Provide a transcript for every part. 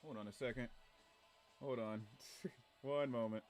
Hold on a second. Hold on. One moment.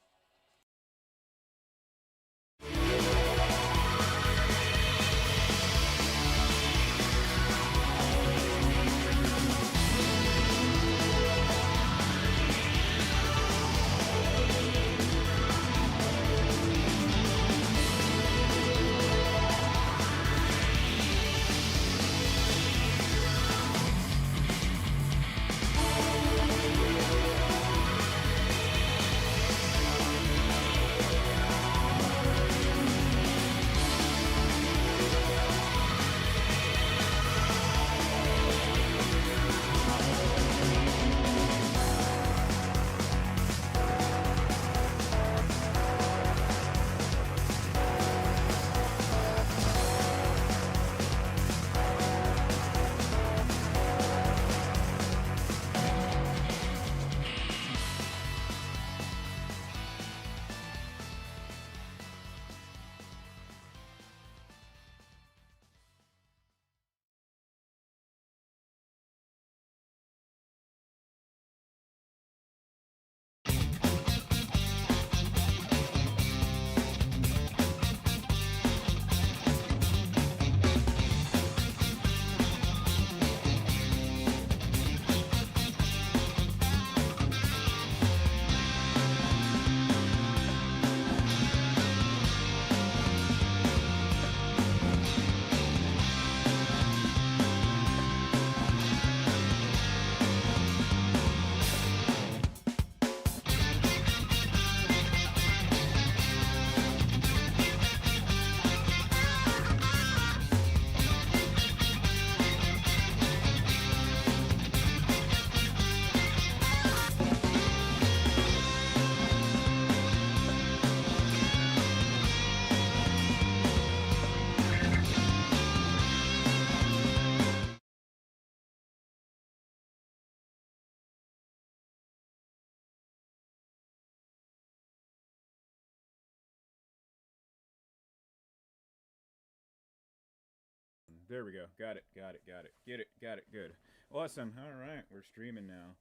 There we go. Got it. Got it. Got it. Get it. Got it. Good. Awesome. All right. We're streaming now.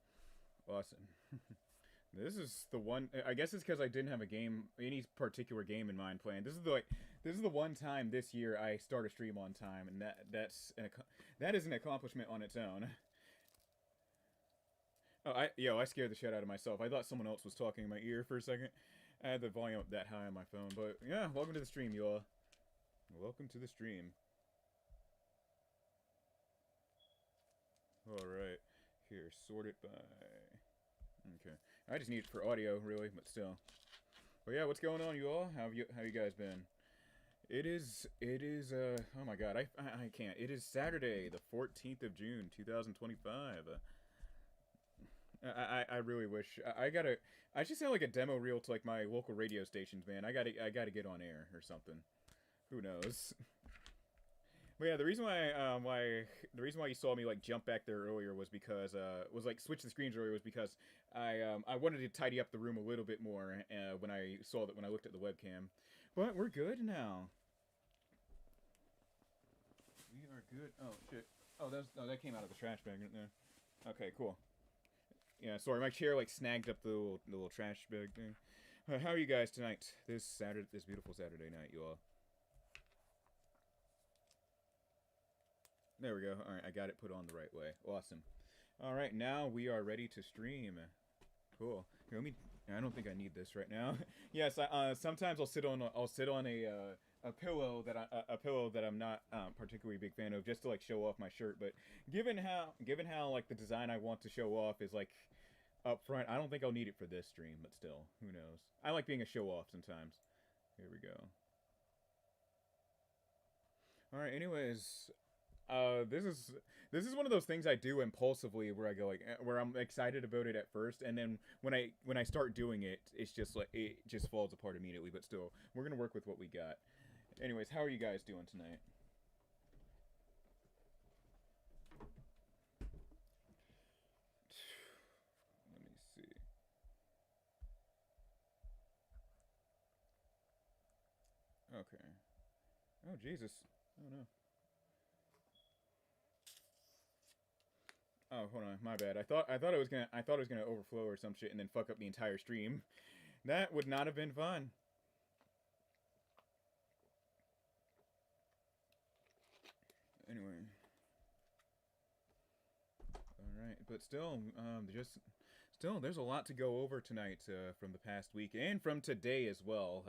Awesome. This is the one. I guess it's because I didn't have a game, any particular game in mind planned. This is the one time this year I start a stream on time, and that is an accomplishment on its own. Oh, I scared the shit out of myself. I thought someone else was talking in my ear for a second. I had the volume up that high on my phone, but yeah, welcome to the stream, y'all. Welcome to the stream. All right, here, sort it by. Okay, I just need it for audio, really, but still. But yeah, what's going on, you all? How you guys been? It is. Oh my God, I can't. It is Saturday, the 14th of June, 2025. I really wish I gotta. I should sound like a demo reel to like my local radio stations, man. I gotta get on air or something. Who knows? But yeah, the reason why you saw me like jump back there earlier was because was like switch the screens earlier was because I wanted to tidy up the room a little bit more when I looked at the webcam. But we're good now. We are good. Oh shit. That came out of the trash bag right there. Okay, cool. Yeah, sorry, my chair like snagged up the little trash bag thing. How are you guys tonight? This beautiful Saturday night, you all. There we go. All right, I got it put on the right way. Awesome. All right, now we are ready to stream. Cool. Here, let me. I don't think I need this right now. Yes, sometimes I'll sit on a pillow a pillow that I'm not particularly big fan of just to like show off my shirt. But given how like the design I want to show off is like up front, I don't think I'll need it for this stream. But still, who knows? I like being a show off sometimes. Here we go. All right. Anyways, this is one of those things I do impulsively where I go like where I'm excited about it at first, and then when I start doing it, it's just like it just falls apart immediately. But still, we're gonna work with what we got. Anyways, how are you guys doing tonight? Let me see. Okay. Oh Jesus. Oh no. Oh, hold on, my bad. I thought it was gonna overflow or some shit and then fuck up the entire stream. That would not have been fun. Anyway, all right, but still, there's a lot to go over tonight from the past week and from today as well.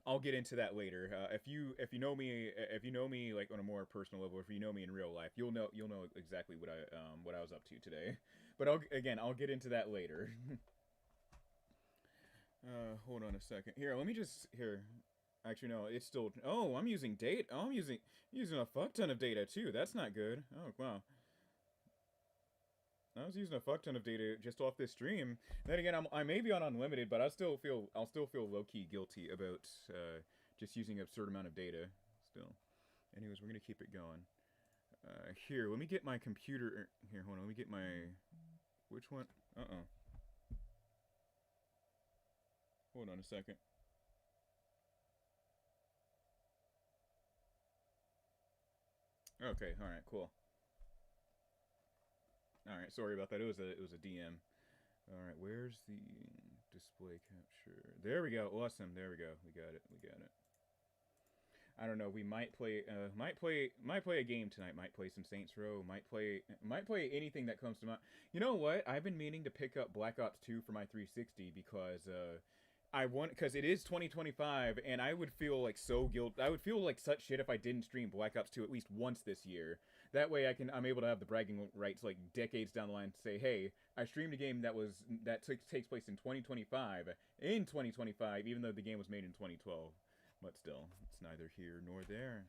I'll get into that later. If you know me like on a more personal level, if you know me in real life, you'll know exactly what I was up to today. But I'll get into that later. Hold on a second. Here, let me just here. Actually, no, it's still. Oh, I'm using data. Oh, I'm using a fuck ton of data too. That's not good. Oh wow. I was using a fuck ton of data just off this stream. Then again, I may be on unlimited, but I'll still feel low key guilty about just using an absurd amount of data. Still, anyways, we're gonna keep it going. Here, let me get my computer. Here, hold on. Let me get my. Which one? Hold on a second. Okay. All right. Cool. All right. Sorry about that. It was a DM. All right. Where's the display capture? There we go. Awesome. There we go. We got it. We got it. I don't know. We might play a game tonight. Might play some Saints Row. Might play anything that comes to mind. You know what? I've been meaning to pick up Black Ops 2 for my 360 because because it is 2025 and I would feel like so guilt. I would feel like such shit if I didn't stream Black Ops 2 at least once this year. That way I'm able to have the bragging rights like decades down the line to say, "Hey, I streamed a game that takes place in 2025 even though the game was made in 2012." But still, it's neither here nor there.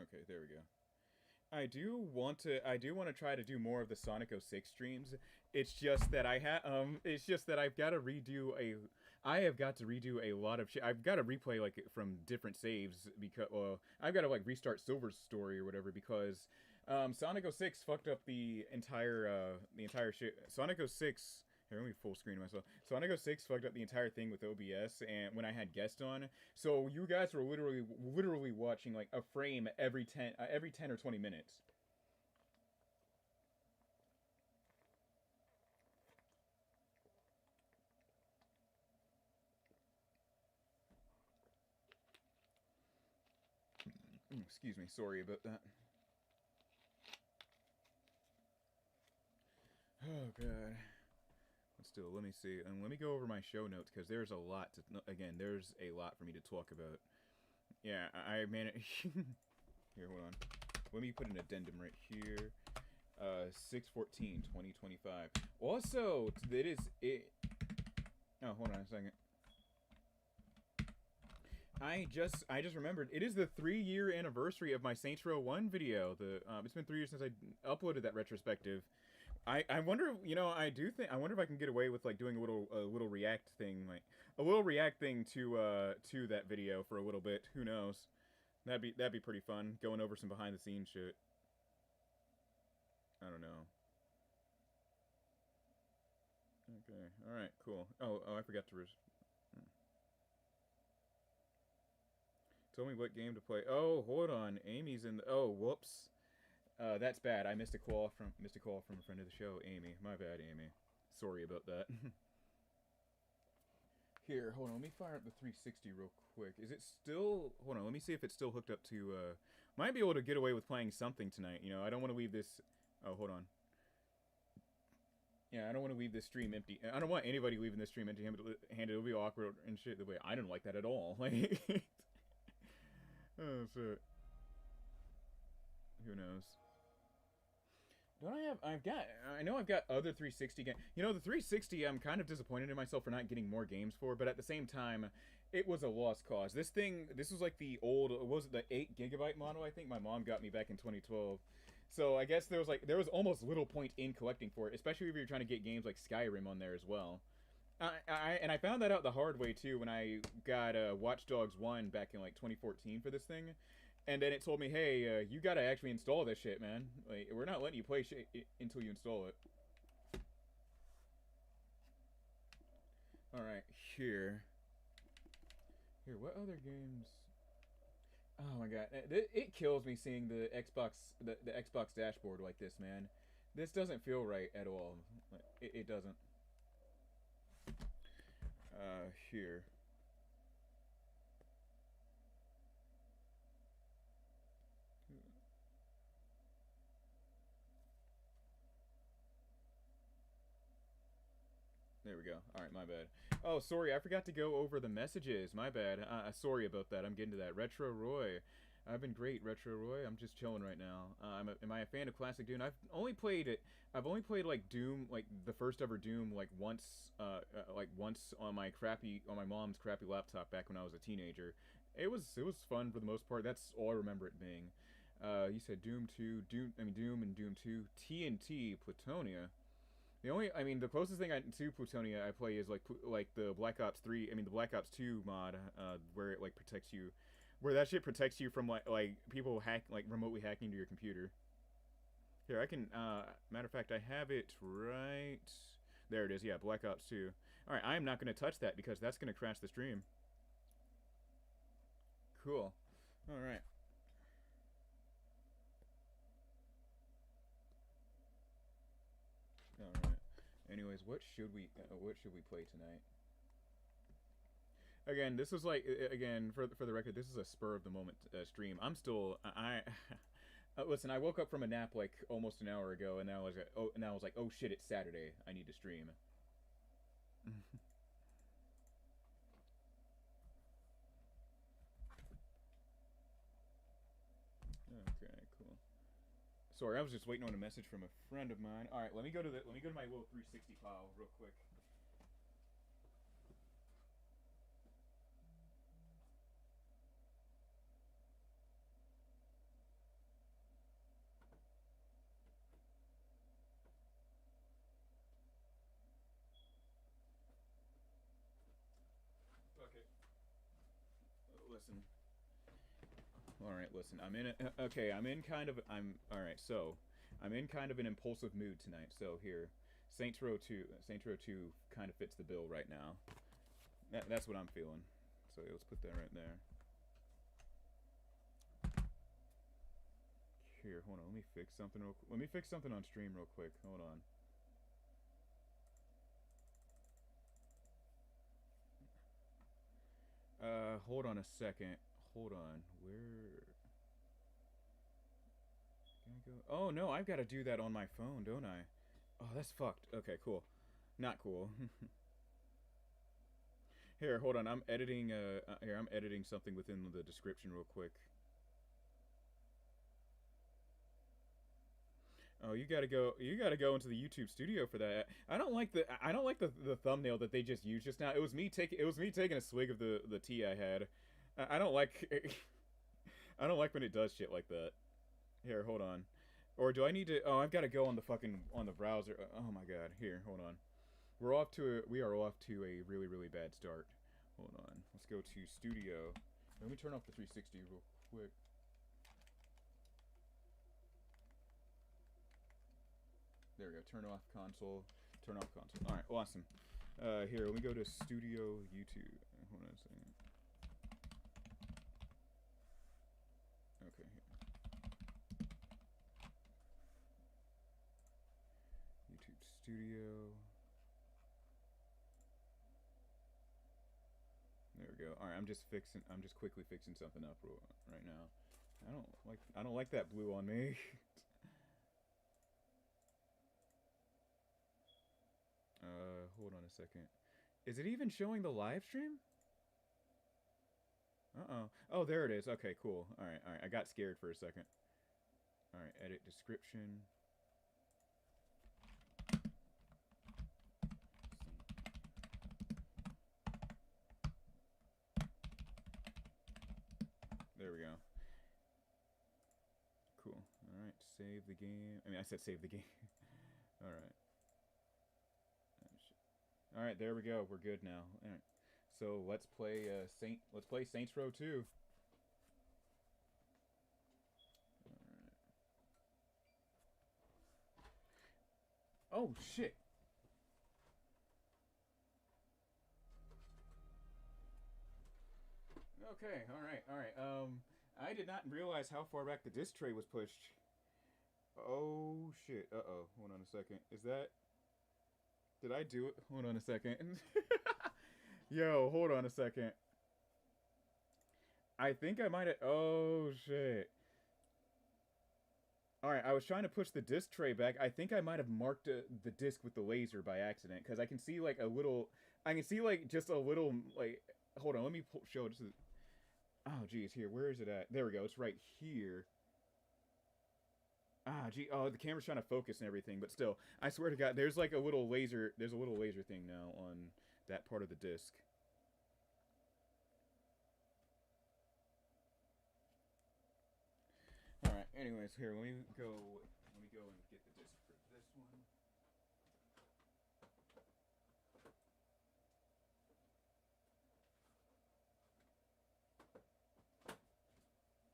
Okay, there we go. I do want to try to do more of the Sonic 06 streams. It's just that I have got to redo a lot of shit. I've got to replay like from different saves because I've got to like restart Silver's story or whatever because Sonic 06 fucked up the entire shit. Sonic 06. Here, let me full screen myself. Sonic 06 fucked up the entire thing with OBS, and when I had guests on, so you guys were literally watching like a frame every ten or 20 minutes. Excuse me, sorry about that. Oh god. But still, let me see, and let me go over my show notes because there's a lot to. Again, there's a lot for me to talk about. Yeah, I managed. Here, hold on. Let me put an addendum right here. 6/14/2025. Also, it is it. Oh, hold on a second. I just remembered it is the 3-year anniversary of my Saints Row 1 video. It's been 3 years since I uploaded that retrospective. I wonder, I wonder if I can get away with like doing a little react thing to that video for a little bit. Who knows? That'd be pretty fun, going over some behind the scenes shit. I don't know. Okay. All right. Cool. Oh, I forgot to. Tell me what game to play. Oh, hold on. Amy's in. Oh, whoops. That's bad. I missed a call from a friend of the show, Amy. My bad, Amy. Sorry about that. Here, hold on. Let me fire up the 360 real quick. Is it still? Hold on. Let me see if it's still hooked up to. Might be able to get away with playing something tonight. I don't want to leave this. Oh, hold on. Yeah, I don't want to leave this stream empty. I don't want anybody leaving this stream empty-handed. It'll be awkward and shit. The way I don't like that at all. Like, oh shit. Who knows? Don't I have? I've got. I know I've got other 360 games. The 360. I'm kind of disappointed in myself for not getting more games for, but at the same time, it was a lost cause. This was like the old. Was it the 8 GB model? I think my mom got me back in 2012. So I guess there was almost little point in collecting for it, especially if you're trying to get games like Skyrim on there as well. And I found that out the hard way too when I got Watch Dogs 1 back in like 2014 for this thing. And then it told me, hey, you gotta actually install this shit, man. Like, we're not letting you play shit until you install it. Alright, here. Here, what other games? Oh my god, it kills me seeing the Xbox dashboard like this, man. This doesn't feel right at all. It doesn't. Here. There we go. All right, my bad. Oh, sorry, I forgot to go over the messages. My bad. Sorry about that. I'm getting to that. Retro Roy. I've been great, Retro Roy. I'm just chilling right now. Am I a fan of classic Doom? I've only played it. I've only played like Doom, like the first ever Doom, like once on my mom's crappy laptop back when I was a teenager. It was fun for the most part. That's all I remember it being. You said Doom 2, Doom and Doom 2, TNT, Plutonia. The closest thing to Plutonia I play is like the Black Ops 3. The Black Ops 2 mod, where it like protects you, where that shit protects you from like people remotely hacking into your computer. Here, I can. Matter of fact, I have it right there. It is. Yeah, Black Ops 2. All right, I am not going to touch that because that's going to crash the stream. Cool. All right. All right. Anyways, what should we play tonight? Again, this is like again for the record, this is a spur of the moment stream. I'm still I listen. I woke up from a nap like almost an hour ago, and now I was like, oh shit, it's Saturday. I need to stream. Okay, cool. Sorry, I was just waiting on a message from a friend of mine. All right, let me go to my little 360 file real quick. Okay. Listen. All right, listen. I'm all right. So, I'm in kind of an impulsive mood tonight. So here, Saints Row 2 kind of fits the bill right now. That's what I'm feeling. So let's put that right there. Here, hold on. Let me fix something Let me fix something on stream real quick. Hold on. Hold on a second. Hold on. Where? Can I go? Oh no, I've got to do that on my phone, don't I? Oh, that's fucked. Okay, cool. Not cool. Here, hold on. I'm editing. Here, I'm editing something within the description real quick. Oh, you gotta go. You gotta go into the YouTube studio for that. I don't like the thumbnail that they just used just now. It was me taking a swig of the tea I had. I don't like. I don't like when it does shit like that. Here, hold on. Or do I need to? Oh, I've got to go on the browser. Oh my god. Here, hold on. We are off to a really really bad start. Hold on. Let's go to studio. Let me turn off the 360 real quick. There we go. Turn off console. Turn off console. All right, awesome. Here, let me go to Studio YouTube. Hold on a second. Okay. YouTube Studio. There we go. All right, I'm just quickly fixing something up right now. I don't like that blue on me. Hold on a second. Is it even showing the live stream? Uh-oh. Oh, there it is. Okay, cool. All right. I got scared for a second. All right, edit description. There we go. Cool. All right, save the game. I said save the game. All right. All right, there we go. We're good now. All right. So let's play Saints Row 2. All right. Oh shit. Okay, all right, all right. I did not realize how far back the disc tray was pushed. Oh shit. Uh oh. Hold on a second. Is that? Did I do it? Hold on a second. Yo, hold on a second. I think I might have. Oh shit. All right, I was trying to push the disc tray back. I think I might have marked the disc with the laser by accident because I can see like a little. I can see like just a little like. Hold on, let me show it. Oh geez, here. Where is it at? There we go. It's right here. Ah, gee. Oh, the camera's trying to focus and everything, but still, I swear to God, there's like a little laser. There's a little laser thing now on that part of the disc. All right. Anyways, here. Let me go. Let me go and get the disc for this one.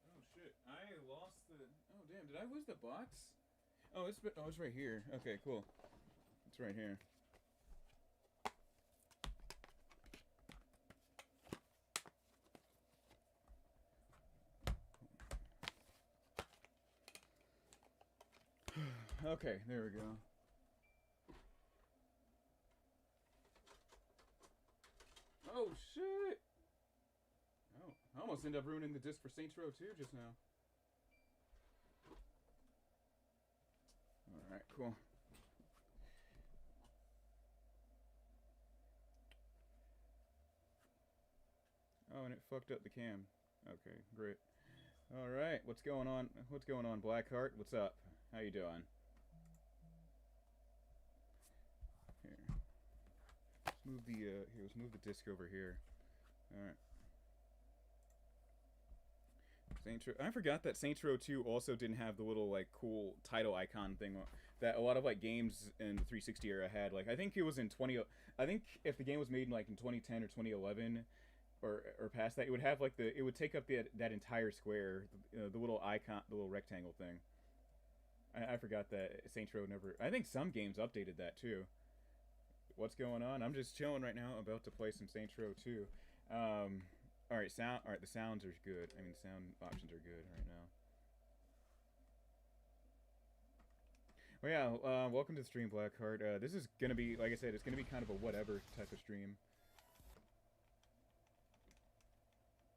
Oh shit! I lost the. Oh damn! Did I lose the box? Oh, it's right here. Okay, cool. It's right here. Okay, there we go. Oh shit! Oh, I almost ended up ruining the disc for Saints Row 2 just now. All right, cool. Oh, and it fucked up the cam. Okay, great. All right, what's going on? What's going on, Blackheart? What's up? How you doing? Here, let's move the here. Let's move the disc over here. All right. Saints Row. I forgot that Saints Row 2 also didn't have the little like cool title icon thing that a lot of like games in the 360 era had. Like I think it was in 20. I think if the game was made in, like in 2010 or 2011, or past that, it would have like it would take up that entire square, the little icon, the little rectangle thing. I forgot that Saints Row never. I think some games updated that too. What's going on? I'm just chilling right now, about to play some Saints Row 2. All right, sound. All right, the sounds are good. I mean, the sound options are good right now. Well, yeah. Welcome to the stream, Blackheart. This is gonna be, like I said, it's gonna be kind of a whatever type of stream.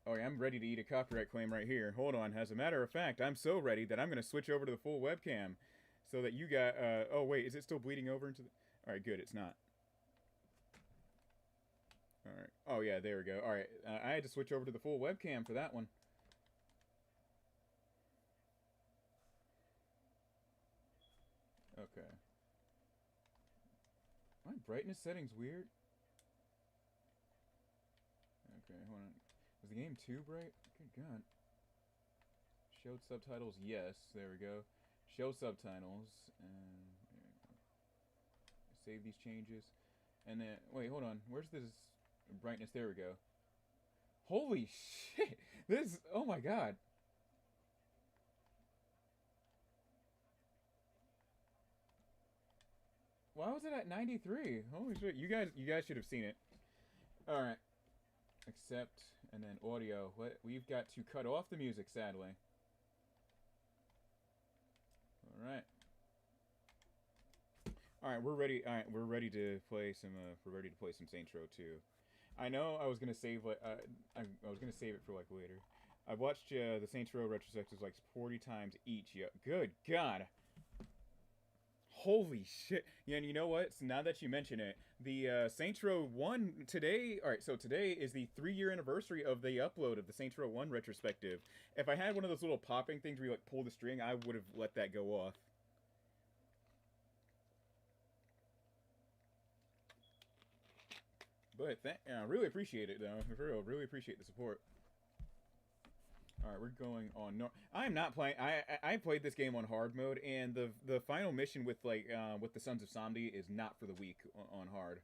Oh yeah, I'm ready to eat a copyright claim right here. Hold on. As a matter of fact, I'm so ready that I'm gonna switch over to the full webcam, so that you got. Oh wait, is it still bleeding over into the? All right, good. It's not. All right. Oh yeah, there we go. All right, I had to switch over to the full webcam for that one. Okay. My brightness setting's weird. Okay, hold on. Was the game too bright? Good God. Showed subtitles, yes. There we go. Show subtitles, and save these changes. And then, wait, hold on. Where's this brightness? There we go. Holy shit! This, oh my God. Why was it at 93? Holy shit! You guys should have seen it. All right. Accept, and then audio. What we've got to cut off the music, sadly. All right. All right, we're ready. All right, we're ready to play some. We're ready to play some Saints Row 2. I know I was gonna save like I was gonna save it for like later. I've watched the Saints Row retrospectives like 40 times each. Yeah, good God. Holy shit! Yeah, and you know what? So now that you mention it, the Saints Row 1 today. All right, so today is the 3-year anniversary of the upload of the Saints Row 1 retrospective. If I had one of those little popping things where you like pull the string, I would have let that go off. But I really appreciate it, though. For real, really appreciate the support. All right, we're going on. No, I'm not playing. I played this game on hard mode, and the final mission with the Sons of Samdi is not for the weak on hard.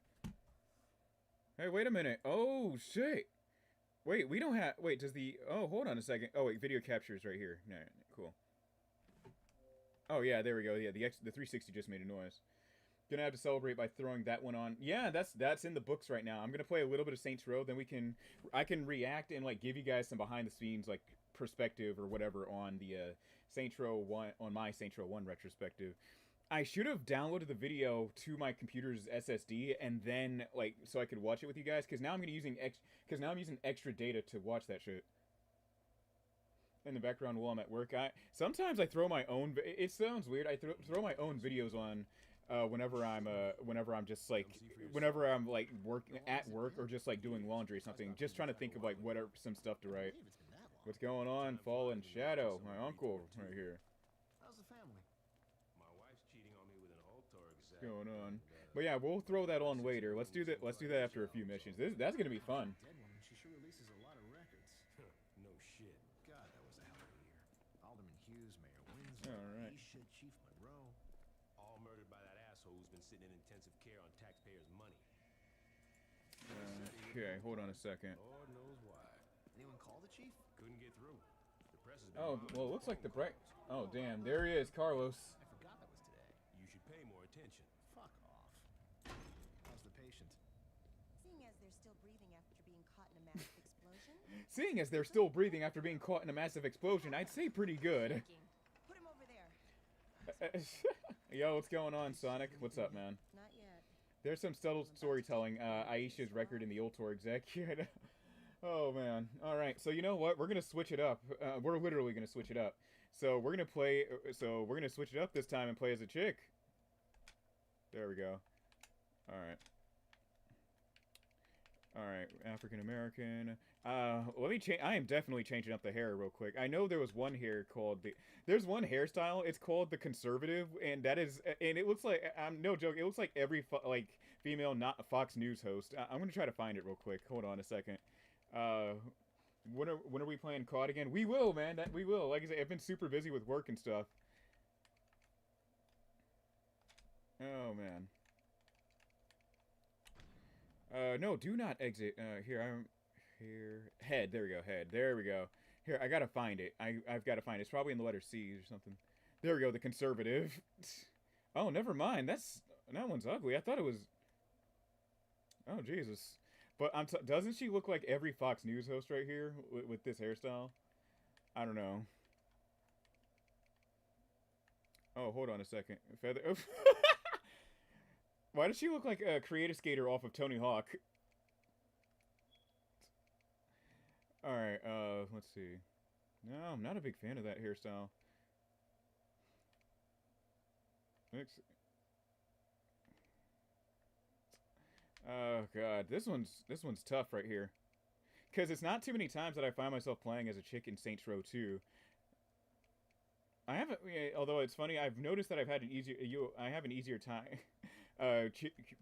Hey, wait a minute. Oh shit. Wait, we don't have. Wait, does the? Oh, hold on a second. Oh wait, video capture is right here. Cool. Oh yeah, there we go. Yeah, the 360 just made a noise. Gonna have to celebrate by throwing that one on. Yeah, that's in the books right now. I'm gonna play a little bit of Saints Row, then I can react and like give you guys some behind the scenes like perspective or whatever on the Saints Row one on my Saints Row 1 retrospective. I should have downloaded the video to my computer's SSD and then like so I could watch it with you guys because now I'm using extra data to watch that shit in the background while I'm at work. Sometimes I throw my own. It sounds weird. I throw my own videos on whenever I'm just like whenever I'm like working at work or just like doing laundry or something. Just trying to think of like what are some stuff to write. What's going on? Fallen Shadow, my uncle right here. How's the family? My wife's cheating on me with an altar exec. What's going on? But yeah, we'll throw that on later. Let's do that. Let's do that after a few missions. That's gonna be fun. Dead woman, she sure releases a lot of records. No shit. God, that was a hell of a year. Alderman Hughes, Mayor Winslow, All right. Aisha, Chief Monroe. All murdered by that asshole who's been sitting in intensive care on taxpayers' money. Okay, hold on a second. Lord knows why. Anyone call the chief? Couldn't get through. The press has been Oh, bombing well, it the looks like the phone break. calls. Oh, damn, there he is, Carlos. I forgot that was today. You should pay more attention. Fuck off. How's the patient? Seeing as they're still breathing after being caught in a massive explosion. Seeing as they're still breathing after being caught in a massive explosion, I'd say pretty good. Put him over there. Yo, what's going on, Sonic? What's up, man? Not yet. There's some subtle storytelling. Aisha's record in the Ultor exec. Oh, man. All right, so you know what? We're gonna switch it up. We're literally gonna switch it up. So we're gonna play. So we're gonna switch it up this time and play as a chick. There we go. All right. All right, African American. Let me change. I am definitely changing up the hair real quick. I know there was one hair called the. There's one hairstyle. It's called the conservative, and that is, and it looks like I'm no joke. It looks like every like female not Fox News host. I'm gonna try to find it real quick. Hold on a second. When are we playing COD again? We will, man. That we will. Like I said, I've been super busy with work and stuff. Oh man. No, do not exit. Here. Head. There we go. Head. There we go. Here, I gotta find it. I've gotta find it. It's probably in the letter C or something. There we go. The conservative. Oh, never mind. That one's ugly. I thought it was. Oh Jesus. But doesn't she look like every Fox News host right here with this hairstyle? I don't know. Oh, hold on a second. Feather. Why does she look like a creative skater off of Tony Hawk? Alright, let's see. No, I'm not a big fan of that hairstyle. Oh god, this one's tough right here. Cause it's not too many times that I find myself playing as a chick in Saints Row 2. I haven't, although it's funny, I've noticed that I have an easier time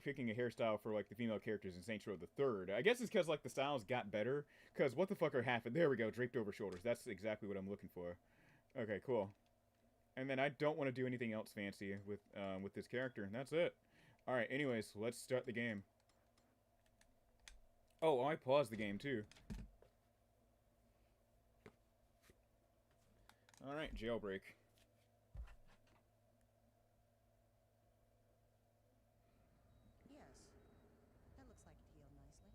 picking a hairstyle for like the female characters in Saints Row the Third. I guess it's because like the styles got better. Cause what the fuck are happened? There we go, draped over shoulders. That's exactly what I'm looking for. Okay, cool. And then I don't want to do anything else fancy with this character. And that's it. All right. Anyways, let's start the game. Oh, I paused the game too. All right, jailbreak. Yes. That looks like it healed nicely.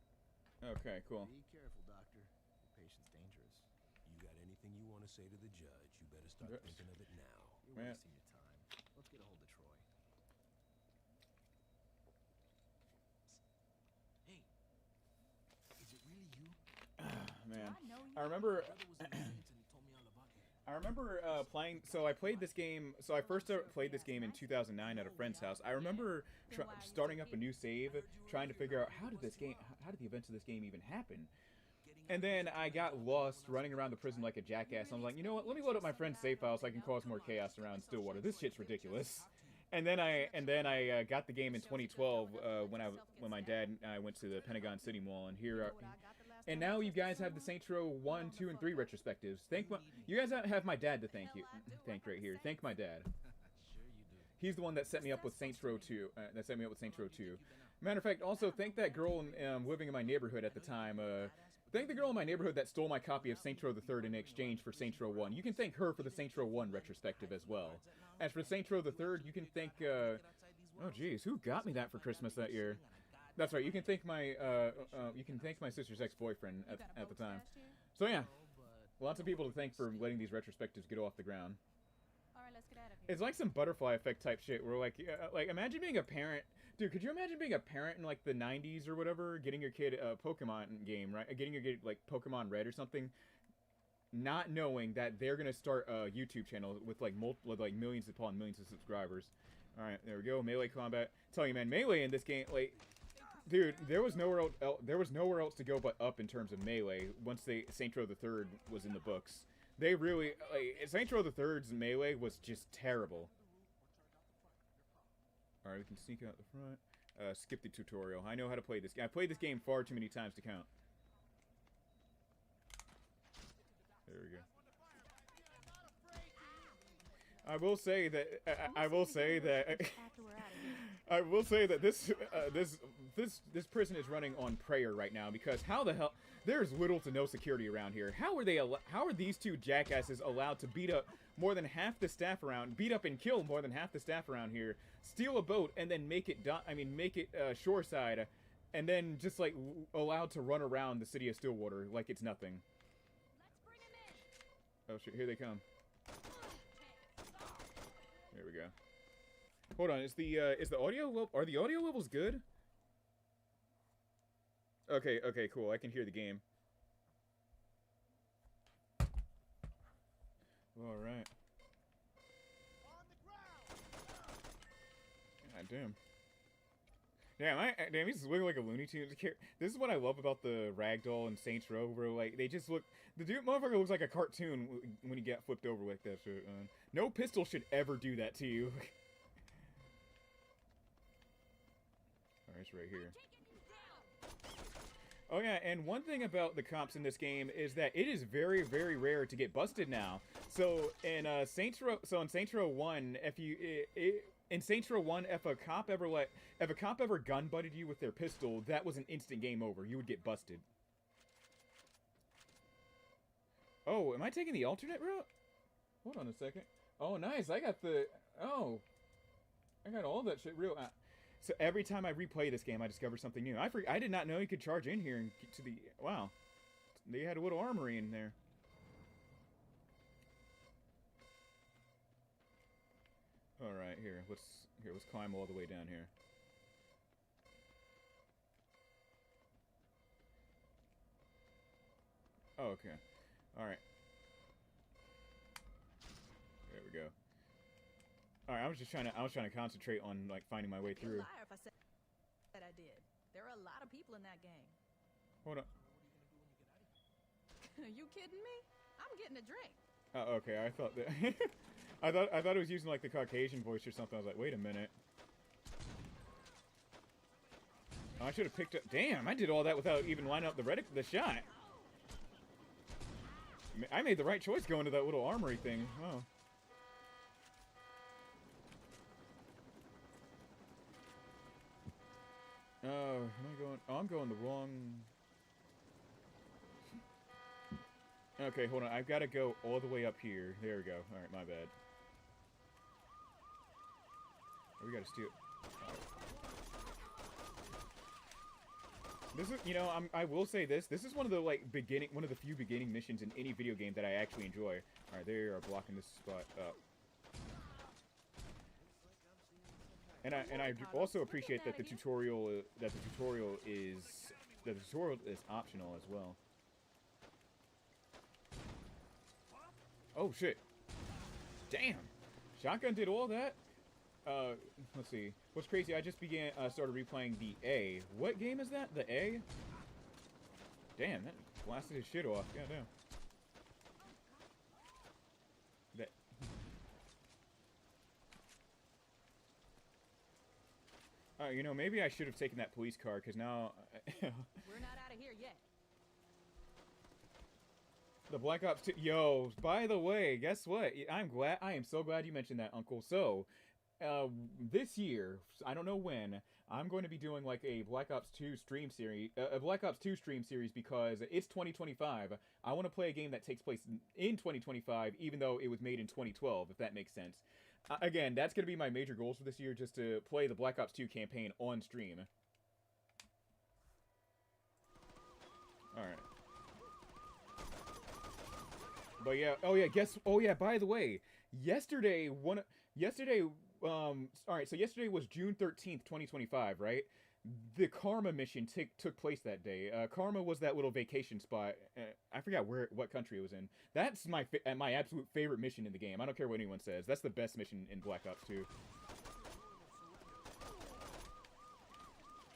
Okay, cool. Be careful, doctor. The patient's dangerous. You got anything you want to say to the judge, you better start Yes. thinking of it now. You're Man. wasting your time. Let's get a hold of Troy. Hey, is it really you? Man, I know you. I remember. My brother was in the States and he told me all about you. I remember playing. So I played this game. So I first played this game in 2009 at a friend's house. I remember starting up a new save, trying to figure out how did the events of this game even happen. And then I got lost running around the prison like a jackass. I was like, you know what? Let me load up my friend's save file so I can cause more chaos around Stillwater. This shit's ridiculous. And then I got the game in 2012 when my dad and I went to the Pentagon City Mall, and and now you guys have the Saints Row 1, 2, and 3 retrospectives. You guys have my dad to thank right here. Thank my dad. Sure you do. He's the one that set me up with Saints Row 2. Matter of fact, also thank that girl living in my neighborhood at the time. Thank the girl in my neighborhood that stole my copy of Saints Row the Third in exchange for Saints Row 1. You can thank her for the Saints Row 1 retrospective as well. As for Saints Row the Third, you can thank Oh geez, who got me that for Christmas that year? That's right. You can thank my sister's ex-boyfriend at the time. So yeah, lots of people to thank for letting these retrospectives get off the ground. All right, let's get out of here. It's like some butterfly effect type shit where like imagine being a parent. Dude, could you imagine being a parent in like the 90s or whatever, getting your kid a Pokemon game, right? Getting your kid like Pokemon Red or something, not knowing that they're gonna start a YouTube channel with like millions upon millions of subscribers. All right, there we go. Melee combat. Tell you, man, melee in this game, like, dude, there was nowhere else to go but up in terms of melee once Saints Row the Third was in the books. They really Saints Row the Third's melee was just terrible. All right, we can sneak out the front. Skip the tutorial. I know how to play this game. I played this game far too many times to count. There we go. I will say that this prison is running on prayer right now, because how the hell there's little to no security around here. How are these two jackasses allowed to beat up more than half the staff around, beat up and kill more than half the staff around here, steal a boat and then make it shoreside, and then just like allowed to run around the city of Stillwater like it's nothing. Oh shit, here they come. There we go. Hold on, is the audio are the audio levels good? Okay, cool. I can hear the game. All right. God damn. Damn, he's looking like a Looney Tunes character. This is what I love about the Ragdoll and Saints Row, where like they just look. The motherfucker looks like a cartoon when he got flipped over like that shit. No pistol should ever do that to you. Alright, it's right here. Oh yeah, and one thing about the cops in this game is that it is very, very rare to get busted now. So in Saints Row 1, if a cop ever gun butted you with their pistol, that was an instant game over. You would get busted. Oh, am I taking the alternate route? Hold on a second. Oh, nice. I got all that shit real. So every time I replay this game, I discover something new. I did not know you could charge in here and get to the. Wow, they had a little armory in there. All right, let's climb all the way down here. Oh, okay. All right. There we go. All right, I was trying to concentrate on like finding my way through. I'd be a liar if I said that I did. There are a lot of people in that game. Hold on. Are you kidding me? I'm getting a drink. Oh, okay. I thought that. I thought it was using like the Caucasian voice or something. I was like, wait a minute. Oh, I should have picked up. Damn, I did all that without even lining up the shot. I made the right choice going to that little armory thing. Oh. Oh, am I going? Oh, I'm going the wrong. Okay, hold on. I've got to go all the way up here. There we go. All right, my bad. Oh, we got to steal. Oh. This is, I will say this. This is one of the few beginning missions in any video game that I actually enjoy. All right, they are blocking this spot up. And I also appreciate that the tutorial is optional as well. Oh shit! Damn, shotgun did all that. Let's see. What's crazy? I just started replaying the A. What game is that? The A? Damn, that blasted his shit off. Goddamn. That. Maybe I should have taken that police car, because now... We're not out of here yet. The Black Ops 2... Yo, by the way, guess what? I am so glad you mentioned that, Uncle. So, this year, I don't know when, I'm going to be doing like a Black Ops 2 stream series, because it's 2025. I want to play a game that takes place in 2025, even though it was made in 2012, if that makes sense. Again, that's gonna be my major goals for this year, just to play the Black Ops 2 campaign on stream. All right. But yeah, oh yeah, by the way, yesterday, all right, so yesterday was June 13th, 2025, right? The Karma mission took place that day. Karma was that little vacation spot. I forgot what country it was in. That's my absolute favorite mission in the game. I don't care what anyone says. That's the best mission in Black Ops 2.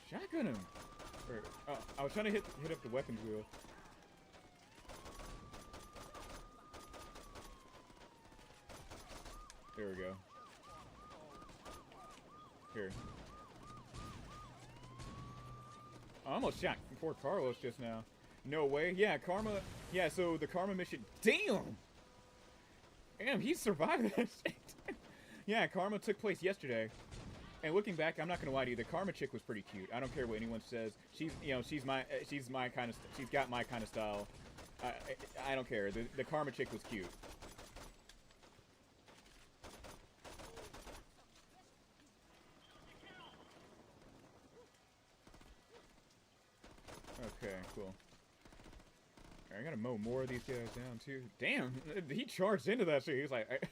Shotgun him. Oh, I was trying to hit up the weapons wheel. There we go. Here. I almost shot poor Carlos just now. No way. Yeah, Karma. Yeah, so the Karma mission. Damn! Damn, he survived that shit. Yeah, Karma took place yesterday. And looking back, I'm not gonna lie to you. The Karma chick was pretty cute. I don't care what anyone says. She's my kind of. She's got my kind of style. I don't care. The Karma chick was cute. Okay, cool. Alright, I gotta mow more of these guys down too. Damn, he charged into that shit. He was like,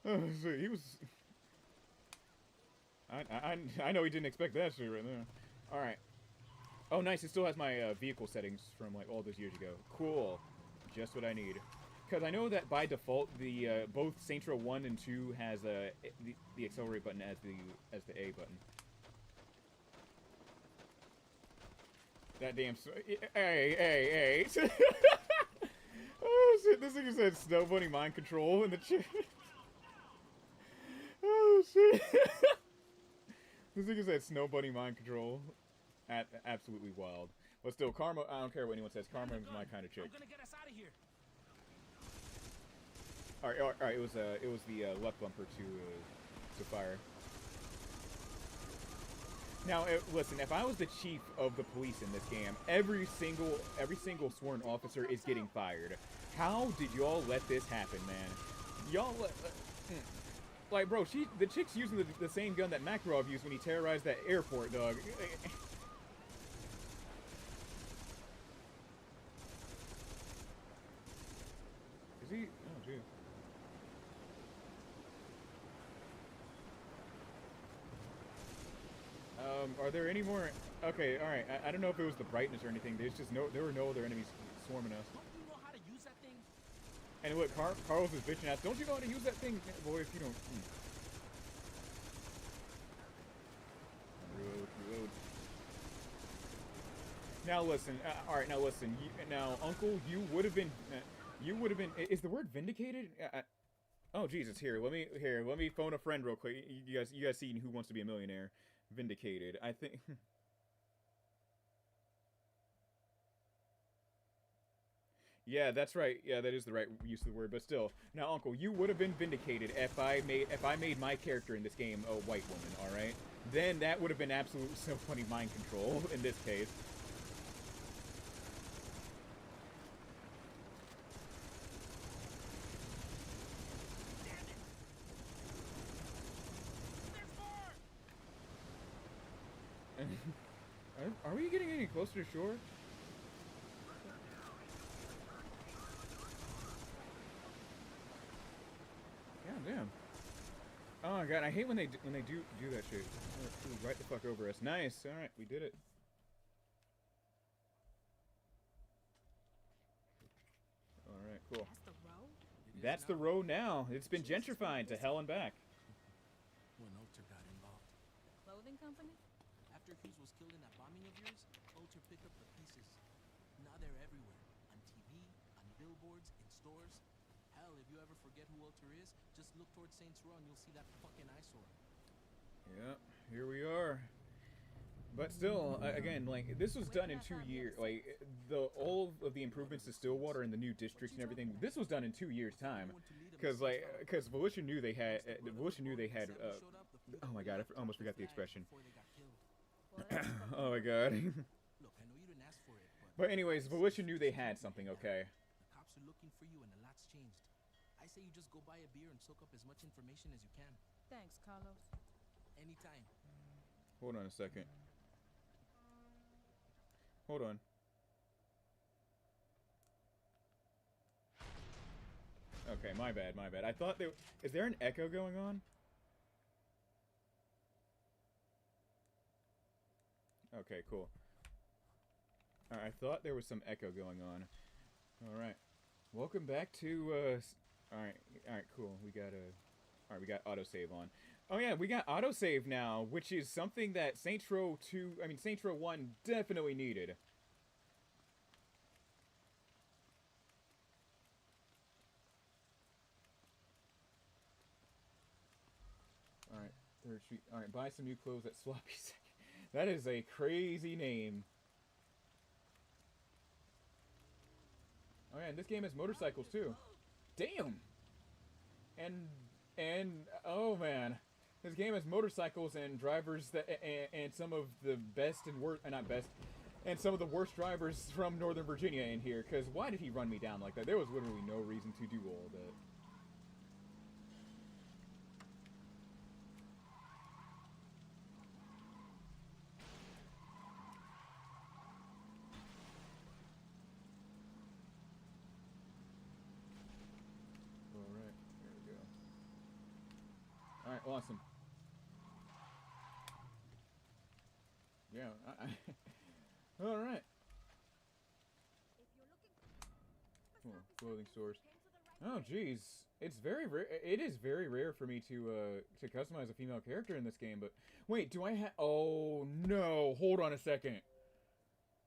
so he was. I know he didn't expect that shit right there. All right. Oh, nice. It still has my vehicle settings from like all those years ago. Cool. Just what I need. Because I know that by default, the both Saints Row 1 and 2 has the accelerate button as the A button. That damn. Hey. Oh shit! This thing said Snow Bunny mind control in the chat. Oh shit! This nigga said Snow Bunny mind control. Absolutely wild. But still, Karma, I don't care what anyone says. Karma is my kind of chick. I'm gonna get us out of here. Alright, it was the left bumper to fire. Now, listen, if I was the chief of the police in this game, every single sworn officer is getting fired. How did y'all let this happen, man? Y'all like, bro, the chick's using the same gun that Makarov used when he terrorized that airport, dog. Is he? Oh, jeez. Are there any more? Okay, all right. I don't know if it was the brightness or anything. There were no other enemies swarming us. Don't you know how to use that thing? And look, Carlos is bitching ass. Don't you know how to use that thing, boy? If you don't. Reload. Now listen. All right. Now listen. Now, Uncle, you would have been. Is the word vindicated? Oh Jesus! Here, let me phone a friend real quick. You guys seen Who Wants to Be a Millionaire? Vindicated. I think. Yeah, that's right. Yeah, that is the right use of the word. But still, now, Uncle, you would have been vindicated if I made my character in this game a white woman. All right, then that would have been absolute so funny mind control in this case. Are we getting any closer to shore? God damn. Oh my god, I hate when they do that shit. Right the fuck over us. Nice. All right, we did it. All right, cool. That's the road? That's the road now. It's been gentrified to hell and back. When Ulter got involved. The clothing company? After Hughes was killed in that bombing of yours, Ulter picked up the pieces. Now they're everywhere. On TV, on billboards, in stores. Hell, if you ever forget who Ulter is, just look towards Saints Row and you'll see that fucking eyesore. Yeah, here we are. But still, again, like, this was done in 2 years. Like, all of the improvements to Stillwater and the new districts and everything, this was done in 2 years' time. Because Volition knew they had, oh my god, I almost forgot the expression. Oh my god. Look, I know you didn't ask for it, But anyways, Volition knew they had something, okay? the cops are looking for you and a lot's changed. I say you just go buy a beer and soak up as much information as you can. Thanks, Carlos. Anytime. Hold on a second. Hold on. Okay, my bad, my bad. I thought there... Is there an echo going on? Okay, cool. Alright, I thought there was some echo going on. Alright. Welcome back to, Alright, cool. We got Alright, we got autosave on. Oh yeah, we got autosave now, which is something that Saints Row 1 definitely needed. Alright, Third Street. Alright, buy some new clothes at Sloppy Second. That is a crazy name. Oh yeah, and this game has motorcycles too. Damn! And oh man. This game has motorcycles and drivers that and some of the best and worst, not best, and some of the worst drivers from Northern Virginia in here. Cause why did he run me down like that? There was literally no reason to do all of that. All right, there we go. All right, awesome. Yeah, all right. Cool. Clothing stores. Oh, jeez. It's very rare. It is very rare for me to customize a female character in this game. But wait, do I have? Oh no! Hold on a second.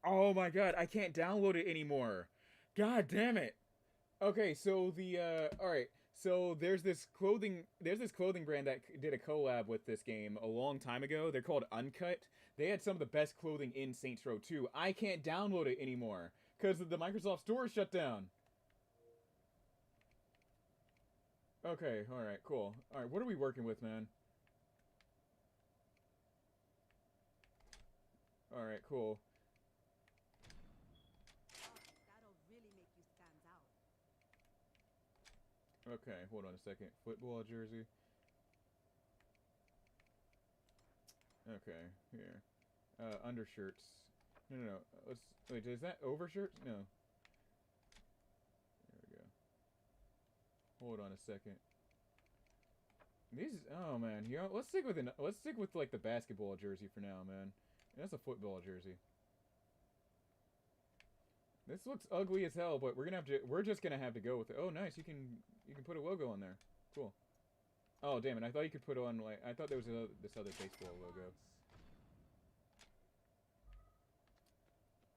Oh my god, I can't download it anymore. God damn it. Okay, so the all right. So there's this clothing brand that did a collab with this game a long time ago. They're called Uncut. They had some of the best clothing in Saints Row 2. I can't download it anymore because the Microsoft Store is shut down. Okay, all right, cool. All right, what are we working with, man? All right, cool. That'll really make you stand out. Okay, hold on a second. Football jersey. Okay, here. Undershirts. No. Let's wait. Is that overshirts? No. There we go. Hold on a second. These. Oh man. You know, let's stick with like the basketball jersey for now, man. That's a football jersey. This looks ugly as hell, but we're just gonna have to go with it. Oh, nice. You can put a logo on there. Cool. Oh, damn it. I thought you could put on, like, I thought there was this other baseball logo.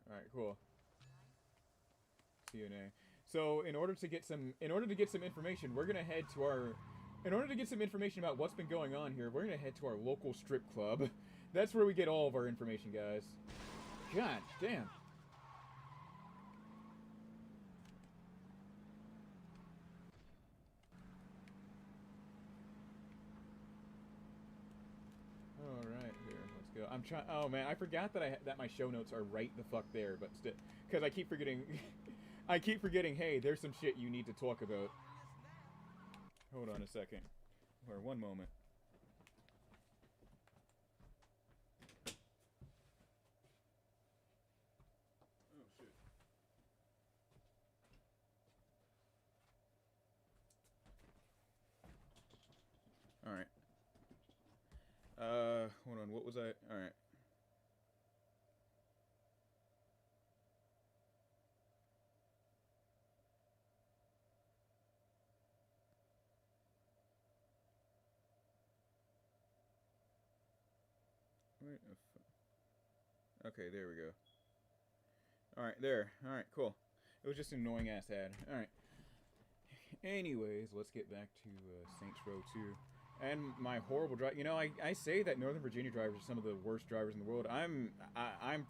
Alright, cool. CNA. So, in order to get some information, we're gonna head to in order to get some information about what's been going on here, we're gonna head to our local strip club. That's where we get all of our information, guys. God damn. I'm trying. Oh man, I forgot that my show notes are right the fuck there, but still, because I keep forgetting. I keep forgetting. Hey, there's some shit you need to talk about. Hold on a second, or one moment. Oh shit. All right. Hold on, what was I? Alright. Wait, okay, there we go. Alright, there. Alright, cool. It was just an annoying ass ad. Alright. Anyways, let's get back to Saints Row 2. And my horrible drive. You know, I say that Northern Virginia drivers are some of the worst drivers in the world. I'm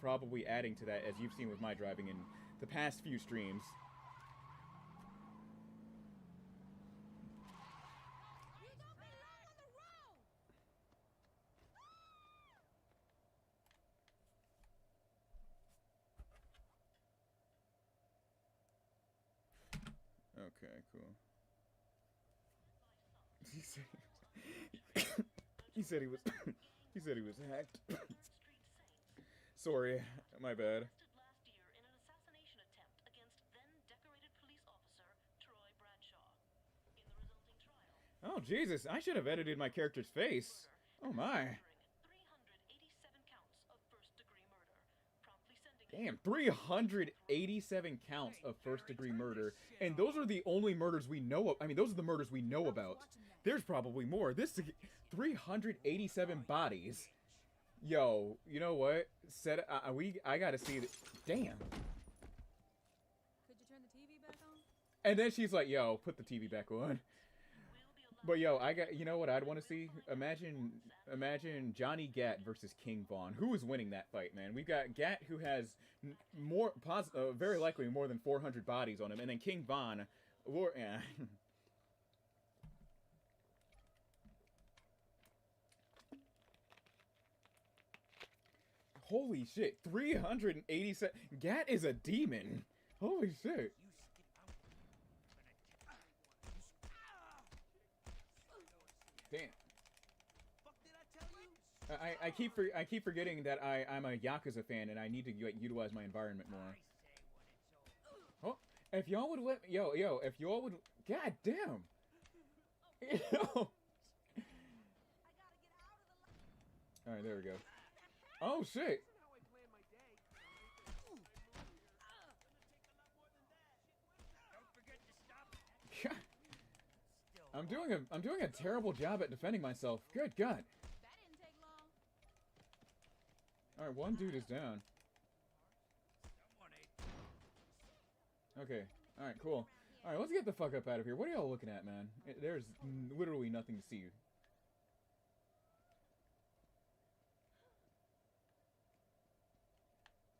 probably adding to that, as you've seen with my driving in the past few streams. Okay, cool. He said he said he was he said he was hacked. Sorry, my bad. Last year in an assassination attempt against then-decorated police officer Troy Bradshaw. In the resulting trial, Oh Jesus, I should have edited my character's face. Oh my. 387 counts of first-degree murder, promptly sending Damn, 387 counts of first-degree murder, and those are the only murders we know of. I mean, those are the murders we know about. There's probably more. This 387 bodies. Yo, you know what? I gotta see it. Damn. Could you turn the TV back on? And then she's like, "Yo, put the TV back on." But yo, you know what I'd want to see? Imagine Johnny Gat versus King Von. Who is winning that fight, man? We've got Gat, who has very likely more than 400 bodies on him, and then King Von, Holy shit, 387. Gat is a demon. Holy shit. Damn. I keep forgetting that I'm a Yakuza fan and I need to utilize my environment more. Oh, if y'all would let if y'all would, god damn. All right, there we go. Oh shit. I'm doing a terrible job at defending myself. Good God. That didn't take long. All right, one dude is down. Okay. All right, cool. All right, let's get the fuck up out of here. What are y'all looking at, man? There's literally nothing to see.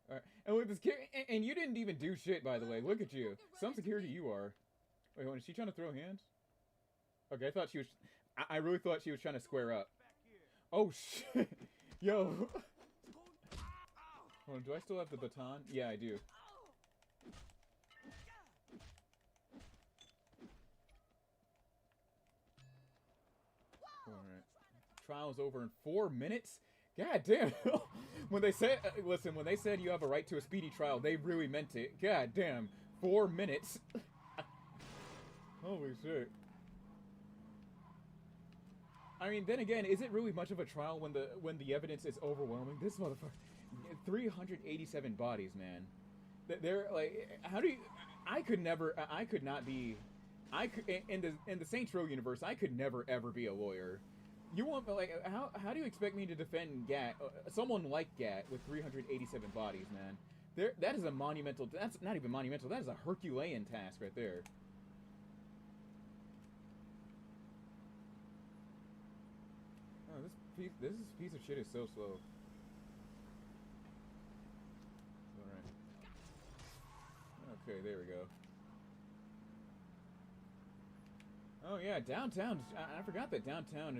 All right, and look, this kid, and you didn't even do shit, by the way. Look at you. Some security you are. Wait, hold on, is she trying to throw hands? Okay, I thought she was. I really thought she was trying to square up. Oh shit, yo. Hold on, do I still have the baton? Yeah, I do. Alright. Trial's over in 4 minutes? God damn. When they said, listen, when they said you have a right to a speedy trial, they really meant it. God damn. 4 minutes. Holy shit. I mean, then again, is it really much of a trial when the evidence is overwhelming? This motherfucker, 387 bodies, man. They're like, how do you? I could not be. In the Saints Row universe, I could never ever be a lawyer. You want like how do you expect me to defend Gat, someone like Gat with 387 bodies, man? That is a monumental. That's not even monumental. That is a Herculean task right there. Oh, this piece of shit is so slow. Alright. Okay, there we go. Oh yeah, downtown. I forgot that downtown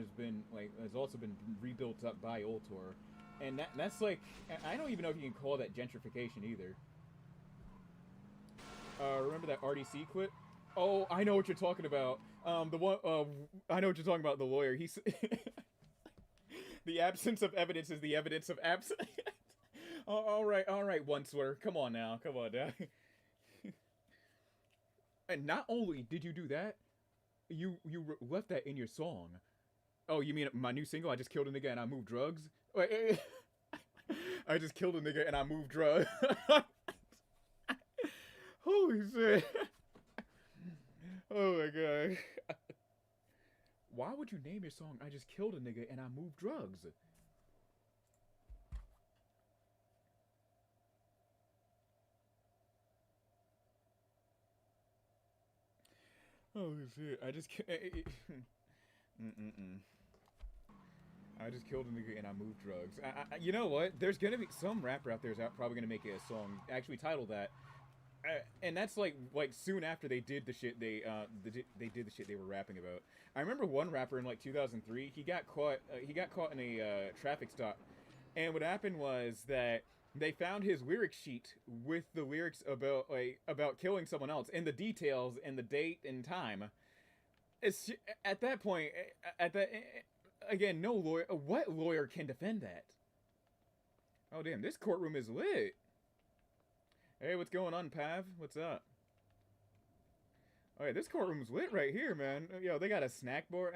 has also been rebuilt up by Ultor, and that's like, I don't even know if you can call that gentrification either. Remember that RDC clip? Oh, I know what you're talking about. The one. I know what you're talking about. The lawyer. He's. The absence of evidence is the evidence of absence. all right, Onceler. Come on now. And not only did you do that, you left that in your song. Oh, you mean my new single? I just killed a nigga and I moved drugs. Wait, I just killed a nigga and I moved drugs. Holy shit! Oh my god. Why would you name your song I Just Killed a Nigga and I Moved Drugs? Holy shit, I just I just killed a nigga and I moved drugs. You know what? There's gonna be some rapper out there is probably gonna make a song actually titled that. And that's like soon after they did the shit they did the shit they were rapping about. I remember one rapper in like 2003. He got caught in a traffic stop, and what happened was that they found his lyric sheet with the lyrics about killing someone else and the details and the date and time. it's at that point, at that again, no lawyer. What lawyer can defend that? Oh damn, this courtroom is lit. Hey, what's going on, Pav? What's up? Oh yeah, this courtroom's lit right here, man. Yo, they got a snack bar.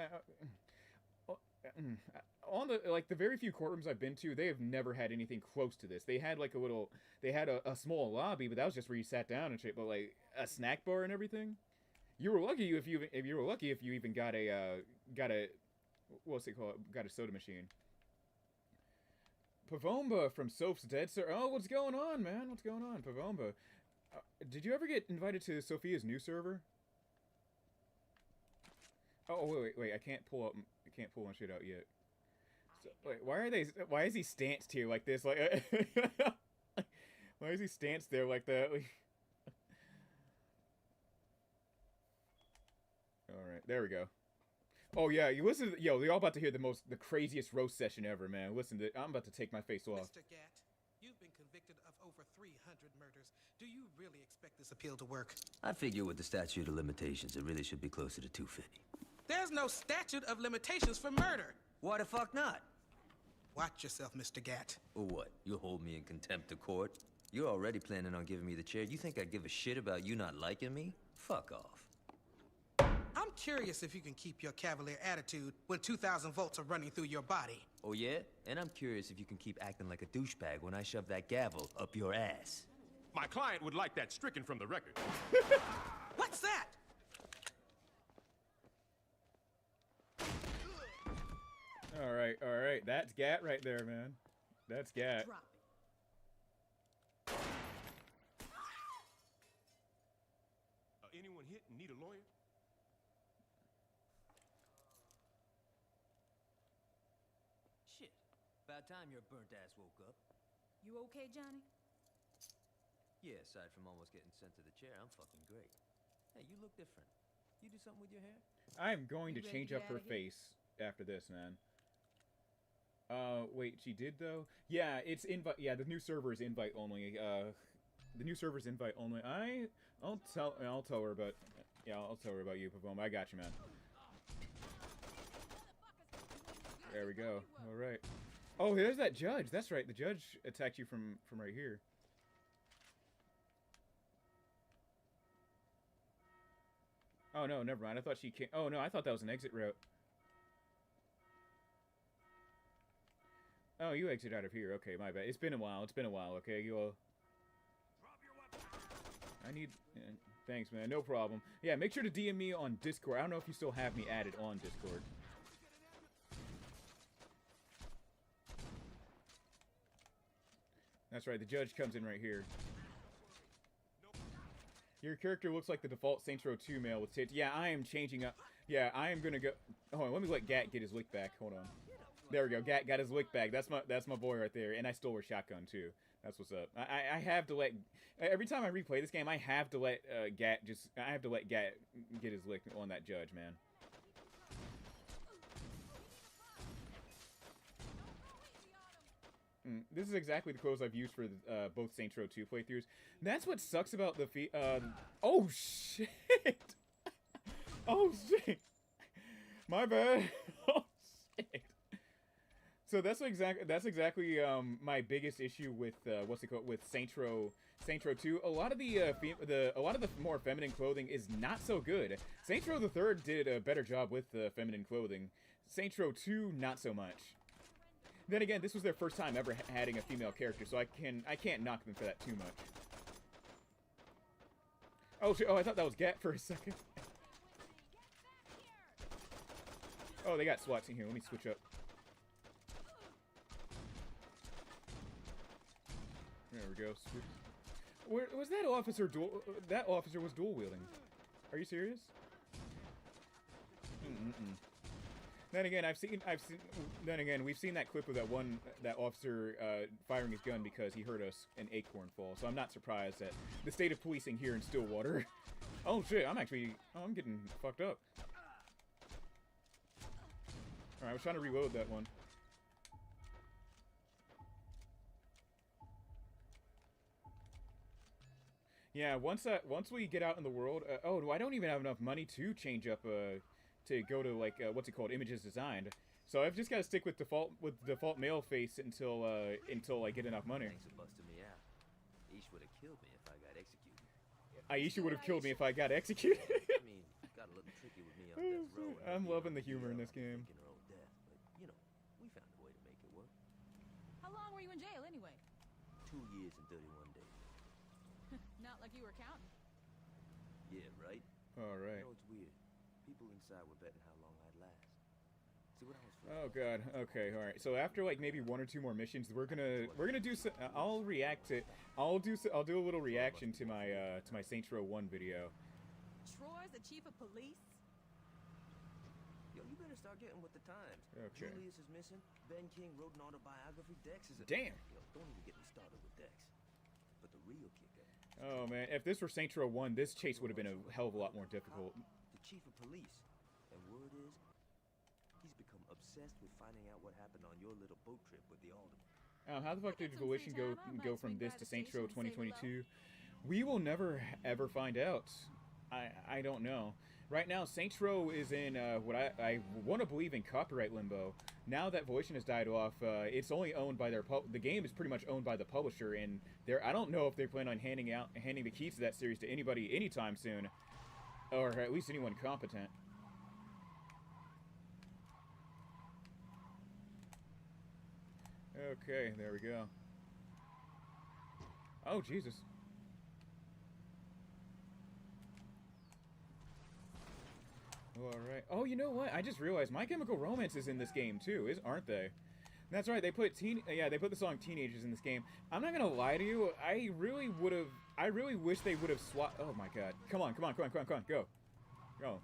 On the very few courtrooms I've been to, they have never had anything close to this. They had like a small lobby, but that was just where you sat down and shit. But like a snack bar and everything. You were lucky if you even got a what's it called? Got a soda machine. Pavomba from Soap's Dead Sir. Oh, what's going on, man? What's going on, Pavomba? Did you ever get invited to Sophia's new server? Oh, wait. I can't pull my shit out yet. So, wait, why is he stanced here like this? Like, why is he stanced there like that? Alright, there we go. Oh yeah, you listen to, you're all about to hear the craziest roast session ever, man. Listen to, I'm about to take my face off. Mr. Gatt, you've been convicted of over 300 murders. Do you really expect this appeal to work? I figure with the statute of limitations, it really should be closer to 250. There's no statute of limitations for murder. Why the fuck not? Watch yourself, Mr. Gatt. Or what? You'll hold me in contempt of court? You're already planning on giving me the chair. You think I'd give a shit about you not liking me? Fuck off. I'm curious if you can keep your cavalier attitude when 2,000 volts are running through your body. Oh yeah? And I'm curious if you can keep acting like a douchebag when I shove that gavel up your ass. My client would like that stricken from the record. What's that? All right. That's Gat right there, man. That's Gat. Drop it. Anyone hit and need a lawyer? Shit. About time your burnt ass woke up. You okay, Johnny? Yeah, aside from almost getting sent to the chair, I'm fucking great. Hey, you look different. You do something with your hair? I'm going to You ready change to up get her outta here? face after this, man. Wait, she did though? Yeah, it's invite. Yeah, the new server is invite only. The new server's invite only. I'll tell her about. Yeah, I'll tell her about you, Pavoma. I got you, man. There we go. All right. Oh, there's that judge. That's right. The judge attacked you from right here. Oh no, never mind. I thought she came. Oh no, I thought that was an exit route. Oh, you exit out of here. Okay, my bad. It's been a while. Okay, you'll. I need. Thanks, man. No problem. Yeah, make sure to DM me on Discord. I don't know if you still have me added on Discord. That's right. The judge comes in right here. Your character looks like the default Saints Row 2 male with tits. Yeah, I am changing up. Yeah, I am gonna go. Hold on, let me let Gat get his lick back. Hold on. There we go. Gat got his lick back. That's my boy right there. And I stole her shotgun too. That's what's up. I have to let. Every time I replay this game, I have to let Gat get his lick on that judge, man. This is exactly the clothes I've used for both Saints Row 2 playthroughs. That's what sucks about the oh shit! Oh shit! My bad. Oh shit! So that's exactly my biggest issue with what's it called, with Saints Row 2. A lot of the more feminine clothing is not so good. Saints Row the 3rd did a better job with the feminine clothing. Saints Row 2 not so much. Then again, this was their first time ever adding a female character, so I can't knock them for that too much. Oh shit! Oh, I thought that was Gat for a second. Oh, they got SWATs in here. Let me switch up. There we go. Where was that officer dual? That officer was dual wielding. Are you serious? Then again, we've seen that clip of that officer firing his gun because he heard an acorn fall. So I'm not surprised at the state of policing here in Stillwater. Oh shit! I'm getting fucked up. All right, I was trying to reload that one. Yeah, once we get out in the world, I don't even have enough money to change up to go to like what's it called, images designed. So I've just got to stick with default male face until I get enough money. Thanks for busting me out. Ish would have killed me if I got executed. Aisha would have killed me if I got executed. I mean, got a little tricky with me on death row. and I'm her loving the being humor in on this game. faking her own death, but you know, we found a way to make it work. How long were you in jail anyway? 2 years and 31 days. Not like you were counting. Yeah, right? All right. You know, it's weird. People inside were betting how long I'd last. See, when I was Oh god. Okay. All right. So after like maybe 1 or 2 more missions, we're gonna do. I'll react to. I'll do a little reaction to my Saints Row 1 video. Troy's the chief of police? Yo, you better start getting with the times. Okay. Julius is missing. Ben King wrote an autobiography. Dex is a... Damn. Yo, don't even get me started with Dex. But the real kicker... Oh man, if this were Saints Row 1, this chase would have been a hell of a lot more difficult. The chief of police. And word is, he's become obsessed with finding out what happened on your little boat trip with the alderman. How the fuck did Volition go from this to Saints Row 2022? We will never ever find out. I don't know. Right now, Saints Row is in what I want to believe in copyright limbo. Now that Volition has died off, it's only owned by their the game is pretty much owned by the publisher, and I don't know if they plan on handing the keys to that series to anybody anytime soon, or at least anyone competent. Okay, there we go. Oh, Jesus. Alright. Oh, you know what? I just realized My Chemical Romance is in this game, too, aren't they? That's right, they put the song Teenagers in this game. I'm not gonna lie to you, I really wish they would have swapped. Oh my god. Come on, go. Go.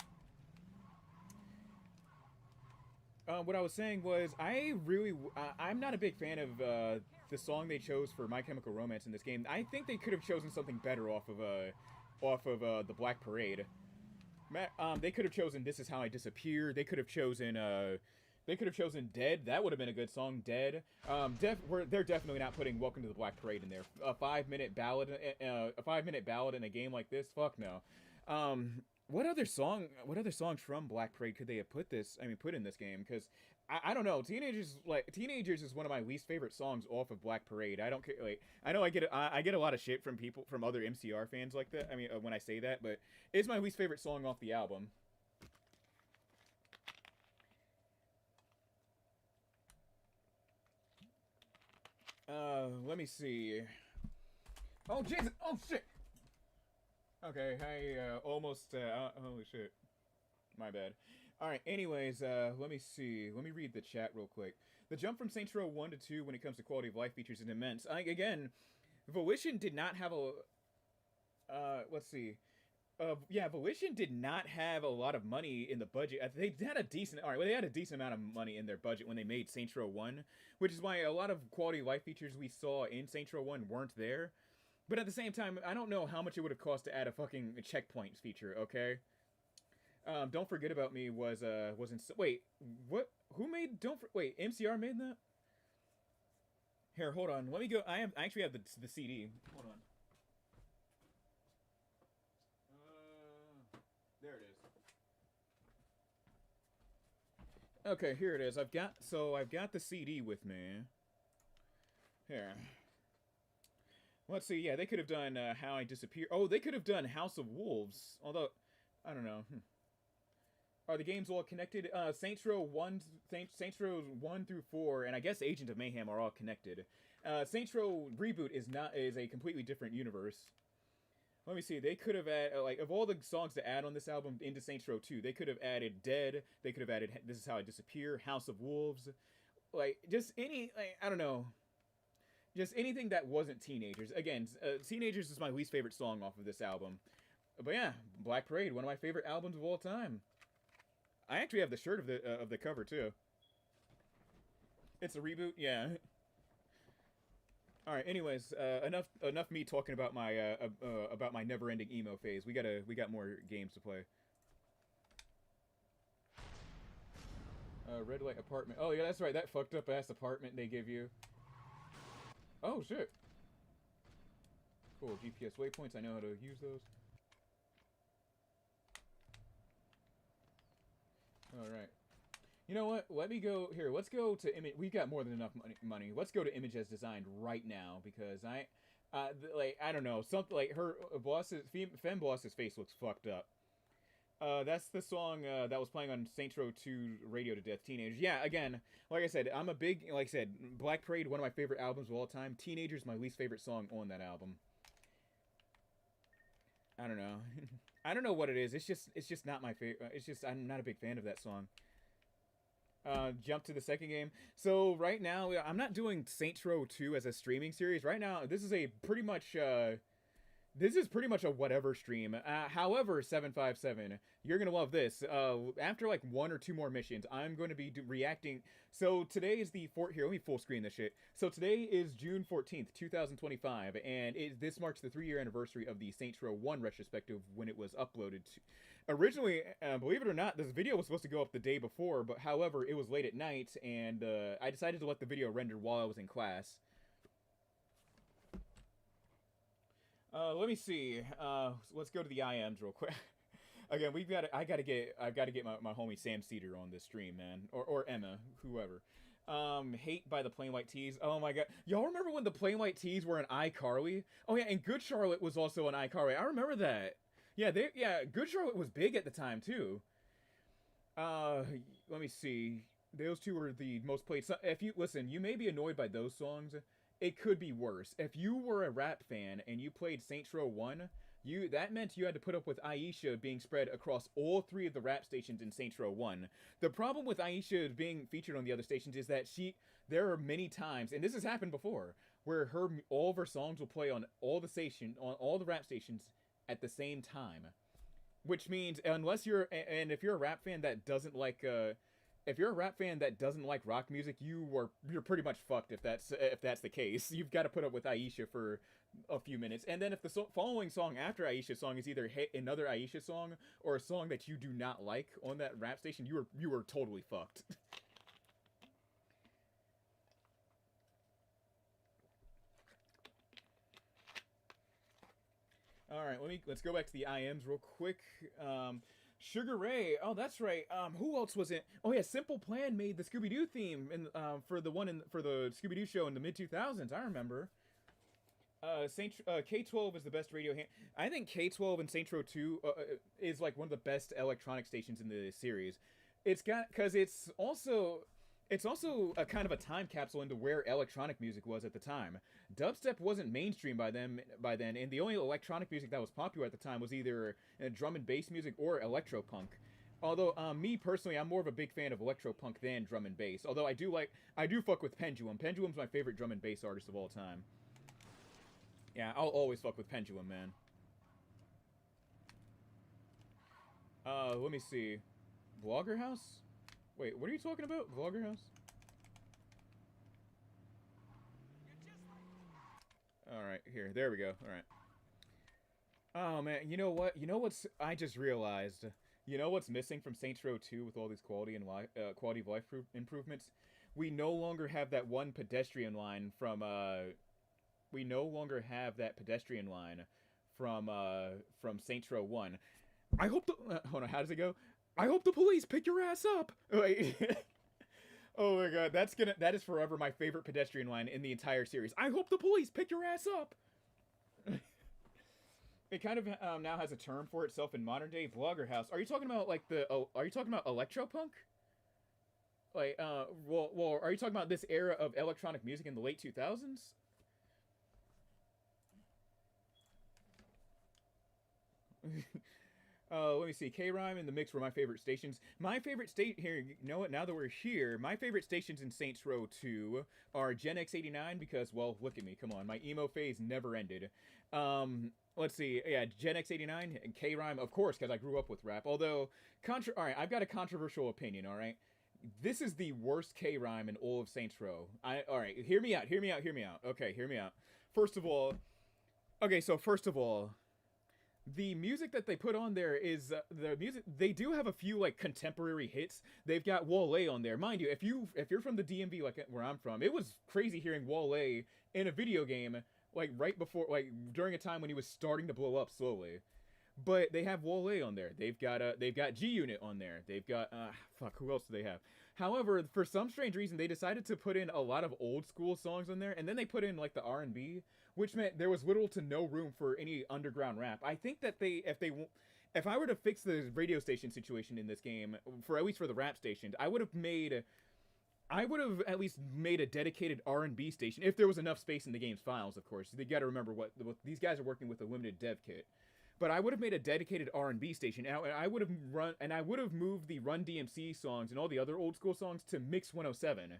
What I was saying was, I'm not a big fan of the song they chose for My Chemical Romance in this game. I think they could have chosen something better off of the Black Parade. They could have chosen This Is How I Disappear. They could have chosen Dead. That would have been a good song, Dead. They're definitely not putting Welcome to the Black Parade in there. A 5-minute ballad in a game like this? Fuck no. What other songs from Black Parade could they have put in this game? Because I don't know. Teenagers is one of my least favorite songs off of Black Parade. I don't care. Like, I know I get a lot of shit from other MCR fans like that. I mean, when I say that, but it's my least favorite song off the album. Let me see. Oh, Jesus! Oh, shit! Okay, I almost, holy shit. My bad. Alright, anyways, let me see. Let me read the chat real quick. The jump from Saints Row 1 to 2 when it comes to quality of life features is immense. Again, Volition did not have let's see. Volition did not have a lot of money in the budget. They had a decent amount of money in their budget when they made Saints Row 1, which is why a lot of quality of life features we saw in Saints Row 1 weren't there. But at the same time, I don't know how much it would have cost to add a fucking checkpoints feature, okay? Don't Forget About Me was in... Wait, what? Who made... Wait, MCR made that? Here, hold on. Let me go... I actually have the CD. Hold on. There it is. Okay, here it is. I've got the CD with me. Here. Let's see. Yeah, they could have done How I Disappear. Oh, they could have done House of Wolves. Although, I don't know. Are the games all connected? Saints Row 1 through 4, and I guess Agent of Mayhem are all connected. Saints Row Reboot is a completely different universe. Let me see. They could have added, like, of all the songs to add on this album into Saints Row 2, they could have added Dead. They could have added This Is How I Disappear, House of Wolves. Like, just any, like, I don't know. Just anything that wasn't Teenagers. Again, Teenagers is my least favorite song off of this album. But yeah, Black Parade, one of my favorite albums of all time. I actually have the shirt of the cover too. It's a reboot, yeah. All right. Anyways, enough me talking about my never-ending emo phase. We got more games to play. Red light apartment. Oh yeah, that's right. That fucked up ass apartment they give you. Oh shit. Cool. GPS waypoints. I know how to use those. All right. You know what? Let me go here. Let's go to image. We got more than enough money. Let's go to image as designed right now because like I don't know, something like her boss's femme boss's face looks fucked up. That's the song that was playing on Saints Row 2 Radio to Death, Teenagers. Yeah, again, like I said, I'm a big, like I said, Black Parade, one of my favorite albums of all time. Teenagers, my least favorite song on that album. I don't know. I don't know what it is. It's just not my favorite. It's just I'm not a big fan of that song. Jump to the second game. So right now, I'm not doing Saints Row 2 as a streaming series. Right now, this is pretty much a whatever stream. However, 757, you're gonna love this. After like 1 or 2 more missions, I'm going to be reacting. So today is the here. Let me full screen this shit. So today is June 14th, 2025, and this marks the 3-year anniversary of the Saints Row 1 retrospective when it was uploaded. Originally, believe it or not, this video was supposed to go up the day before, but however, it was late at night, and I decided to let the video render while I was in class. Let me see. Let's go to the IMs real quick. Again, I've got to get my homie Sam Cedar on this stream, man, or Emma, whoever. Hate by the Plain White Tees. Oh my god, y'all remember when the Plain White Tees were in iCarly? Oh yeah, and Good Charlotte was also in iCarly. I remember that. Yeah, Good Charlotte was big at the time too. Let me see. Those two were the most played. So, if you listen, you may be annoyed by those songs. It could be worse. If you were a rap fan and you played Saints Row 1, that meant you had to put up with Aisha being spread across all 3 of the rap stations in Saints Row 1. The problem with Aisha being featured on the other stations is that there are many times, and this has happened before, where all of her songs will play on all the rap stations at the same time. Which means, if you're a rap fan that doesn't like, if you're a rap fan that doesn't like rock music, you're pretty much fucked if that's the case. You've got to put up with Aisha for a few minutes, and then if the following song after Aisha's song is either another Aisha song or a song that you do not like on that rap station, you are totally fucked. All right, let's go back to the IMs real quick. Sugar Ray. Oh, that's right. Who else was it? Oh yeah, Simple Plan made the Scooby-Doo theme for the Scooby-Doo show in the mid-2000s. I remember. K12 is the best radio. I think K12 and Saints Row 2 is like one of the best electronic stations in the series. Because it's also a kind of a time capsule into where electronic music was at the time. Dubstep wasn't mainstream by then, and the only electronic music that was popular at the time was either drum and bass music or electropunk. Although, me personally, I'm more of a big fan of electropunk than drum and bass. Although I do fuck with Pendulum. Pendulum's my favorite drum and bass artist of all time. Yeah, I'll always fuck with Pendulum, man. Let me see. Vlogger House? Wait, what are you talking about? Vlogger House? Alright, here. There we go. Alright. Oh, man. You know what? I just realized. You know what's missing from Saints Row 2 with all these quality of life improvements? We no longer have that one pedestrian line from, we no longer have that pedestrian line from Saints Row 1. I hope hold on, how does it go? I hope the police pick your ass up. Wait. Oh my god, that is forever my favorite pedestrian line in the entire series. I hope the police pick your ass up. It kind of now has a term for itself in modern day. Vlogger House. Are you talking about like are you talking about electropunk? Like well, are you talking about this era of electronic music in the late 2000s? Let me see. K-Rhyme and The Mix were my favorite stations. My favorite here, you know what, now that we're here, my favorite stations in Saints Row 2 are Gen X89 because, well, look at me, come on, my emo phase never ended. Let's see, yeah, Gen X89 and K-Rhyme, of course, because I grew up with rap, although, alright, I've got a controversial opinion, alright? This is the worst K-Rhyme in all of Saints Row. Alright, hear me out. Okay, hear me out. First of all, the music that they put on there is the music. They do have a few like contemporary hits. They've got Wale on there, mind you. If you're from the DMV, like where I'm from, it was crazy hearing Wale in a video game, like right before, like during a time when he was starting to blow up slowly. but they have Wale on there. They've got G Unit on there. They've got fuck, who else do they have? However, for some strange reason, they decided to put in a lot of old school songs on there, and then they put in like the R&B, which meant there was little to no room for any underground rap. I think that if I were to fix the radio station situation in this game, for at least for the rap stations, I would have at least made a dedicated R&B station if there was enough space in the game's files. Of course, you got to remember what these guys are working with a limited dev kit. But I would have made a dedicated R&B station, and I would have moved the Run DMC songs and all the other old school songs to Mix 107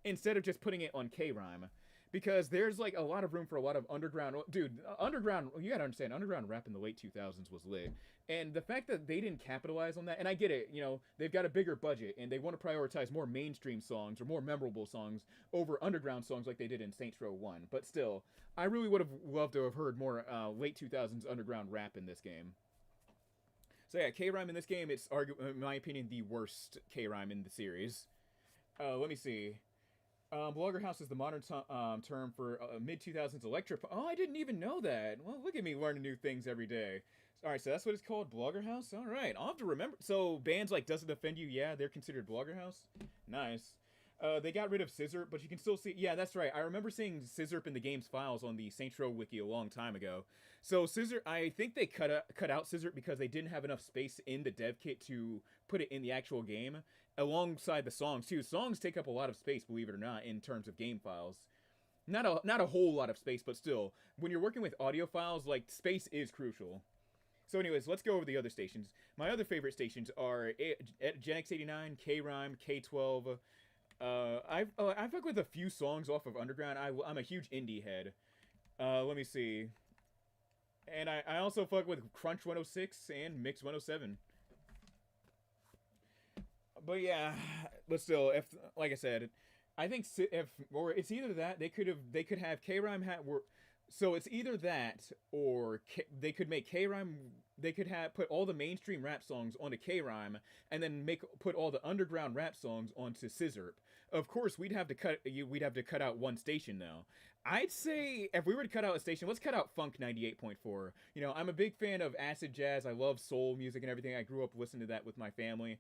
instead of just putting it on K-Rhyme, because there's like a lot of room for a lot of underground. Dude, underground. You gotta understand, underground rap in the late 2000s was lit, and the fact that they didn't capitalize on that, and I get it. You know, they've got a bigger budget and they want to prioritize more mainstream songs or more memorable songs over underground songs like they did in Saints Row 1. But still, I really would have loved to have heard more late 2000s underground rap in this game. So yeah, K-Rhyme in this game, it's in my opinion the worst K-Rhyme in the series. Let me see. Blogger House is the modern term for mid-2000s electropop. Oh, I didn't even know that. Well, look at me learning new things every day. Alright, so that's what it's called, Blogger House? Alright, I'll have to remember. So, bands like Doesn't Offend You, yeah, they're considered Blogger House? Nice. They got rid of Scissorp, but you can still see... Yeah, that's right. I remember seeing Scissorp in the game's files on the Saints Row wiki a long time ago. So, I think they cut out Scissorp because they didn't have enough space in the dev kit to put it in the actual game, alongside the songs, too. Songs take up a lot of space, believe it or not, in terms of game files. Not a whole lot of space, but still, when you're working with audio files, like, space is crucial. So anyways, let's go over the other stations. My other favorite stations are Gen X89, K-Rhyme, K12. I fuck with a few songs off of Underground. I'm a huge indie head. Let me see. And I also fuck with Crunch 106 and Mix 107. But yeah, but still, if like I said, I think or it's either that they could have K-Rhyme so it's either that or they could make K-Rhyme. They could put all the mainstream rap songs onto K-Rhyme and then put all the underground rap songs onto Scissorp. Of course, we'd have to cut out one station though. I'd say if we were to cut out a station, let's cut out Funk 98.4. You know, I'm a big fan of acid jazz. I love soul music and everything. I grew up listening to that with my family.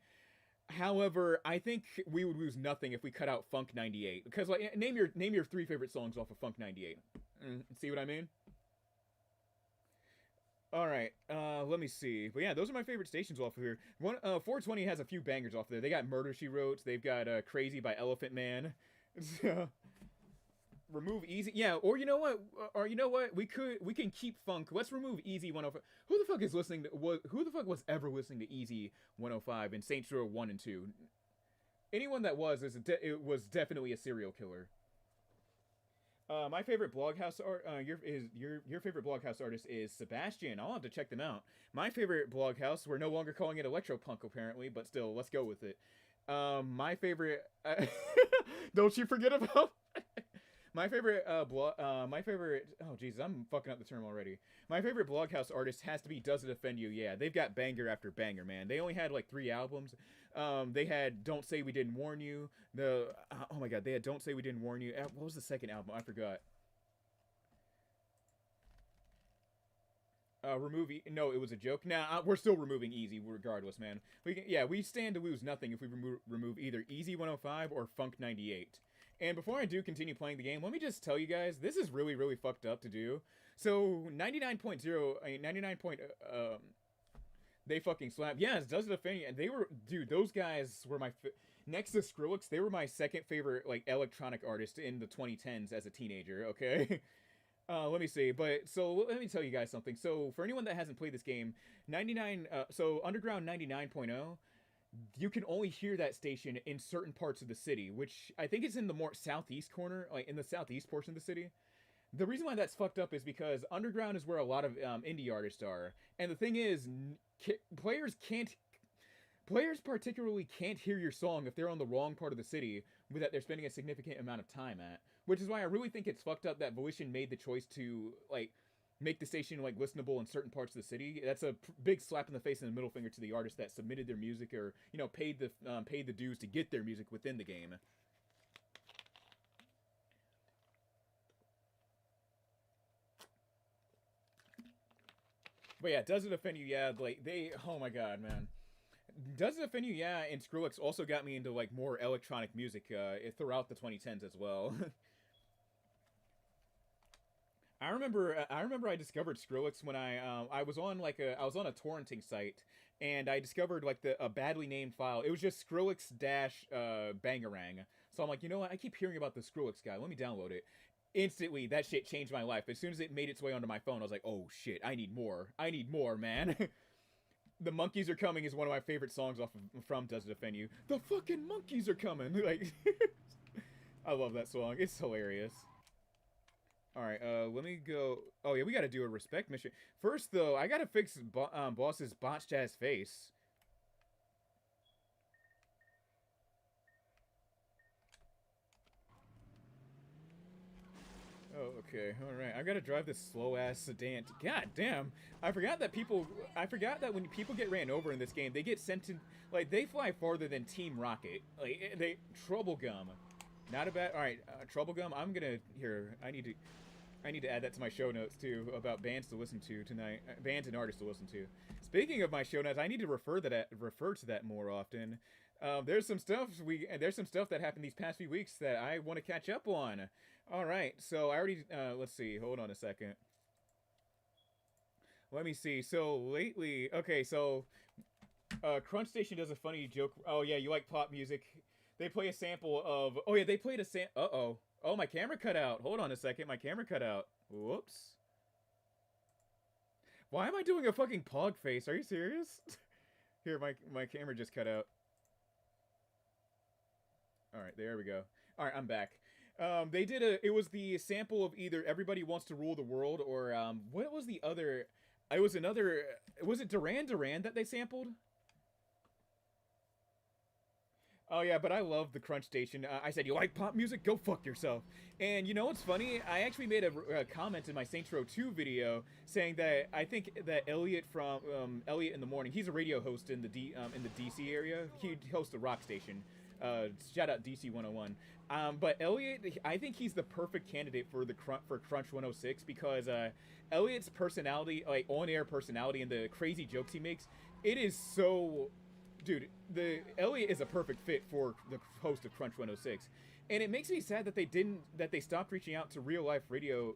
However, I think we would lose nothing if we cut out Funk 98. Because like, name your 3 favorite songs off of Funk 98. See what I mean? All right, let me see. But yeah, those are my favorite stations off of here. 420 has a few bangers off there. They got Murder, She Wrote. They've got Crazy by Elephant Man. Remove Easy. Yeah, or you know what? We can keep Funk. Let's remove Easy 105. Who the fuck is listening to who the fuck was ever listening to Easy 105 in Saints Row 1 and 2? Anyone that it was definitely a serial killer. My favorite Bloghouse your favorite Bloghouse artist is Sebastian. I'll have to check them out. My favorite Bloghouse, we're no longer calling it Electropunk apparently, but still, let's go with it. My favorite don't you forget about my favorite oh Jesus, I'm fucking up the term already. My favorite Bloghouse artist has to be Does It Offend You? Yeah, they've got banger after banger, man. They only had like 3 albums. They had Don't Say We Didn't Warn You. Oh my god, they had Don't Say We Didn't Warn You. What was the second album? I forgot. No, it was a joke. Nah, we're still removing Easy regardless, man. We stand to lose nothing if we remove either Easy 105 or Funk 98. And before I do continue playing the game, let me just tell you guys, this is really, really fucked up to do. So, 99.0, they fucking slap. Yes, Does It Offend You? And they were, dude, those guys were next to Skrillex, they were my second favorite, like, electronic artist in the 2010s as a teenager, okay? Let me see, so let me tell you guys something. So, for anyone that hasn't played this game, Underground 99.0, you can only hear that station in certain parts of the city, which I think is in the more southeast corner, like in the southeast portion of the city. The reason why that's fucked up is because Underground is where a lot of indie artists are. And the thing is, players particularly can't hear your song if they're on the wrong part of the city that they're spending a significant amount of time at. Which is why I really think it's fucked up that Volition made the choice to, like, make the station, like, listenable in certain parts of the city. That's a big slap in the face and a middle finger to the artists that submitted their music or, you know, paid the dues to get their music within the game. But yeah, Does It Offend You? Yeah, like they. Oh my god, man. Does It Offend You? Yeah, and Skrillex also got me into like more electronic music throughout the 2010s as well. I remember I discovered Skrillex when I was on I was on a torrenting site, and I discovered like a badly named file. It was just Skrillex dash Bangarang. So I'm like, you know what? I keep hearing about the Skrillex guy. Let me download it. Instantly, that shit changed my life. As soon as it made its way onto my phone, I was like, oh shit, I need more. I need more, man. The Monkeys Are Coming is one of my favorite songs from Does It Offend You? The fucking monkeys are coming. Like, I love that song. It's hilarious. All right, let me go. Oh yeah, we got to do a respect mission first, though. I gotta fix boss's botched ass face. Oh, okay, all right. I gotta drive this slow ass sedan. God damn! I forgot that when people get ran over in this game, they get sent to like they fly farther than Team Rocket. Like they Troublegum, not a bad. All right, Troublegum. I'm gonna here. I need to add that to my show notes too about bands to listen to tonight, bands and artists to listen to. Speaking of my show notes, I need to refer to that more often. There's some stuff that happened these past few weeks that I want to catch up on. All right, so I already let's see. Hold on a second. Let me see. So lately, okay, so Crunch Station does a funny joke. Oh yeah, you like pop music? They play a sample of. Oh yeah, they played a uh-oh. Oh, my camera cut out. Hold on a second. My camera cut out. Whoops. Why am I doing a fucking pog face? Are you serious? Here, my camera just cut out. All right, there we go. All right, I'm back. They did it was the sample of either Everybody Wants to Rule the World or, what was the other? Was it Duran Duran that they sampled? Oh yeah, but I love the Crunch Station. I said, you like pop music? Go fuck yourself. And you know what's funny? I actually made a comment in my Saints Row 2 video saying that I think that Elliot from Elliot in the Morning, he's a radio host in the DC area. He hosts a rock station. Shout out DC 101. But Elliot, I think he's the perfect candidate for Crunch 106 because Elliot's personality, like on-air personality, and the crazy jokes he makes, it is so. Dude, Elliot is a perfect fit for the host of Crunch 106, and it makes me sad that they stopped reaching out to real life radio.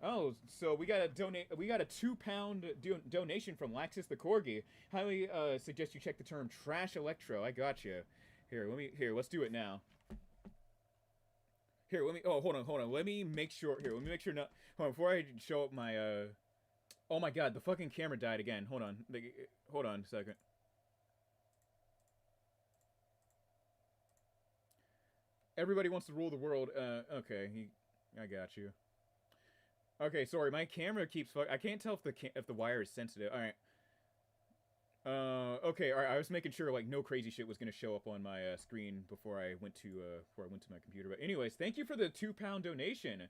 Oh, so we got a £2 donation from Laxus the Corgi. Highly suggest you check the term Trash Electro. I got you. Let's do it now. Hold on. Let me make sure not. Hold on, before I show up my oh my god, the fucking camera died again. Hold on a second. Everybody Wants to Rule the World. Okay, I got you. Okay, sorry, my camera keeps. I can't tell if the wire is sensitive. All right. Okay, all right. I was making sure like no crazy shit was gonna show up on my screen before I went to my computer. But anyways, thank you for the £2 donation.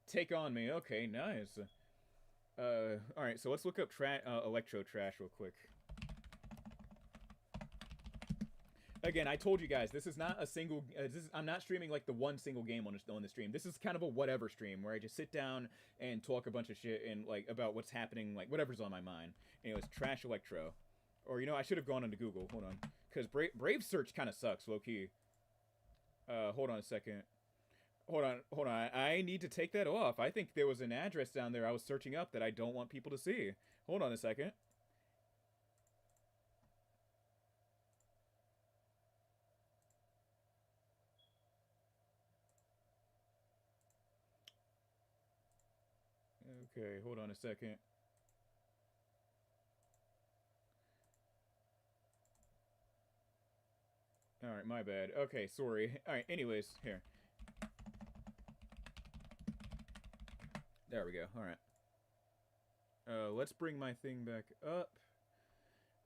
Take on me. Okay, nice. All right. So let's look up electro trash real quick. Again, I told you guys, this is not a single. I'm not streaming like the one single game on the stream. This is kind of a whatever stream where I just sit down and talk a bunch of shit and like about what's happening, like whatever's on my mind. Anyways, Trash Electro, or I should have gone into Google. Hold on, because Brave search kind of sucks, low key. Hold on a second. Hold on. I need to take that off. I think there was an address down there I was searching up that I don't want people to see. Hold on a second. Okay, hold on a second. Alright, my bad. Okay, sorry. Alright, anyways, here. There we go. Alright. Let's bring my thing back up.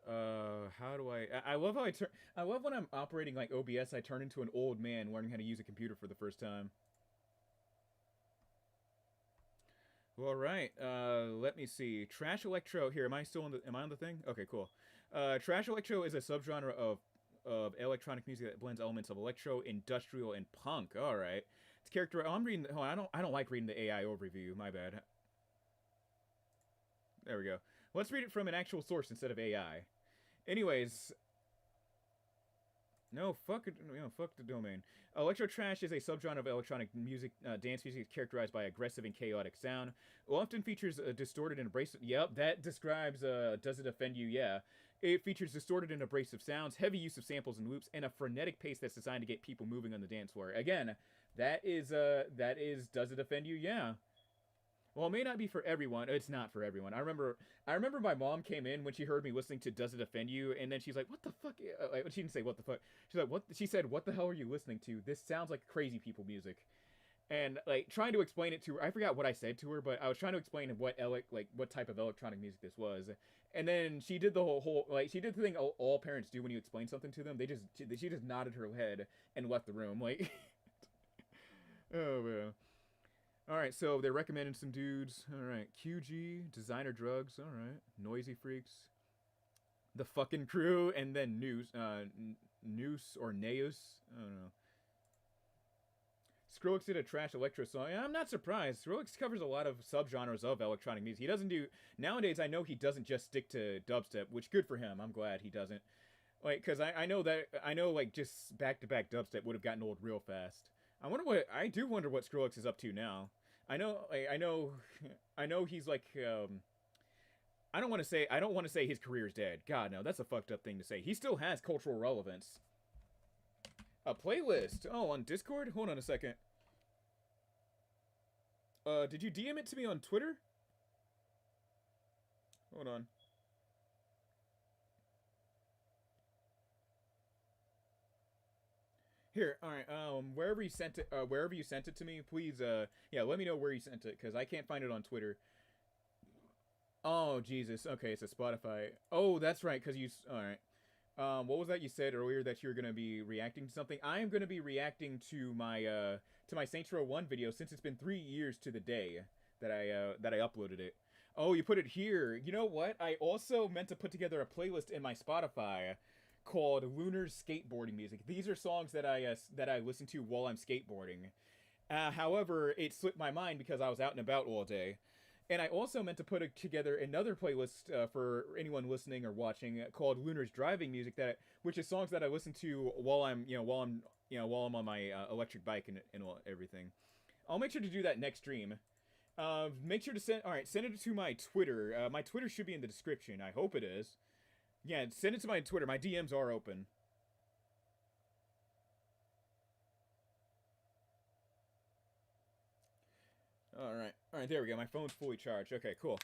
How do I love how I love when I'm operating like OBS, I turn into an old man learning how to use a computer for the first time. All right, let me see. Trash Electro. Here, am I on the thing? Okay, cool. Trash Electro is a subgenre of electronic music that blends elements of electro, industrial, and punk. All right. It's character. Oh, I'm reading. Oh, I don't like reading the AI overview. My bad. There we go. Let's read it from an actual source instead of AI. Anyways, no, fuck it, fuck the domain. Electro trash is a subgenre of electronic music, dance music characterized by aggressive and chaotic sound. It often features distorted and abrasive. Yep, that describes. Does it offend you? Yeah. It features distorted and abrasive sounds, heavy use of samples and loops, and a frenetic pace that's designed to get people moving on the dance floor. Again, that is. Does it offend you? Yeah. Well, it may not be for everyone. It's not for everyone. I remember my mom came in when she heard me listening to "Does It Offend You," and then she's like, "What the fuck?" She didn't say "What the fuck." She's like, "What?" She said, "What the hell are you listening to? This sounds like crazy people music." And like trying to explain it to her, I forgot what I said to her, but I was trying to explain what type of electronic music this was. And then she did the whole she did the thing all parents do when you explain something to them. She just nodded her head and left the room. Like, oh man. All right, so they're recommending some dudes. All right, QG, Designer Drugs. All right, Noisy Freaks, The Fucking Crew, and then Noose or Neus. I don't know. Skrillex did a trash electro song. I'm not surprised. Skrillex covers a lot of subgenres of electronic music. He doesn't do nowadays. I know he doesn't just stick to dubstep, which good for him. I'm glad he doesn't. Like, cause I know like just back to back dubstep would have gotten old real fast. I do wonder what Skrillex is up to now. I know he's like I don't want to say his career's dead. God no, that's a fucked up thing to say. He still has cultural relevance. A playlist. Oh, on Discord? Hold on a second. Did you DM it to me on Twitter? Hold on. Here, all right. Wherever you sent it to me, please. Yeah, let me know where you sent it, cause I can't find it on Twitter. Oh Jesus. Okay, it's a Spotify. Oh, that's right. Cause you. All right. What was that you said earlier that you were gonna be reacting to something? I am gonna be reacting to my Saints Row 1 video since it's been 3 years to the day that I uploaded it. Oh, you put it here. You know what? I also meant to put together a playlist in my Spotify called Lunar's Skateboarding Music. These are songs that I listen to while I'm skateboarding. However, it slipped my mind because I was out and about all day. And I also meant to put together another playlist for anyone listening or watching called Lunar's Driving Music, which is songs that I listen to while I'm on my electric bike and everything. I'll make sure to do that next stream. Make sure to send it to my Twitter. My Twitter should be in the description. I hope it is. Yeah, send it to my Twitter. My DMs are open. Alright, there we go. My phone's fully charged. Okay, cool.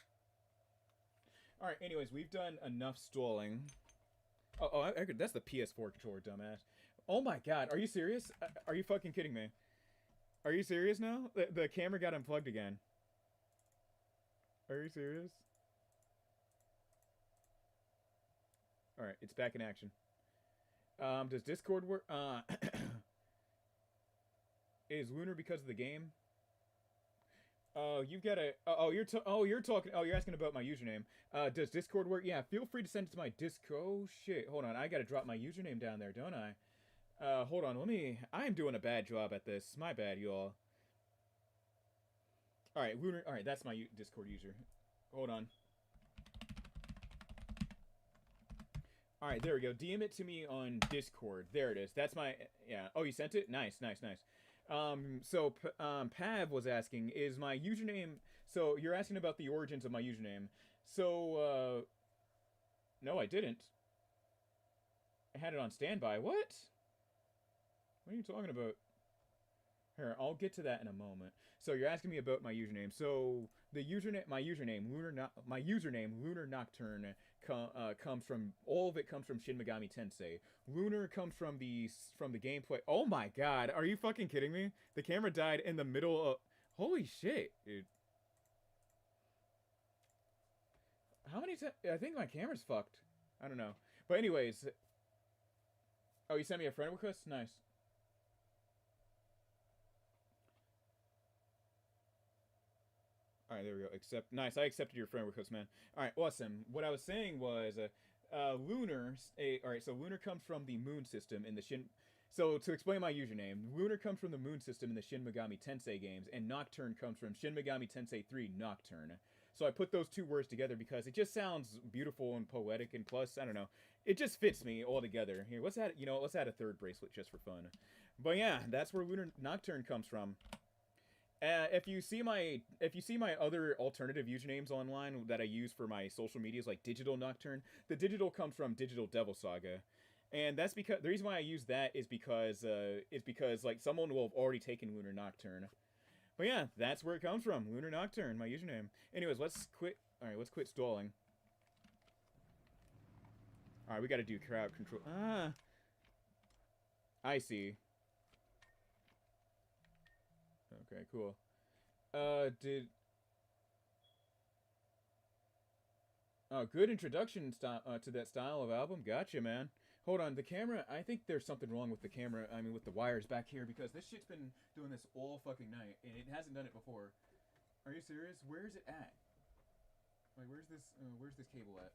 Alright, anyways, we've done enough stalling. That's the PS4 controller, dumbass. Oh my god, are you serious? Are you fucking kidding me? Are you serious now? The camera got unplugged again. Are you serious? Alright, it's back in action. Does Discord work? Is Lunar because of the game? You've got a... you're asking about my username. Does Discord work? Yeah, feel free to send it to my Discord. Oh, shit. Hold on, I gotta drop my username down there, don't I? Hold on, I'm doing a bad job at this. My bad, y'all. Alright, Lunar... Alright, that's my Discord user. Hold on. Alright, there we go. DM it to me on Discord. There it is. That's my... Yeah. Oh, you sent it? Nice. So, Pav was asking, is my username... So, you're asking about the origins of my username. So, no, I didn't. I had it on standby. What? What are you talking about? Here, I'll get to that in a moment. So, you're asking me about my username. So, my username, Lunar Nocturne, comes from... All of it comes from Shin Megami Tensei. Lunar comes from the gameplay... Oh my god, are you fucking kidding me? The camera died in the middle of... Holy shit, dude. How many times... I think my camera's fucked. I don't know. But anyways... Oh, you sent me a friend request? Nice. Alright, there we go. Nice, I accepted your friend request, man. Alright, awesome. What I was saying was... Lunar... Alright, so Lunar comes from the Moon system in the Shin... So, to explain my username, Lunar comes from the Moon system in the Shin Megami Tensei games, and Nocturne comes from Shin Megami Tensei 3 Nocturne. So I put those two words together because it just sounds beautiful and poetic, and plus, I don't know, it just fits me all together. Here, let's add, let's add a third bracelet just for fun. But yeah, that's where Lunar Nocturne comes from. If you see my other alternative usernames online that I use for my social medias, like Digital Nocturne, the digital comes from Digital Devil Saga. And that's because the reason why I use that is because like someone will have already taken Lunar Nocturne. But yeah, that's where it comes from. Lunar Nocturne, my username. Anyways, let's quit. All right, let's quit stalling. All right, we got to do crowd control. Ah, I see. Okay, cool. Good introduction to that style of album. Gotcha, man. Hold on, the camera, I think there's something wrong with the camera, with the wires back here, because this shit's been doing this all fucking night, and it hasn't done it before. Are you serious? Where is it at? Like, where's this cable at?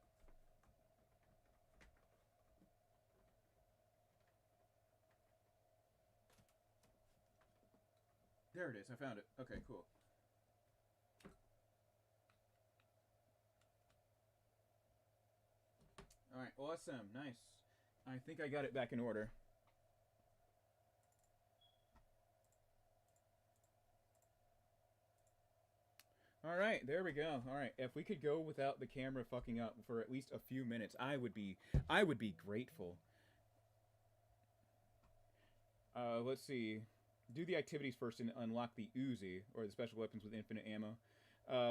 There it is, I found it. Okay, cool. Alright, awesome, nice. I think I got it back in order. Alright, there we go. Alright, if we could go without the camera fucking up for at least a few minutes, I would be grateful. Let's see. Do the activities first and unlock the Uzi, or the special weapons with infinite ammo.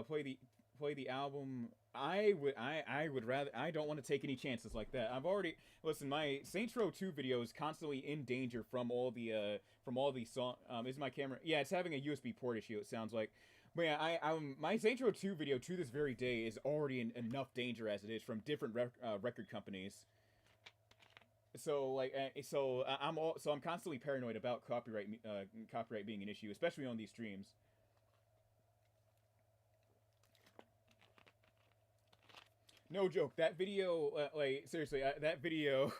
Play the album. I would rather. I don't want to take any chances like that. I've already listen. My Saints Row 2 video is constantly in danger from all the song. Is my camera? Yeah, it's having a USB port issue. It sounds like. But yeah, my Saints Row 2 video to this very day is already in enough danger as it is from different record companies. So like, I'm constantly paranoid about copyright being an issue, especially on these streams. No joke. That video, like seriously, that video.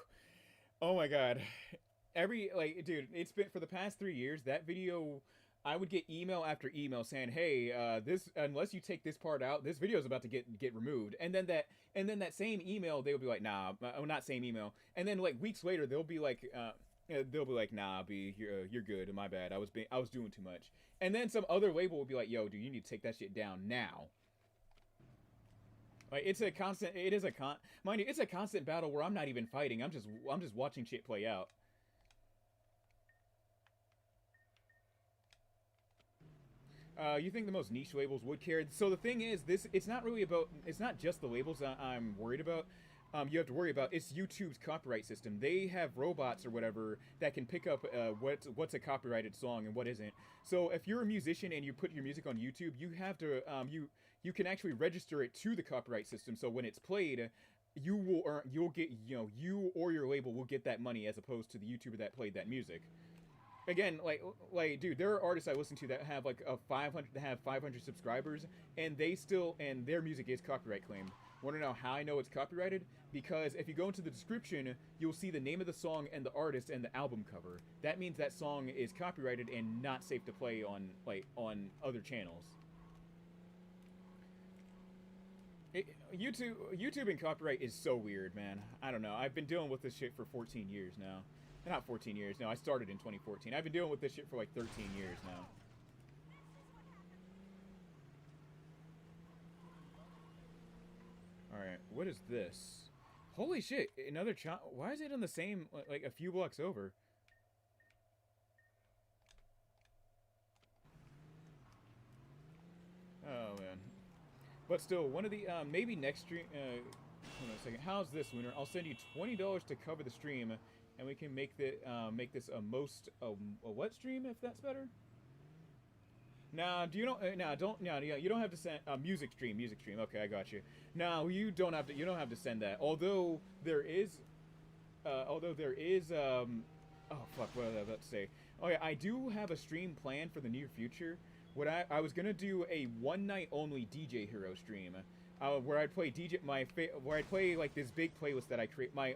Oh my god. Dude, it's been for the past 3 years. That video, I would get email after email saying, "Hey, unless you take this part out, this video is about to get removed." And then that same email, they would be like, "Nah, not same email." And then like weeks later, they'll be like, "Nah, B, you're good. My bad. I was doing too much." And then some other label will be like, "Yo, dude, you need to take that shit down now." Like it's a constant battle where I'm not even fighting. I'm just watching shit play out. You think the most niche labels would care? So the thing is, it's not just the labels that I'm worried about. You have to worry about it's YouTube's copyright system. They have robots or whatever that can pick up what's a copyrighted song and what isn't. So if you're a musician and you put your music on YouTube, you have to you can actually register it to the copyright system. So when it's played, you'll get you or your label will get that money as opposed to the YouTuber that played that music. Again, like, dude, there are artists I listen to that have like 500 subscribers, and their music is copyright claimed. Want to know how I know it's copyrighted? Because if you go into the description, you'll see the name of the song and the artist and the album cover. That means that song is copyrighted and not safe to play on other channels. YouTube and copyright is so weird, man. I don't know. I've been dealing with this shit for 14 years now. Not 14 years. No, I started in 2014. I've been dealing with this shit for like 13 years now. Alright, what is this? Holy shit, another child. Why is it on the same, like a few blocks over? Oh, man. But still, one of the, maybe next stream, hold on a second. How's this, Lunar? I'll send you $20 to cover the stream, and we can make this a what stream, if that's better? Nah, you don't have to send music stream. Okay, I got you. No, you don't have to send that. Although there is oh fuck, what was I about to say? Oh yeah, I do have a stream planned for the near future. What I was gonna do a one night only DJ Hero stream, where I'd play where I'd play like this big playlist that I create, my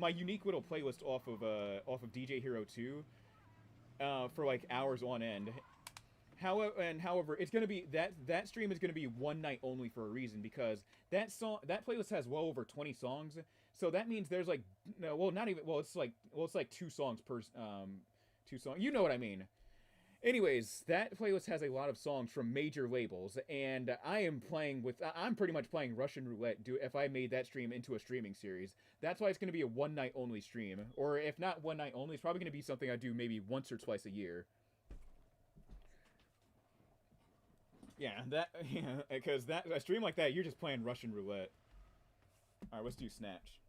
unique little playlist off of DJ Hero 2, for like hours on end. However, it's gonna be that stream is gonna be one night only for a reason, because that playlist has well over 20 songs. So that means there's like, no, well, not even, well, it's like 2 songs per 2 songs. You know what I mean. Anyways, that playlist has a lot of songs from major labels, and I'm pretty much playing Russian roulette if I made that stream into a streaming series. That's why it's going to be a one night only stream. Or if not one night only, it's probably going to be something I do maybe once or twice a year. Yeah, because a stream like that, you're just playing Russian roulette. Alright, let's do Snatch.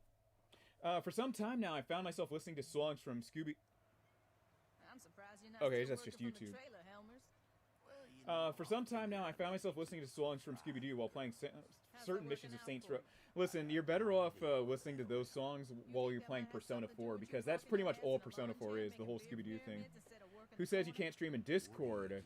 For some time now, I found myself listening to songs from Scooby... I'm surprised you're not Okay, still that's just working from YouTube. the trailer, Helmers. For some time now, I found myself listening to songs from Scooby-Doo while playing certain missions of Saints Row. Listen, you're better off listening to those songs while you're playing Persona 4, because that's pretty much all Persona 4 is, the whole Scooby-Doo thing. Who says you can't stream in Discord?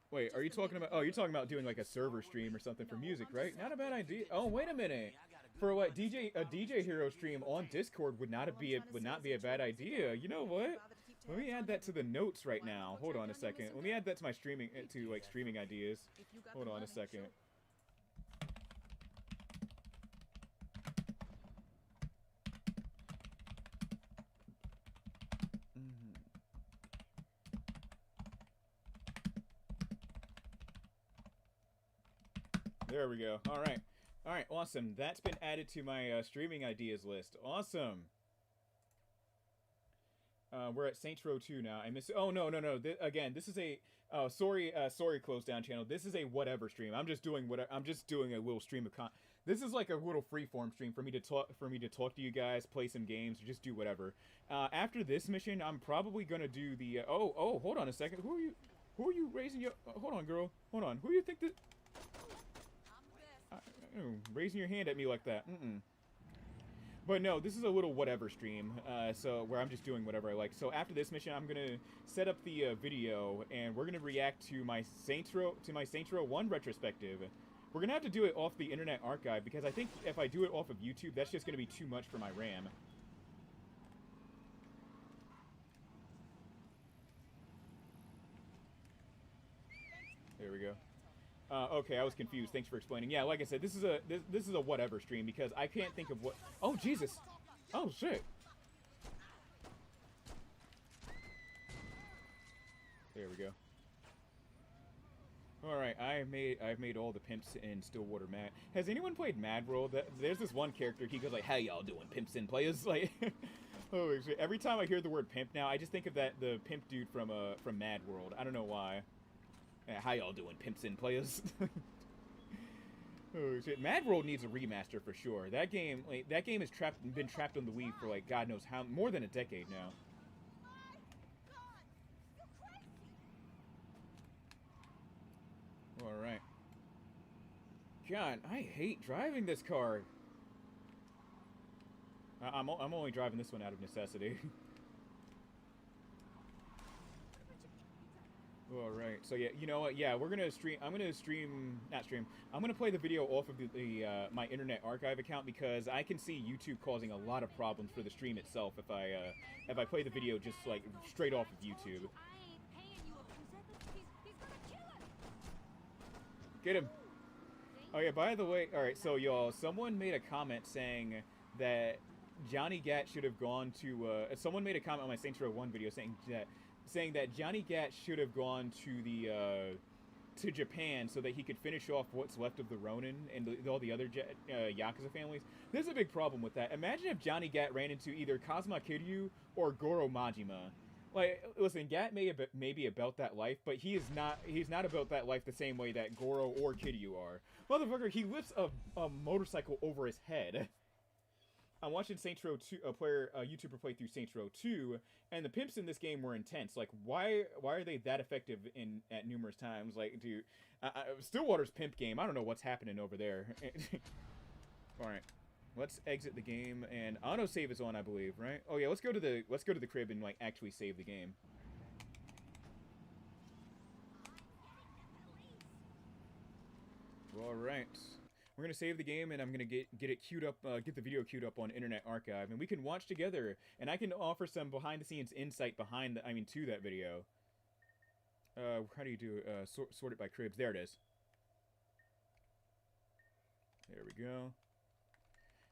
Wait, are you talking about... Oh, you're talking about doing like a server stream or something for music, right? Not a bad idea. Oh, wait a minute. For what, a DJ Hero stream on Discord would not be a bad idea. You know what? Let me add that to the notes right now. Hold on a second. Let me add that to my streaming ideas. Hold on a second. There we go. All right, awesome. That's been added to my streaming ideas list. Awesome. We're at Saints Row 2 now. I miss. Oh no. Again, this is a. Oh, sorry, closed down channel. This is a whatever stream. I'm just doing a little stream of This is like a little freeform stream for me to talk to you guys, play some games, or just do whatever. After this mission, I'm probably gonna do the. Oh, hold on a second. Who are you raising your? Hold on, girl. Hold on. Who do you think that? Raising your hand at me like that. But no, this is a little whatever stream, so where I'm just doing whatever I like. So after this mission, I'm gonna set up the video, and we're gonna react to my Saints Row 1 retrospective. We're gonna have to do it off the Internet Archive, because I think if I do it off of YouTube, that's just gonna be too much for my RAM. There we go. Okay, I was confused. Thanks for explaining. Yeah, like I said, this is a whatever stream, because I can't think of what. Oh Jesus! Oh shit! There we go. All right, I've made all the pimps in Stillwater mad. Has anyone played Mad World? There's this one character. He goes like, "How y'all doing, pimps and players?" Like, oh shit! Every time I hear the word pimp now, I just think of the pimp dude from Mad World. I don't know why. How y'all doing, pimps and players? Oh shit! Mad World needs a remaster for sure. That game has been trapped on the Wii for like God knows how, more than a decade now. All right. God, I hate driving this car. I'm only driving this one out of necessity. All right, so yeah, you know what? Yeah, we're gonna stream. I'm gonna play the video off of my Internet Archive account, because I can see YouTube causing a lot of problems for the stream itself if I play the video just like straight off of YouTube. Get him! Oh yeah, by the way, all right, so y'all, someone made a comment saying that Johnny Gat should have gone to. Someone made a comment on my Saints Row 1 video saying that Johnny Gat should have gone to Japan so that he could finish off what's left of the Ronin and all the other Yakuza families. There's a big problem with that. Imagine if Johnny Gat ran into either Kazuma Kiryu or Goro Majima. Like, listen, Gat may be about that life, but he's not about that life the same way that Goro or Kiryu are. Motherfucker, he lifts a motorcycle over his head. I'm watching Saints Row 2, a YouTuber play through Saints Row 2, and the pimps in this game were intense. Like, why are they that effective at numerous times? Like, dude, Stillwater's pimp game. I don't know what's happening over there. All right, let's exit the game, and autosave is on, I believe, right? Oh yeah, let's go to the crib and like actually save the game. All right. We're gonna save the game, and I'm gonna get it queued up, get the video queued up on Internet Archive, and we can watch together. And I can offer some behind-the-scenes insight to that video. How do you do sort it by cribs? There it is. There we go.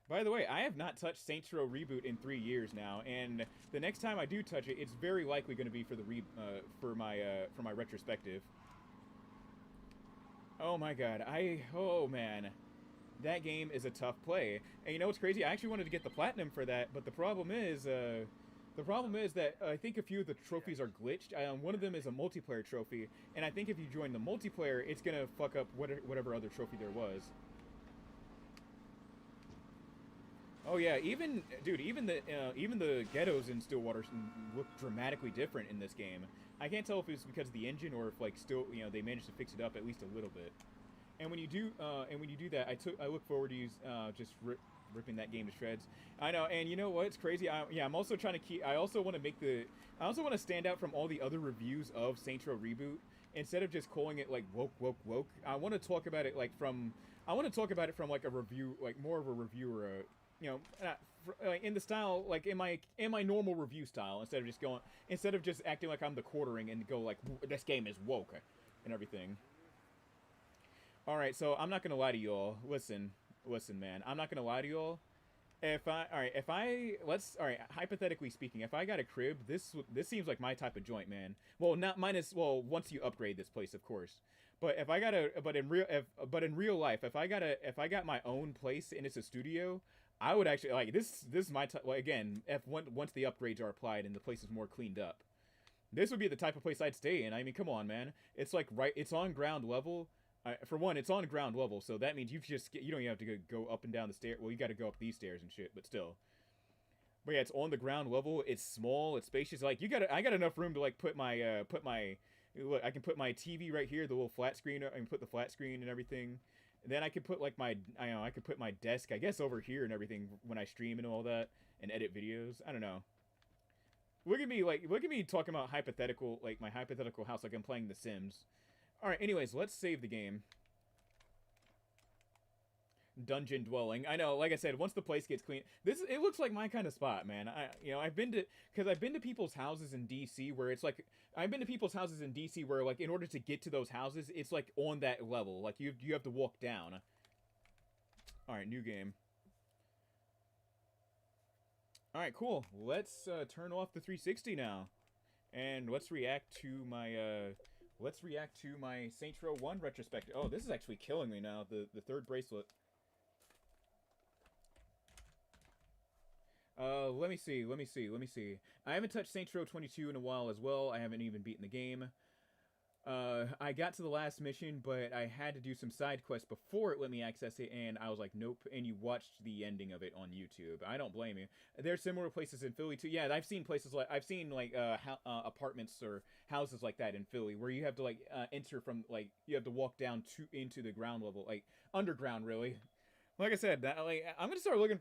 By the way, I have not touched Saints Row Reboot in 3 years now, and the next time I do touch it, it's very likely going to be for the for my retrospective. Oh my god, oh man, that game is a tough play. And you know what's crazy? I actually wanted to get the platinum for that, but the problem is that I think a few of the trophies are glitched. One of them is a multiplayer trophy, and I think if you join the multiplayer, it's gonna fuck up whatever other trophy there was. Oh yeah, even the ghettos in Stillwater look dramatically different in this game. I can't tell if it's because of the engine or if like still they managed to fix it up at least a little bit. And when you do that, I look forward to just ripping that game to shreds. I know, and you know what? It's crazy. I'm also trying to keep. I also want to stand out from all the other reviews of Saints Row Reboot. Instead of just calling it like woke, I want to talk about it like from. I want to talk about it from like a review, like more of a reviewer. Like in the style, like in my normal review style, instead of just acting like I'm the quartering and go like this game is woke and everything. All right, so I'm not gonna lie to y'all. Listen, man, I'm not gonna lie to y'all. Hypothetically speaking, if I got a crib, this seems like my type of joint, man. Well, once you upgrade this place, of course. But in real life, if I got my own place and it's a studio, I would actually like this. This is my again. Once the upgrades are applied and the place is more cleaned up, this would be the type of place I'd stay in. I mean, come on, man. It's like it's on ground level. For one, it's on ground level, so that means you don't even have to go up and down the stairs. Well, you got to go up these stairs and shit, but still. But yeah, it's on the ground level. It's small. It's spacious. Like I got enough room to like put my look. I can put my TV right here, the little flat screen. I can put the flat screen and everything. And then I could put like I could put my desk, I guess, over here and everything when I stream and all that and edit videos. I don't know. Look at me talking about hypothetical, like my hypothetical house, like I'm playing The Sims. All right. Anyways, let's save the game. Dungeon dwelling. I know, like I said, once the place gets clean, it looks like my kind of spot, man. I've been to people's houses in DC where it's like I've been to people's houses in DC where like in order to get to those houses, it's like on that level. Like you have to walk down. All right, new game. All right, cool. Let's turn off the 360 now, and let's react to my Saints Row 1 retrospective. Oh, this is actually killing me now. The third bracelet. Let me see. I haven't touched Saints Row 22 in a while as well. I haven't even beaten the game. I got to the last mission, but I had to do some side quests before it let me access it, and I was like, nope. And you watched the ending of it on YouTube. I don't blame you. There's similar places in Philly too. Yeah, I've seen apartments or houses like that in Philly where you have to like enter from like you have to walk down into the ground level, like underground, really. Like I said, I'm gonna start looking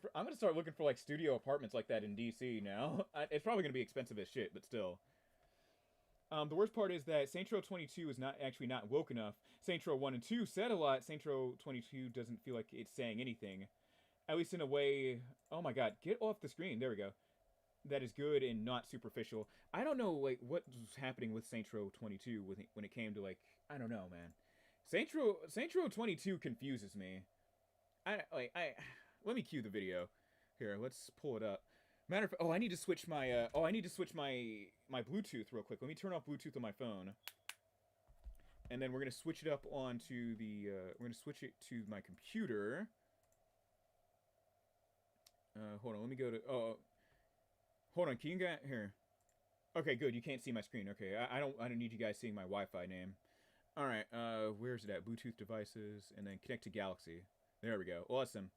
for like studio apartments like that in DC now. It's probably gonna be expensive as shit, but still. The worst part is that Saints Row 22 is not woke enough. Saints Row 1 and 2 said a lot. Saints Row 22 doesn't feel like it's saying anything, at least in a way. Oh my god, get off the screen. There we go. That is good and not superficial. I don't know like what was happening with Saints Row 22 when it came to like I don't know, man. Saints Row 22 confuses me. Let me cue the video. Here, let's pull it up. Matter of fact, I need to switch my my Bluetooth real quick. Let me turn off Bluetooth on my phone. And then we're gonna switch it up onto the we're gonna switch it to my computer. Hold on, let me go to hold on, can you guys here? Okay, good, you can't see my screen. Okay, I don't need you guys seeing my Wi-Fi name. Alright, where's it at? Bluetooth devices and then connect to Galaxy. There we go. Awesome.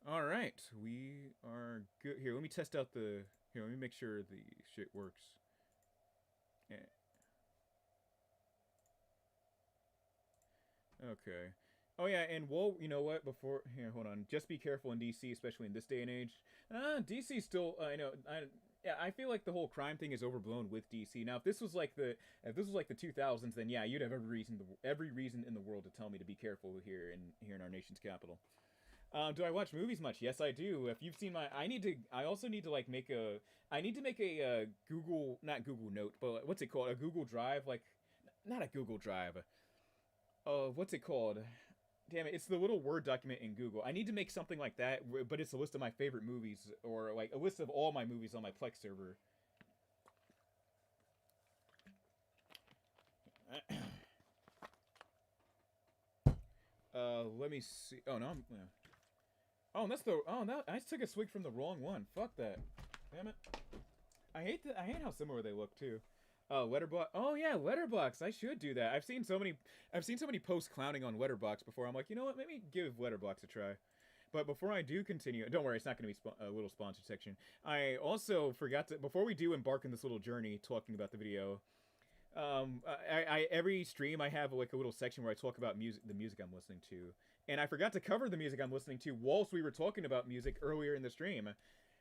All right, we are good. Here, let me test out the. Here, let me make sure the shit works. Yeah. Okay. Oh yeah, and you know what? Before here, hold on. Just be careful in DC, especially in this day and age. DC still. I feel like the whole crime thing is overblown with DC. Now, if this was like the 2000s, then yeah, you'd have every reason in the world to tell me to be careful here in our nation's capital. Do I watch movies much? Yes, I do. If you've seen my, I also need to like make a Google, not Google Note, but what's it called? A Google Drive, like, not a Google Drive. What's it called? Damn it, it's the little Word document in Google. I need to make something like that, but it's a list of my favorite movies, or like a list of all my movies on my Plex server. Let me see. Oh no, oh, that's the. Oh no, I took a swig from the wrong one. Fuck that. Damn it. I hate how similar they look too. Letterbox. Oh yeah, Letterbox. I should do that. I've seen so many posts clowning on Letterbox before. I'm like, you know what? Let me give Letterbox a try. But before I do continue, don't worry, it's not going to be a little sponsored section. I also forgot to, before we do embark on this little journey talking about the video, every stream I have like a little section where I talk about the music I'm listening to. And I forgot to cover the music I'm listening to whilst we were talking about music earlier in the stream.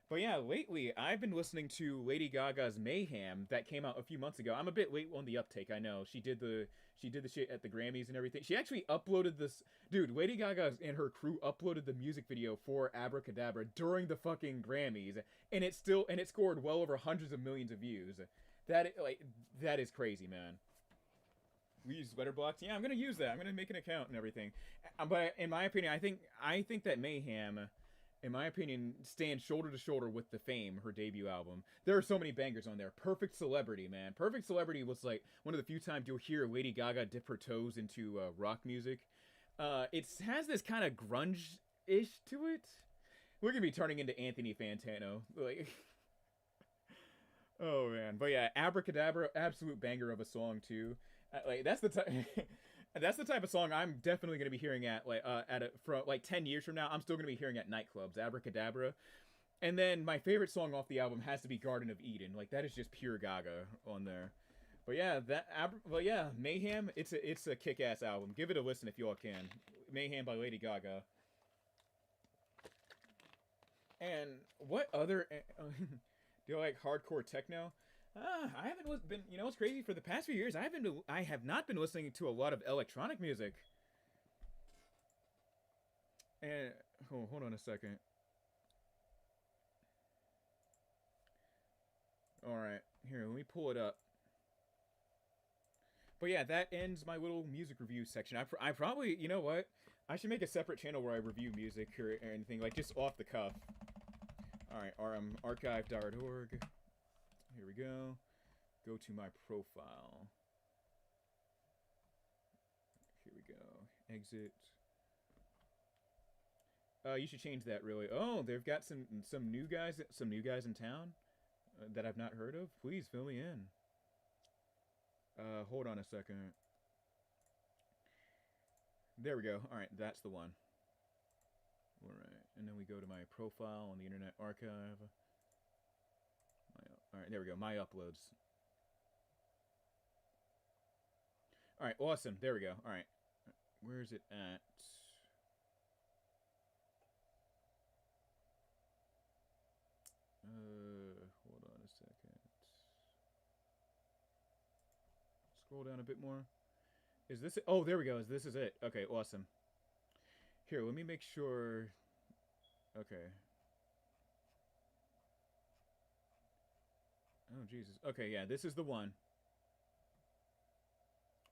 But yeah, lately I've been listening to Lady Gaga's Mayhem that came out a few months ago. I'm a bit late on the uptake, I know. She did the shit at the Grammys and everything. She actually uploaded this, dude. Lady Gaga and her crew uploaded the music video for Abracadabra during the fucking Grammys, and it scored well over hundreds of millions of views. That is crazy, man. We use Letterboxd. Yeah, I'm gonna use that. I'm gonna make an account and everything. But in my opinion, I think that Mayhem, in my opinion, stands shoulder to shoulder with The Fame, her debut album. There are so many bangers on there. Perfect Celebrity, man. Perfect Celebrity was like one of the few times you'll hear Lady Gaga dip her toes into rock music. It has this kind of grunge-ish to it. We're gonna be turning into Anthony Fantano. Like, oh man. But yeah, Abracadabra, absolute banger of a song too. Like that's the type. That's the type of song I'm definitely going to be hearing at from 10 years from now. I'm still going to be hearing at nightclubs, Abracadabra. And then my favorite song off the album has to be Garden of Eden. Like that is just pure Gaga on there. But yeah, Mayhem, it's a kick-ass album. Give it a listen if you all can. Mayhem by Lady Gaga. And what other do you like hardcore techno? I haven't been, you know, it's crazy, for the past few years, I have not been listening to a lot of electronic music. And, hold on a second. Alright, here, let me pull it up. But yeah, that ends my little music review section. I probably, you know what? I should make a separate channel where I review music or anything, like, just off the cuff. Alright, archive.org. Here we go. Go to my profile. Here we go. Exit. You should change that, really. Oh, they've got some new guys in town that I've not heard of. Please fill me in. Hold on a second. There we go. All right, that's the one. All right, and then we go to my profile on the Internet Archive. Alright, there we go. My uploads. Alright, awesome. There we go. Alright. Where is it at? Hold on a second. Scroll down a bit more. Is this it? Oh, there we go. This is it. Okay, awesome. Here, let me make sure. Okay. Oh, Jesus. Okay, yeah, this is the one.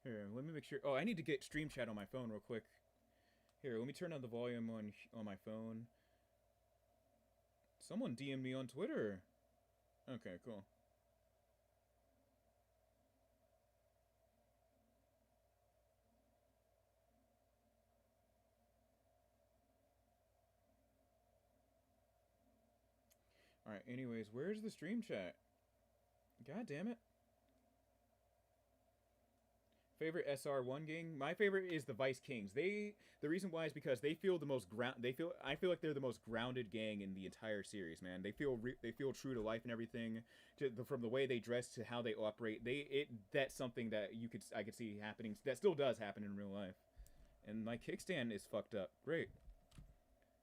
Here, let me make sure. Oh, I need to get Stream Chat on my phone real quick. Here, let me turn on the volume on my phone. Someone DM'd me on Twitter. Okay, cool. Alright, anyways, where's the Stream Chat? God damn it. Favorite SR1 gang? My favorite is the Vice Kings. The reason why is because they feel the most I feel like they're the most grounded gang in the entire series, man. They feel true to life and everything, from the way they dress to how they operate. That's something that I could see happening. That still does happen in real life. And my kickstand is fucked up. Great.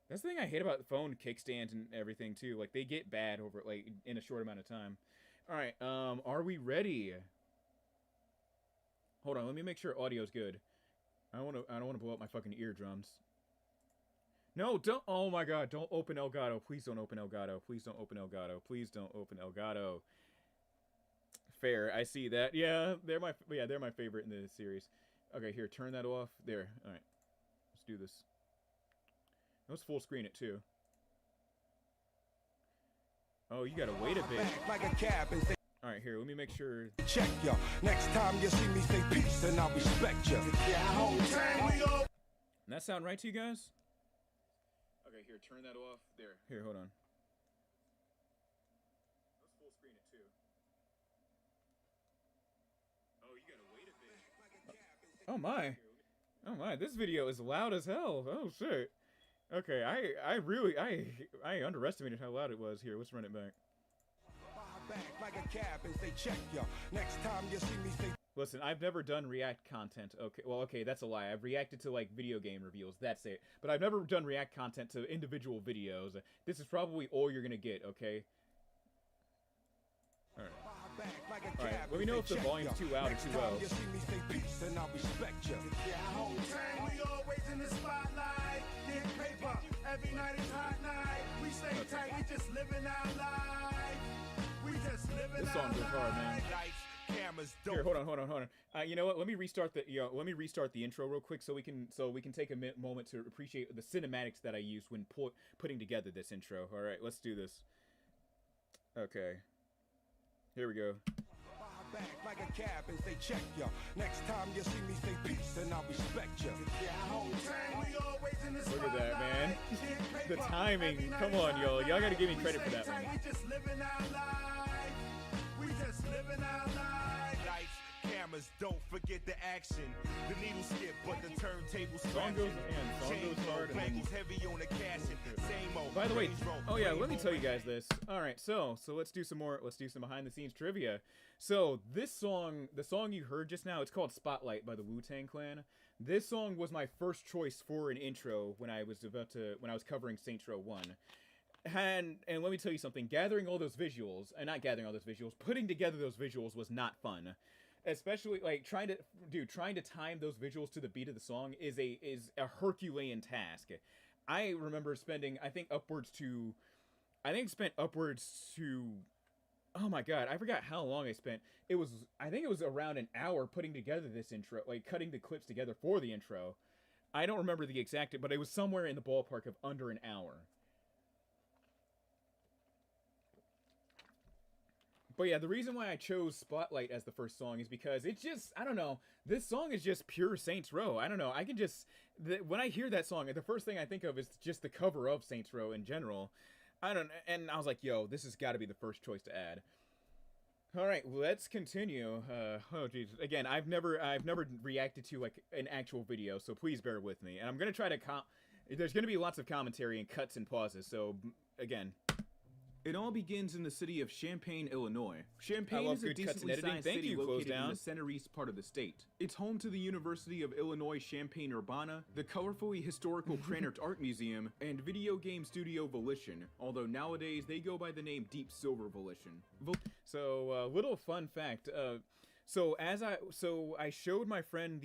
That's the thing I hate about phone kickstands and everything too. Like they get bad over in a short amount of time. All right, are we ready? Hold on, let me make sure audio's good. I don't want to blow up my fucking eardrums. No, don't. Oh my God, don't open Elgato. Please don't open Elgato. Please don't open Elgato. Please don't open Elgato. Fair. I see that. Yeah, they're my favorite in the series. Okay, here, turn that off. There. All right. Let's do this. Let's full screen it too. Oh, you gotta wait a bit. Like a cab and say, all right, here, let me make sure. check ya. Next time you see me say peace and I'll respect ya. Doesn't that sound right to you guys? Okay, here, turn that off. There. Here, hold on. Let's full screen it too. Oh, you gotta wait a bit. Oh my. Oh my, this video is loud as hell. Oh shit. Okay, I really underestimated how loud it was. Here, let's run it back. Like a cab and say check ya. Next time you see me say. Listen, I've never done React content. Okay, well, okay, that's a lie. I've reacted to, like, video game reveals. That's it. But I've never done React content to individual videos. This is probably all you're gonna get, okay? Alright. Alright, let me know if the volume's too loud or too low. You see me say peace and I'll respect ya. We always in the spotlight. Get paper. Every night is hot night. We stay tight. We just living our life. We just living This song goes hard, man. Here, hold on. You know what? Let me restart the intro real quick so we can take a moment to appreciate the cinematics that I used when putting together this intro. All right, let's do this. Okay. Here we go. Like a cab and say check ya. Next time you see me say peace and I'll respect ya. Look at that, man. The timing. Come on, y'all. Y'all gotta give me credit for that one. We just living our life. We just living our life. Lights, cameras, don't forget the action. The needle skip, but the turntable Song goes hard, and then heavy on the cash. Same old. By the way, oh yeah, let me tell you guys this. All right, so let's do some behind the scenes trivia. So this song, the song you heard just now, it's called Spotlight by the Wu-Tang Clan. This song was my first choice for an intro when I was covering Saints Row 1. And let me tell you something, putting together those visuals was not fun. Especially like trying to time those visuals to the beat of the song is a Herculean task. I remember spending upwards to oh my god, I forgot how long I spent. I think it was around an hour putting together this intro, like cutting the clips together for the intro. I don't remember the exact, but it was somewhere in the ballpark of under an hour. But yeah, the reason why I chose Spotlight as the first song is because it's just, I don't know, this song is just pure Saints Row. I don't know, I can just, when I hear that song, the first thing I think of is just the cover of Saints Row in general. And I was like, yo, this has got to be the first choice to add. All right, let's continue. Oh geez, again, I've never reacted to like an actual video, so please bear with me. And I'm gonna try to there's gonna be lots of commentary and cuts and pauses. So again, it all begins in the city of Champaign, Illinois. Champaign is a decently sized city located in the center-east part of the state. It's home to the University of Illinois Champaign-Urbana, the colorfully historical Cranert Art Museum, and video game studio Volition, although nowadays they go by the name Deep Silver Volition. So, little fun fact, I showed my friend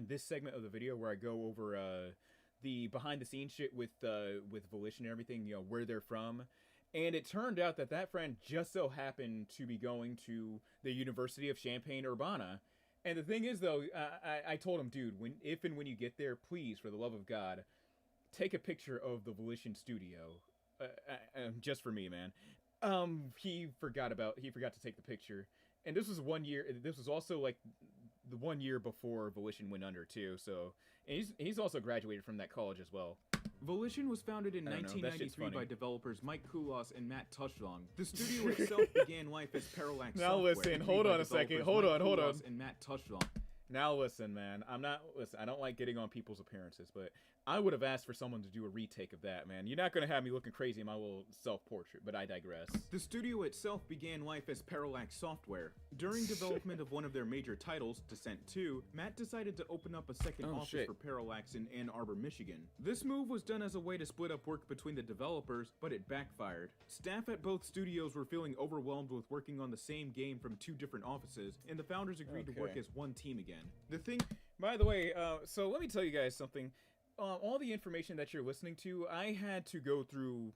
this segment of the video where I go over, the behind the scenes shit with Volition and everything, you know, where they're from. And it turned out that friend just so happened to be going to the University of Champaign-Urbana. And the thing is, though, I told him, dude, if and when you get there, please, for the love of God, take a picture of the Volition studio. Just for me, man. He forgot to take the picture. And this was also like the 1 year before Volition went under too, so and he's also graduated from that college as well. Volition was founded in 1993 by developers Mike Koulos and Matt Touchdon. The studio itself began life as Parallax Software. Now listen, hold on a second. Hold on. And Matt Touchdon. Now listen, man. I don't like getting on people's appearances, but I would have asked for someone to do a retake of that, man. You're not going to have me looking crazy in my little self-portrait, but I digress. The studio itself began life as Parallax Software. During development of one of their major titles, Descent 2, Matt decided to open up a second office for Parallax in Ann Arbor, Michigan. This move was done as a way to split up work between the developers, but it backfired. Staff at both studios were feeling overwhelmed with working on the same game from two different offices, and the founders agreed to work as one team again. The thing, by the way, so let me tell you guys something. All the information that you're listening to, I had to go through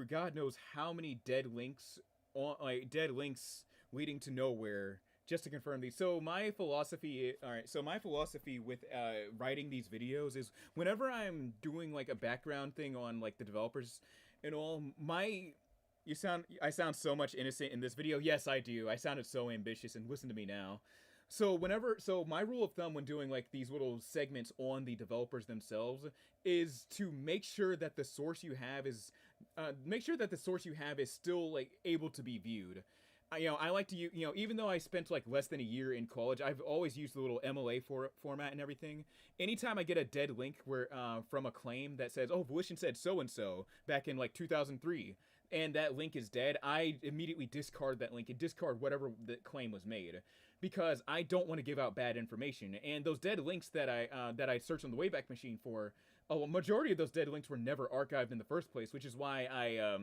God knows how many dead links on like dead links leading to nowhere. Just to confirm these, so my philosophy, all right. So my philosophy with writing these videos is whenever I'm doing like a background thing on like the developers and all, I sound so much innocent in this video. Yes, I do. I sounded so ambitious, and listen to me now. So my rule of thumb when doing like these little segments on the developers themselves is to make sure that the source you have is, still like able to be viewed. I like to use, even though I spent like less than a year in college, I've always used the little MLA format and everything. Anytime I get a dead link where from a claim that says, "Oh, Volition said so and so back in like 2003," and that link is dead, I immediately discard that link and discard whatever the claim was made, because I don't want to give out bad information. And those dead links that I searched on the Wayback Machine for, a majority of those dead links were never archived in the first place, which is why I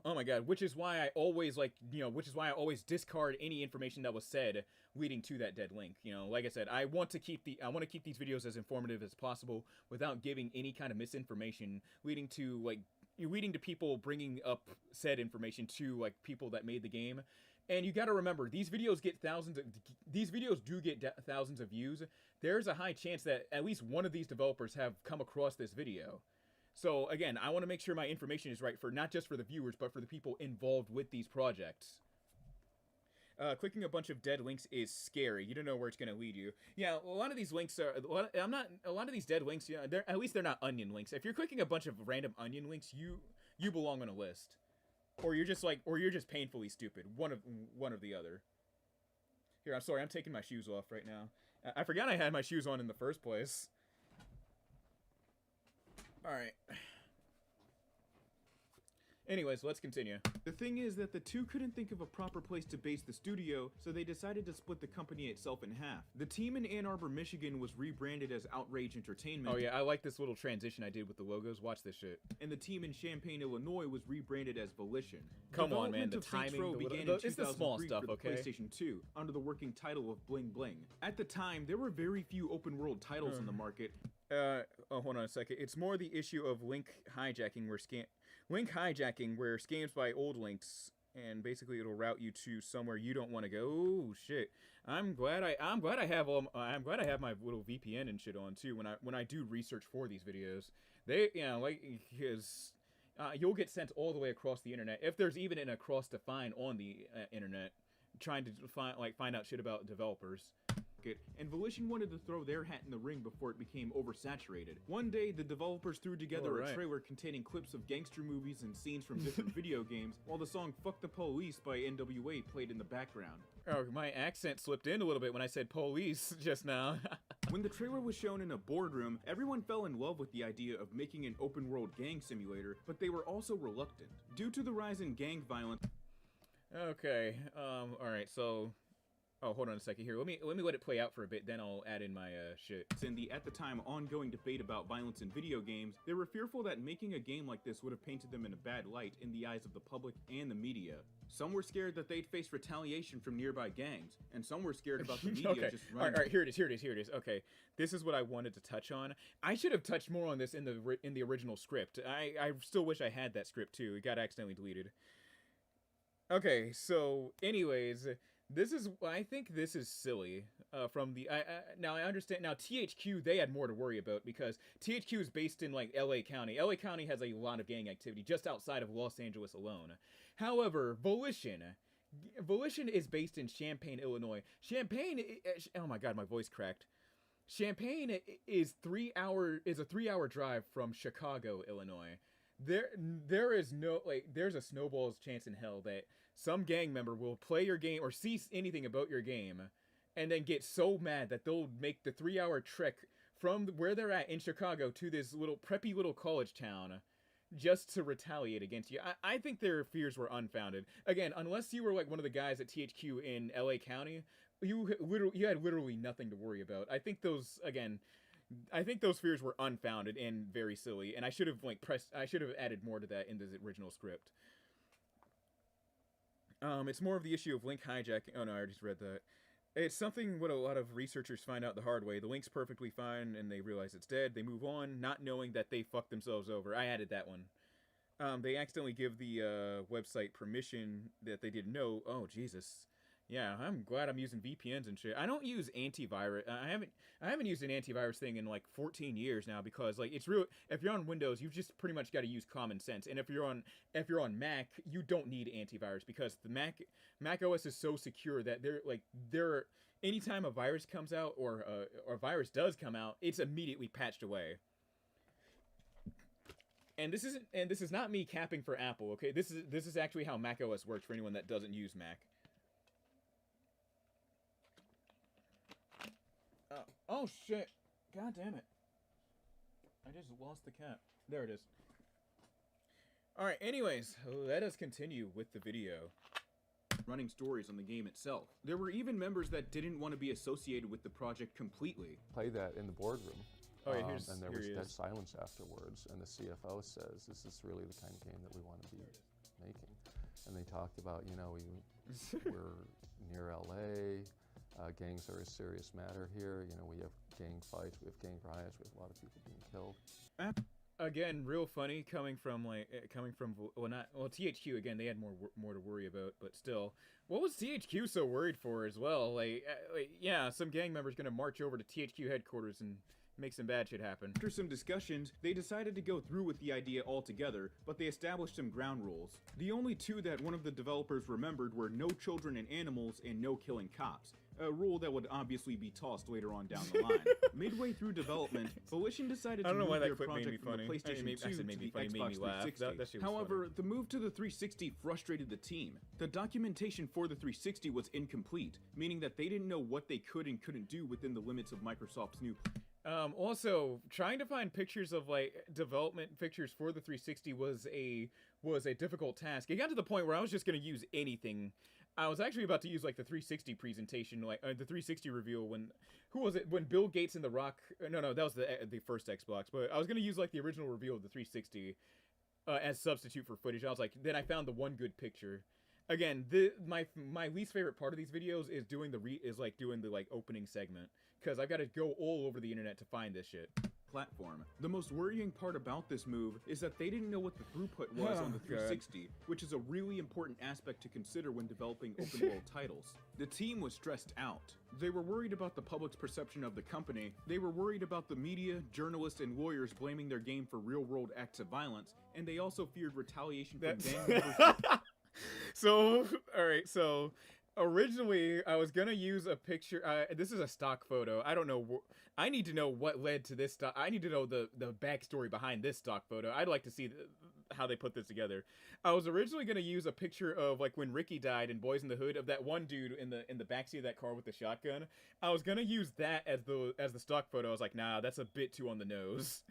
oh my god, which is why I always discard any information that was said leading to that dead link. Like I said, I want to keep these videos as informative as possible without giving any kind of misinformation leading to people bringing up said information to like people that made the game. And you got to remember, these videos do get thousands of views. There's a high chance that at least one of these developers have come across this video. So again, I want to make sure my information is right for not just for the viewers, but for the people involved with these projects. Clicking a bunch of dead links is scary. You don't know where it's going to lead you. Yeah, a lot of these links are. A lot of these dead links. Yeah, at least they're not onion links. If you're clicking a bunch of random onion links, you belong on a list, or you're just painfully stupid. One of the other. Here, I'm sorry. I'm taking my shoes off right now. I forgot I had my shoes on in the first place. Alright. Anyways, let's continue. The thing is that the two couldn't think of a proper place to base the studio, so they decided to split the company itself in half. The team in Ann Arbor, Michigan was rebranded as Outrage Entertainment. Oh yeah, I like this little transition I did with the logos. Watch this shit. And the team in Champaign, Illinois was rebranded as Volition. Come on, man, the timing, began in 2003 the small stuff, for the PlayStation 2, under the working title of Bling Bling. At the time, there were very few open world titles in the market. Hold on a second. It's more the issue of link hijacking where scams by old links, and basically it'll route you to somewhere you don't want to go. Oh shit. I'm glad I have my little VPN and shit on too when I do research for these videos. Because you'll get sent all the way across the internet, if there's even an across to find on the internet, trying to find out shit about developers. And Volition wanted to throw their hat in the ring before it became oversaturated. One day, the developers threw together a trailer containing clips of gangster movies and scenes from different video games, while the song Fuck the Police by NWA played in the background. Oh, my accent slipped in a little bit when I said police just now. When the trailer was shown in a boardroom, everyone fell in love with the idea of making an open-world gang simulator, but they were also reluctant. Due to the rise in gang violence... Okay, alright, so... Oh, hold on a second here. Let me let it play out for a bit, then I'll add in my shit. In the, at the time, ongoing debate about violence in video games, they were fearful that making a game like this would have painted them in a bad light in the eyes of the public and the media. Some were scared that they'd face retaliation from nearby gangs, and some were scared about the media just running... Alright, here it is. Okay, this is what I wanted to touch on. I should have touched more on this in the original script. I still wish I had that script too. It got accidentally deleted. Okay, so anyways... I think this is silly. Now I understand. Now THQ, they had more to worry about because THQ is based in like LA County. LA County has a lot of gang activity just outside of Los Angeles alone. However, Volition is based in Champaign, Illinois. Oh my god, my voice cracked. Champaign is a 3-hour drive from Chicago, Illinois. There's a snowball's chance in hell that some gang member will play your game or see anything about your game and then get so mad that they'll make the 3-hour trek from where they're at in Chicago to this little preppy little college town just to retaliate against you. I think their fears were unfounded. Again, unless you were like one of the guys at THQ in LA County, you had literally nothing to worry about. I think those fears were unfounded and very silly, and I should have added more to that in the original script. It's more of the issue of link hijacking. Oh no, I already read that. It's something what a lot of researchers find out the hard way. The link's perfectly fine, and they realize it's dead. They move on, not knowing that they fucked themselves over. I added that one. they accidentally give the website permission that they didn't know. Oh Jesus. Yeah, I'm glad I'm using VPNs and shit. I don't use antivirus. I haven't used an antivirus thing in like 14 years now because like it's real. If you're on Windows, you just pretty much got to use common sense. And if you're on Mac, you don't need antivirus because the Mac OS is so secure that anytime a virus comes out or a virus does come out, it's immediately patched away. And this is not me capping for Apple. Okay, this is actually how Mac OS works for anyone that doesn't use Mac. Oh shit! God damn it! I just lost the cap. There it is. Alright, anyways, let us continue with the video. Running stories on the game itself. There were even members that didn't want to be associated with the project completely. Play that in the boardroom. Oh, yeah, and there was dead silence afterwards, and the CFO says, this is really the kind of game that we want to be making. And they talked about, you know, we're near LA, gangs are a serious matter here, you know, we have gang fights, we have gang riots, we have a lot of people being killed. Again, real funny coming from THQ again. They had more to worry about, but still, what was THQ so worried for as well? Yeah, some gang member's gonna march over to THQ headquarters and make some bad shit happen. After some discussions, they decided to go through with the idea altogether, but they established some ground rules. The only two that one of the developers remembered were no children and animals and no killing cops. A rule that would obviously be tossed later on down the line. Midway through development, Volition decided to move their project from the PlayStation 2 to the Xbox 360. However, the move to the 360 frustrated the team. The documentation for the 360 was incomplete, meaning that they didn't know what they could and couldn't do within the limits of Microsoft's new... Also, trying to find pictures of, like, development pictures for the 360 was a difficult task. It got to the point where I was just going to use anything. I was actually about to use, like, the 360 presentation, like, the 360 reveal when... Who was it? When Bill Gates and The Rock... No, that was the first Xbox, but I was going to use, like, the original reveal of the 360 as substitute for footage. I was like, then I found the one good picture. Again, my least favorite part of these videos is doing the opening segment, because I've got to go all over the internet to find this shit. Platform. The most worrying part about this move is that they didn't know what the throughput was on the 360, which is a really important aspect to consider when developing open world titles. The team was stressed out. They were worried about the public's perception of the company, they were worried about the media, journalists, and lawyers blaming their game for real world acts of violence, and they also feared retaliation from gang members. So, alright, so originally I was gonna use a picture. This is a stock photo. I don't know. I need to know what led to this stock. I need to know the backstory behind this stock photo. I'd like to see how they put this together. I was originally gonna use a picture of like when Ricky died in Boys in the Hood, of that one dude in the backseat of that car with the shotgun. I was gonna use that as the stock photo. I was like, nah, that's a bit too on the nose.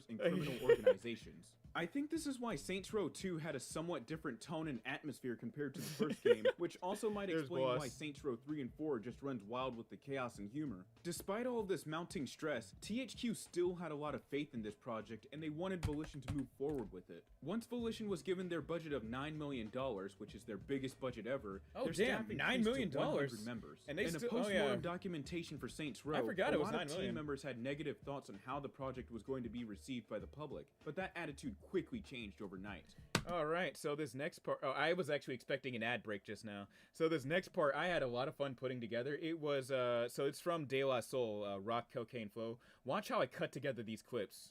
In criminal organizations. I think this is why Saints Row 2 had a somewhat different tone and atmosphere compared to the first game, which also might explain why Saints Row 3 and 4 just runs wild with the chaos and humor. Despite all of this mounting stress, THQ still had a lot of faith in this project, and they wanted Volition to move forward with it. Once Volition was given their budget of $9 million, which is their biggest budget ever, their staff increased to 100 members. And in a post-mortem documentation for Saints Row, a lot of team members had negative thoughts on how the project was going to be received by the public, but that attitude quickly changed overnight. Alright, so this next part... Oh, I was actually expecting an ad break just now. So this next part, I had a lot of fun putting together. It was, so it's from De La Soul, Rock, Cocaine, Flow. Watch how I cut together these clips.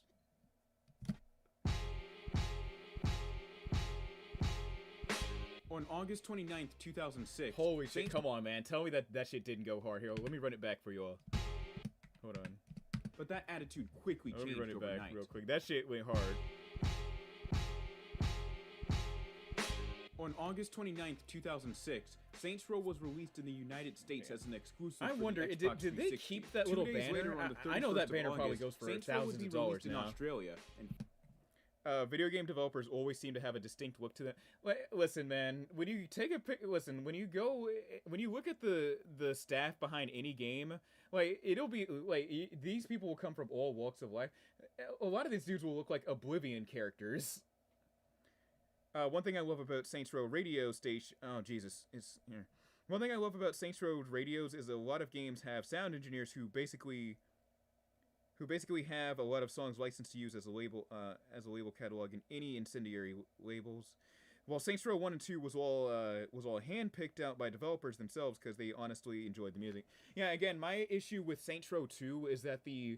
On August 29th, 2006... Holy shit, come on, man. Tell me that shit didn't go hard. Here, let me run it back for you all. Hold on. But that attitude quickly changed overnight. Let me run it back real quick. That shit went hard. On August 29th, 2006, Saints Row was released in the United States as an exclusive. I wonder, did they keep that little banner? I know that banner probably goes for thousands of dollars now. In Australia, and video game developers always seem to have a distinct look to them. Listen, man, when you take a pic, when you look at the staff behind any game, like it'll be like these people will come from all walks of life. A lot of these dudes will look like Oblivion characters. One thing I love about Saints Row radio station... Oh, Jesus. It's here. One thing I love about Saints Row radios is a lot of games have sound engineers who basically... who basically have a lot of songs licensed to use as a label catalog in any incendiary labels. While Saints Row 1 and 2 was all handpicked out by developers themselves because they honestly enjoyed the music. Yeah, again, my issue with Saints Row 2 is that the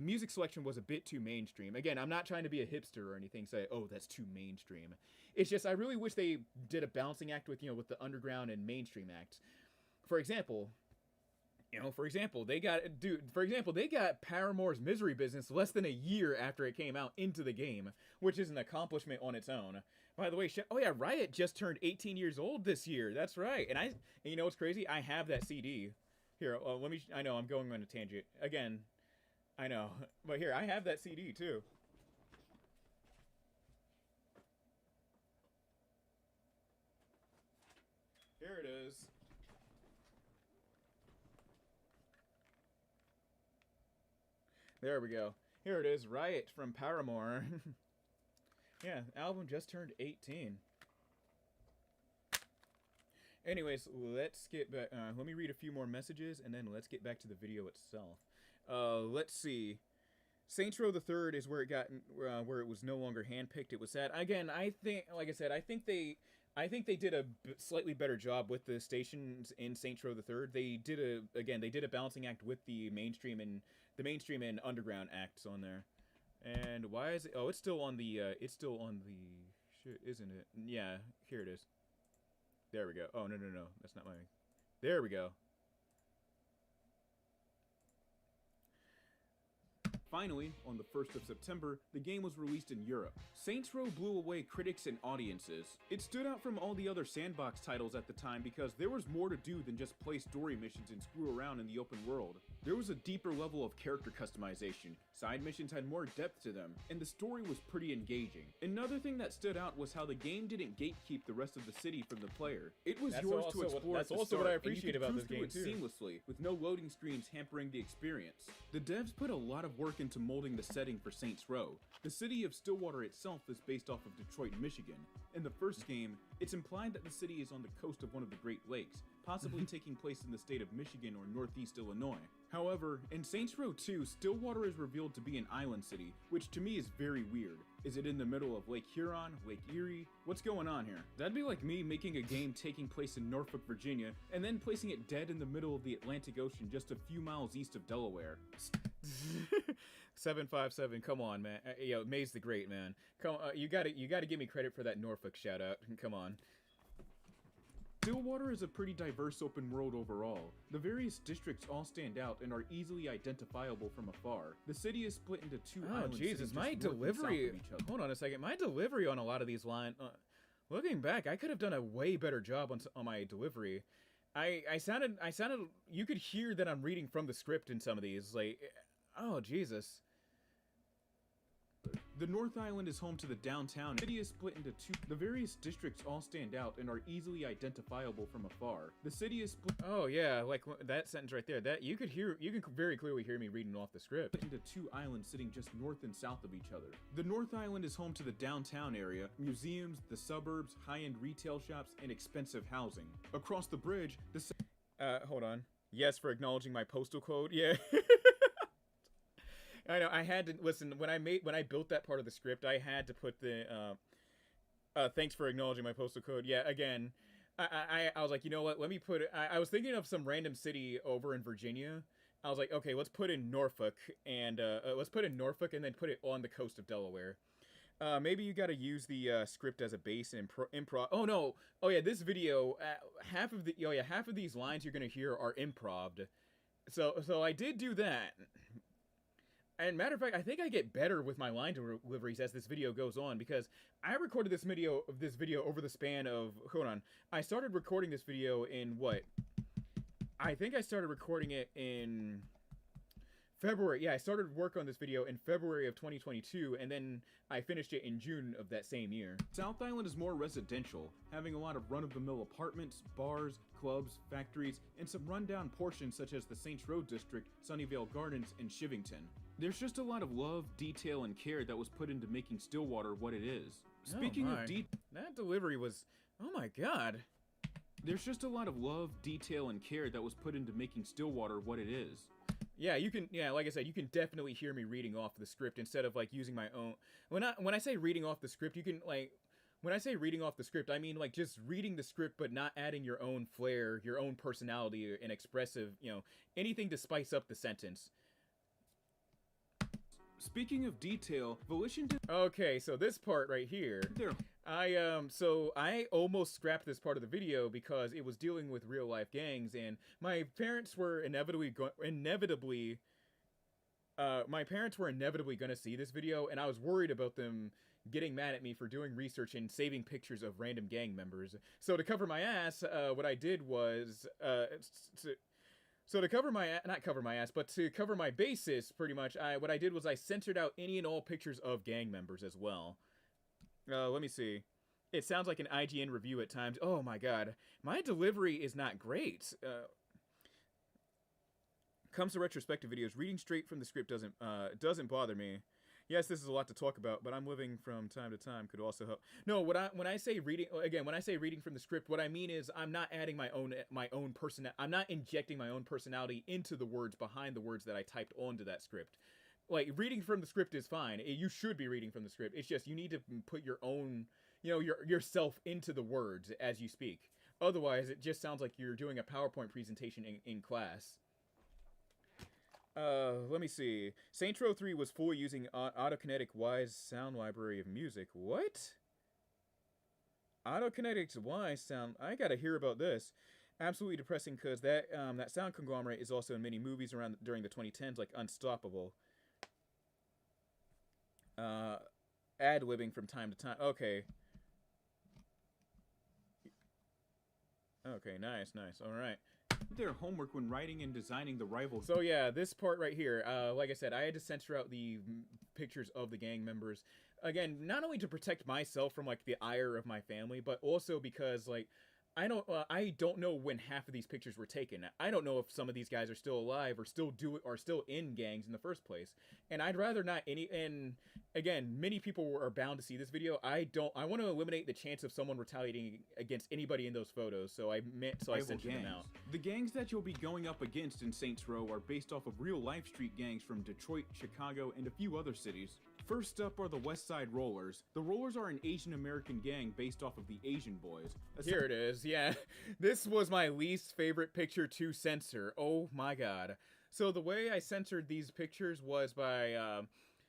music selection was a bit too mainstream. Again, I'm not trying to be a hipster or anything, say, oh, that's too mainstream. It's just I really wish they did a balancing act with, with the underground and mainstream acts. For example, they got Paramore's Misery Business less than a year after it came out into the game, which is an accomplishment on its own. By the way, Riot just turned 18 years old this year. That's right. And you know what's crazy? I have that CD. Here, I know I'm going on a tangent again. I know, but here I have that CD too. Here it is. There we go. Here it is, Riot from Paramore. Yeah, album just turned 18. Anyways, let's get back. Let me read a few more messages, and then let's get back to the video itself. Let's see. Saints Row the Third is where it got, where it was no longer handpicked. It was sad. Again, I think, like I said, I think they did a slightly better job with the stations in Saints Row the Third. They did a balancing act with the mainstream and underground acts on there. And why is it? Oh, it's still on the shit, isn't it? Yeah, here it is. There we go. Oh, no, that's not my. There we go. Finally, on the 1st of September, the game was released in Europe. Saints Row blew away critics and audiences. It stood out from all the other sandbox titles at the time because there was more to do than just play story missions and screw around in the open world. There was a deeper level of character customization, side missions had more depth to them, and the story was pretty engaging. Another thing that stood out was how the game didn't gatekeep the rest of the city from the player. It was yours to explore at the start, what I appreciate about this game too. Seamlessly, with no loading screens hampering the experience. The devs put a lot of work into molding the setting for Saints Row. The city of Stillwater itself is based off of Detroit, Michigan. In the first game, it's implied that the city is on the coast of one of the Great Lakes, possibly taking place in the state of Michigan or Northeast Illinois. However, in Saints Row 2, Stillwater is revealed to be an island city, which to me is very weird. Is it in the middle of Lake Huron, Lake Erie? What's going on here? That'd be like me making a game taking place in Norfolk, Virginia, and then placing it dead in the middle of the Atlantic Ocean just a few miles east of Delaware. 757, come on, man. Yo, Maze the Great, man. Come on, you gotta give me credit for that Norfolk shout out. Come on. Stillwater is a pretty diverse open world overall. The various districts all stand out and are easily identifiable from afar. The city is split into two islands. Oh, Jesus, my delivery. Hold on a second. My delivery on a lot of these lines. Looking back, I could have done a way better job on my delivery. I sounded. You could hear that I'm reading from the script in some of these. Like, oh, Jesus. The North Island is home to the downtown. The city is split into two. The various districts all stand out and are easily identifiable from afar. The city is split. Oh yeah, like that sentence right there. That you can very clearly hear me reading off the script. Into two islands sitting just north and south of each other. The North Island is home to the downtown area, museums, the suburbs, high-end retail shops, and expensive housing. Across the bridge, hold on. Yes, for acknowledging my postal code. Yeah. I know, I had to, listen, when I built that part of the script, I had to put the, thanks for acknowledging my postal code. Yeah, again, I was like, you know what, let me put it, I was thinking of some random city over in Virginia. I was like, okay, let's put in Norfolk, and, then put it on the coast of Delaware. Maybe you gotta use the, script as a base and improv. Oh, no. Oh, yeah, this video, half of these lines you're gonna hear are improv'd. So I did do that. And matter of fact, I think I get better with my line deliveries as this video goes on, because I recorded this video over the span of, hold on, I started recording this video in what? I think I started recording it in February. Yeah, I started work on this video in February of 2022, and then I finished it in June of that same year. South Island is more residential, having a lot of run-of-the-mill apartments, bars, clubs, factories, and some rundown portions such as the Saints Row District, Sunnyvale Gardens, and Shivington. There's just a lot of love, detail, and care that was put into making Stillwater what it is. Speaking of that delivery was, oh my god. There's just a lot of love, detail, and care that was put into making Stillwater what it is. Yeah, you can. Yeah, like I said, you can definitely hear me reading off the script instead of like using my own. When I say reading off the script, you can like. When I say reading off the script, I mean like just reading the script, but not adding your own flair, your own personality, and expressive. Anything to spice up the sentence. Speaking of detail, Volition did. Okay, so this part right here. I almost scrapped this part of the video because it was dealing with real life gangs, and my parents were inevitably going to see this video, and I was worried about them getting mad at me for doing research and saving pictures of random gang members. So to cover my ass, what I did was to cover my basis, pretty much, what I did was I censored out any and all pictures of gang members as well. Let me see. It sounds like an IGN review at times. Oh my god. My delivery is not great. Comes to retrospective videos, reading straight from the script doesn't bother me. Yes, this is a lot to talk about, but I'm living from time to time could also help. No, when I say reading from the script, what I mean is I'm not adding my own person. I'm not injecting my own personality into the words behind the words that I typed onto that script. Like, reading from the script is fine. You should be reading from the script. It's just you need to put your own, yourself into the words as you speak. Otherwise, it just sounds like you're doing a PowerPoint presentation in class. Let me see. Saints Row 3 was fully using Autokinetic Wise sound library of music. What? Autokinetic's Wise sound. I gotta hear about this. Absolutely depressing because that sound conglomerate is also in many movies during the 2010s, like Unstoppable. Ad-libbing from time to time. Okay. Okay, nice. All right. Their homework when writing and designing the rival. So yeah, this part right here, like I said, I had to censor out the pictures of the gang members. Again, not only to protect myself from like the ire of my family, but also because like I don't know when half of these pictures were taken. I don't know if some of these guys are still alive or still in gangs in the first place. And I'd rather not and again, many people are bound to see this video. I want to eliminate the chance of someone retaliating against anybody in those photos. So I censored them out. The gangs that you'll be going up against in Saints Row are based off of real life street gangs from Detroit, Chicago, and a few other cities. First up are the West Side Rollers. The Rollers are an Asian American gang based off of the Asian Boys. Here it is, yeah. This was my least favorite picture to censor. Oh my god. So the way I censored these pictures was by,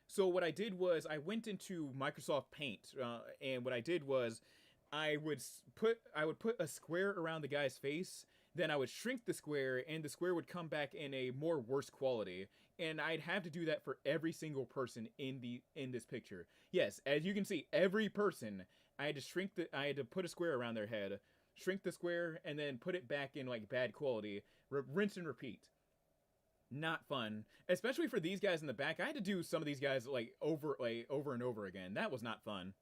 so what I did was I went into Microsoft Paint, and what I did was I would put a square around the guy's face, then I would shrink the square, and the square would come back in a more worse quality. And I'd have to do that for every single person in this picture. Yes, as you can see, every person, I had to put a square around their head, shrink the square, and then put it back in like bad quality, rinse and repeat. Not fun, especially for these guys in the back. I had to do some of these guys like over and over again. That was not fun.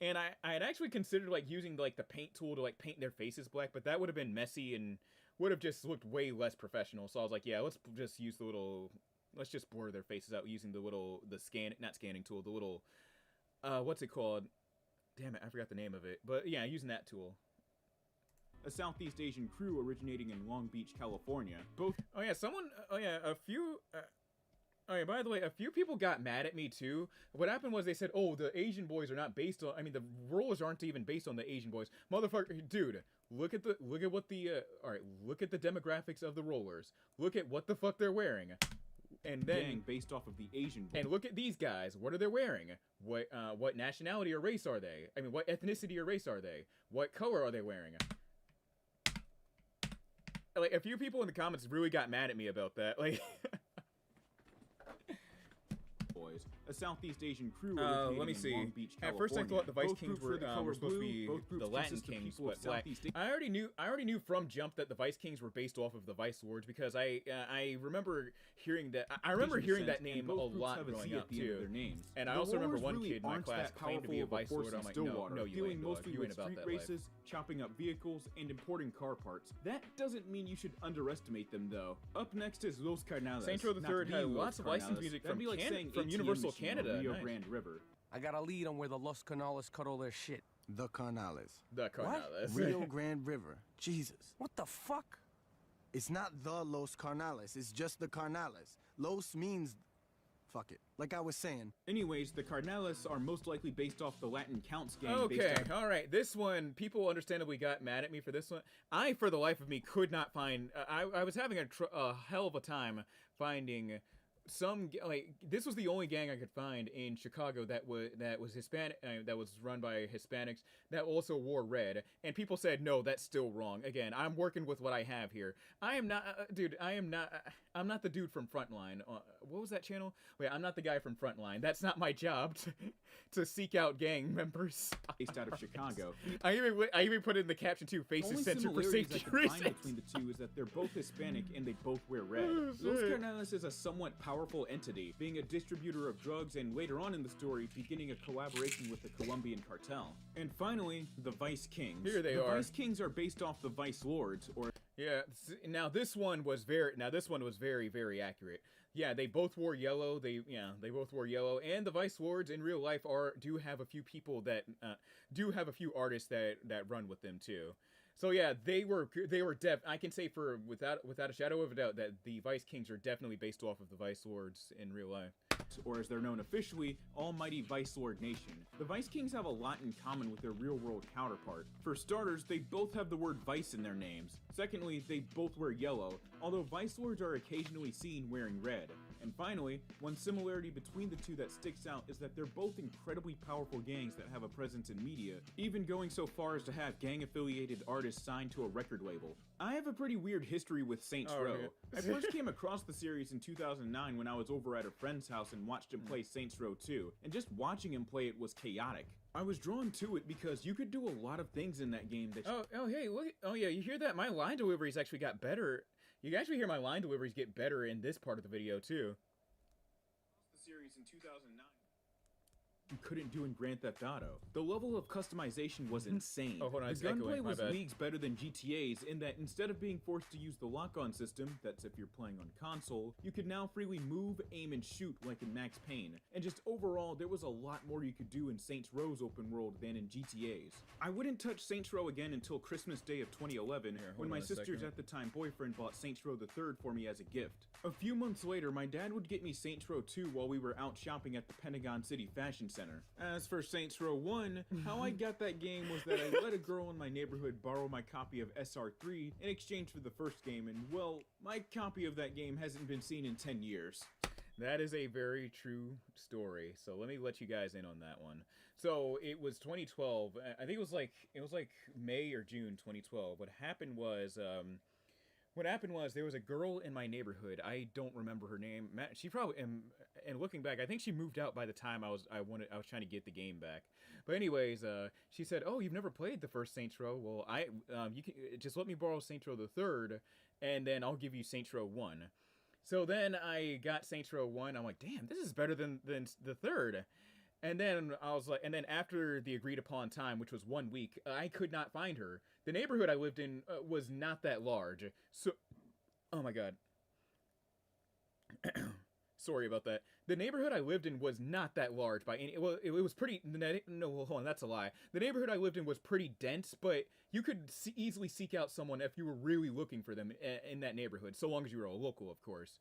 And I had actually considered like using like the paint tool to like paint their faces black, but that would have been messy and would have just looked way less professional. So I was like, yeah, let's just use let's just blur their faces out using the not scanning tool, the little, what's it called? Damn it, I forgot the name of it. But yeah, using that tool. A Southeast Asian crew originating in Long Beach, California. By the way, a few people got mad at me too. What happened was they said, oh, the Asian Boys are not based on, the Rollers aren't even based on the Asian Boys. Motherfucker, dude, look at the demographics of the Rollers. Look at what the fuck they're wearing. And then gang based off of the Asian Boys. And look at these guys. What are they wearing? What nationality or race are they? What ethnicity or race are they? What color are they wearing? Like, a few people in the comments really got mad at me about that. Like, a Southeast Asian crew let me see. in Long Beach, California. At first I thought the Vice Kings were supposed to be the Latin consist of Kings, people of but black. Southeast I already knew from jump that the Vice Kings were based off of the Vice Lords because I remember hearing that. I remember hearing that name a lot growing up too. And I also remember one kid in my class claimed to be a Vice Lord. I'm like, no, you ain't, dog. You ain't about that races, life. chopping up vehicles, and importing car parts. That doesn't mean you should underestimate them, though. Up next is Los Carnales. Saints Row the Third had lots of licensed music from Universal Canada. Rio Nice. Grande River. I got a lead on where the Los Carnales cut all their shit. The Carnales. The Carnales. Rio Grande River. Jesus. What the fuck? It's not the Los Carnales, it's just the Carnales. Los means... Fuck it. Like I was saying. Anyways, the Carnales are most likely based off the Latin Counts gang. Okay, alright. This one, people understandably got mad at me for this one. I, for the life of me, could not find... I was having a hell of a time finding... this was the only gang I could find in Chicago that was Hispanic, that was run by Hispanics, that also wore red, and people said, no, that's still wrong. Again, I'm working with what I have here. I am not, I'm not the dude from Frontline. What was that channel? Wait, I'm not the guy from Frontline. That's not my job to seek out gang members. Based out of Chicago. I even put in the caption too, faces censored for safety reasons. Between the two is that they're both Hispanic and they both wear red. Los Carnales is a somewhat powerful entity, being a distributor of drugs and later on in the story, beginning a collaboration with the Colombian cartel. And finally, the Vice Kings. Here they are. The Vice Kings are based off the Vice Lords, or... Yeah, now this one was very, very accurate. Yeah, they both wore yellow. They both wore yellow, and the Vice Lords in real life do have a few people that do have a few artists that run with them too. So yeah, they were I can say without a shadow of a doubt that the Vice Kings are definitely based off of the Vice Lords in real life. Or as they're known officially, Almighty Vice Lord Nation. The Vice Kings have a lot in common with their real-world counterpart. For starters, they both have the word Vice in their names. Secondly, they both wear yellow, although Vice Lords are occasionally seen wearing red. And finally, one similarity between the two that sticks out is that they're both incredibly powerful gangs that have a presence in media, even going so far as to have gang-affiliated artists signed to a record label. I have a pretty weird history with Saints Row. I first came across the series in 2009 when I was over at a friend's house and watched him play Saints Row 2, and just watching him play it was chaotic. I was drawn to it because you could do a lot of things in that game that... Hey, look, yeah, you hear that? My line deliveries actually got better. You can actually hear my line deliveries get better in this part of the video, too. The series in 2009. You couldn't do in Grand Theft Auto. The level of customization was insane. Oh, hold on, the gunplay was leagues better than GTA's in that instead of being forced to use the lock-on system, that's if you're playing on console, you could now freely move, aim, and shoot like in Max Payne. And just overall, there was a lot more you could do in Saints Row's open world than in GTA's. I wouldn't touch Saints Row again until Christmas Day of 2011, when my sister's at the time boyfriend bought Saints Row the 3rd for me as a gift. A few months later, my dad would get me Saints Row 2 while we were out shopping at the Pentagon City Fashion Center. As for Saints Row 1, how I got that game was that I let a girl in my neighborhood borrow my copy of SR3 in exchange for the first game, and well, my copy of that game hasn't been seen in 10 years. That is a very true story, so let me let you guys in on that one. So it was 2012, I think it was like May or June 2012. What happened was there was a girl in my neighborhood. I don't remember her name. She probably, and looking back, I think she moved out by the time I was trying to get the game back. But anyways, she said, "Oh, you've never played the first Saints Row? Well, you can just let me borrow Saints Row the 3rd, and then I'll give you Saints Row 1." So then I got Saints Row 1. I'm like, "Damn, this is better than the 3rd." And then I was like, and then after the agreed upon time, which was 1 week, I could not find her. The neighborhood I lived in was not that large. So, oh my god. Sorry about that. The neighborhood I lived in was not that large by any... Well, it was pretty... No, hold on, that's a lie. The neighborhood I lived in was pretty dense, but you could easily seek out someone if you were really looking for them in that neighborhood, so long as you were a local, of course.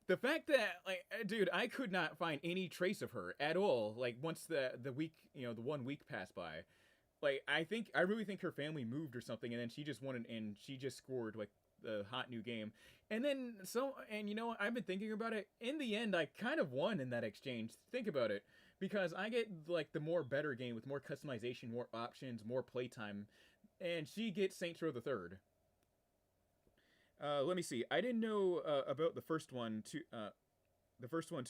The fact that, like, dude, I could not find any trace of her at all, like, once the week, the 1 week passed by. Like, I really think her family moved or something, and then she just won, and she just scored, like, the hot new game. And then, and you know what, I've been thinking about it. In the end, I kind of won in that exchange. Think about it. Because I get, like, the more better game with more customization, more options, more playtime, and she gets Saints Row the 3rd. Let me see. I didn't know about the first one 2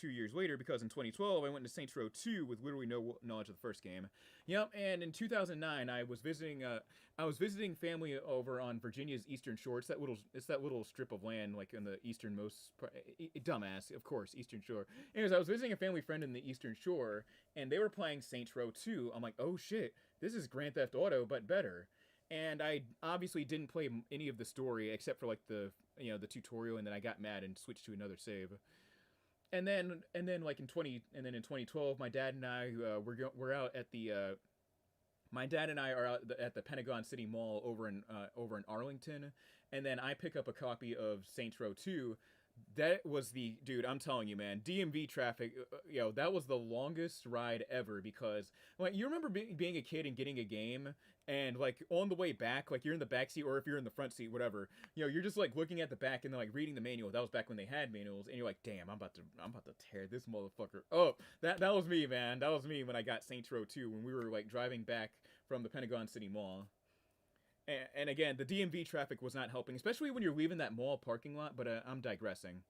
years later, because in 2012 I went to Saints Row 2 with literally no knowledge of the first game. Yep, and in 2009 I was visiting family over on Virginia's Eastern Shore. It's that little strip of land, like in the easternmost dumbass, of course, Eastern Shore. Anyways, I was visiting a family friend in the Eastern Shore, and they were playing Saints Row 2. I'm like, oh shit, this is Grand Theft Auto but better. And I obviously didn't play any of the story except for like the tutorial, and then I got mad and switched to another save. And then in 2012, my dad and I we're out at the My dad and I are out at the Pentagon City Mall over in Arlington, and then I pick up a copy of Saints Row 2. That was the dude. I'm telling you, man. DMV traffic, that was the longest ride ever because, like, you remember being a kid and getting a game, and like on the way back, like you're in the back seat or if you're in the front seat, whatever. You're just like looking at the back and then like reading the manual. That was back when they had manuals, and you're like, damn, I'm about to tear this motherfucker. Oh, that was me, man. That was me when I got Saints Row 2 when we were like driving back from the Pentagon City Mall. And again, the DMV traffic was not helping, especially when you're leaving that mall parking lot, but I'm digressing.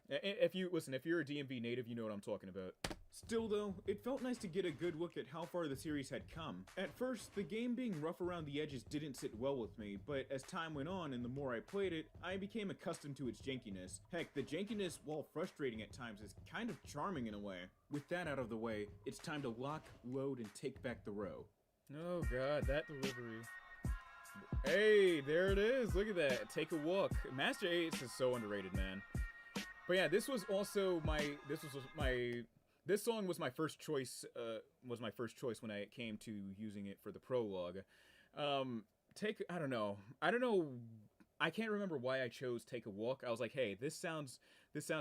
If you're a DMV native, you know what I'm talking about. Still though, it felt nice to get a good look at how far the series had come. At first, the game being rough around the edges didn't sit well with me, but as time went on and the more I played it, I became accustomed to its jankiness. Heck, the jankiness, while frustrating at times, is kind of charming in a way. With that out of the way, it's time to lock, load, and take back the row. Oh god, that delivery. Hey, there it is. Look at that. Take a walk. Master Ace is so underrated, man. But yeah, this was also this song was my first choice. Was my first choice when I came to using it for the prologue. I don't know. I can't remember why I chose Take a Walk. I was like, hey, this sounds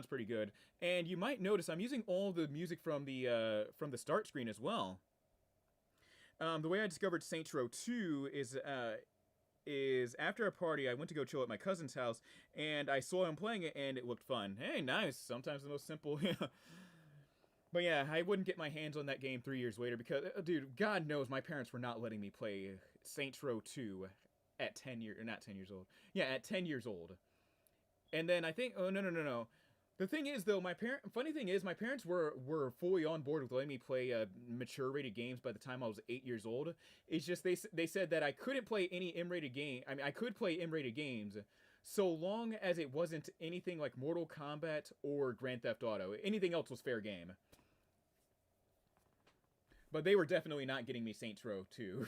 pretty good. And you might notice I'm using all the music from the start screen as well. The way I discovered Saints Row 2 is after a party, I went to go chill at my cousin's house, and I saw him playing it, and it looked fun. Hey, nice. Sometimes the most simple. But yeah, I wouldn't get my hands on that game 3 years later because, dude, God knows my parents were not letting me play Saints Row 2 at 10 years, not 10 years old. Yeah, at 10 years old. And then I think, oh, no. The thing is, though, funny thing is, my parents were fully on board with letting me play mature rated games by the time I was 8 years old. It's just they said that I couldn't play any M-rated game. I mean, I could play M-rated games so long as it wasn't anything like Mortal Kombat or Grand Theft Auto. Anything else was fair game. But they were definitely not getting me Saints Row 2.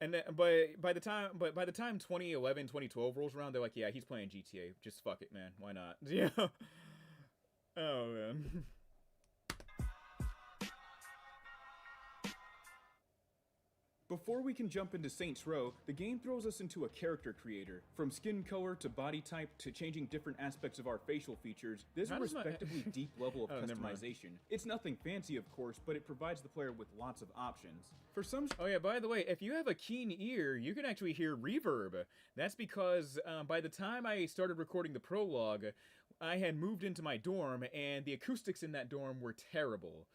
And then, but by the time 2011, 2012 rolls around, they're like, yeah, he's playing GTA. Just fuck it, man. Why not? Yeah. Oh, man. Before we can jump into Saints Row, the game throws us into a character creator. From skin color to body type to changing different aspects of our facial features, there's a respectively deep level of customization. It's nothing fancy, of course, but it provides the player with lots of options. For some... Oh yeah, by the way, if you have a keen ear, you can actually hear reverb. That's because by the time I started recording the prologue, I had moved into my dorm, and the acoustics in that dorm were terrible.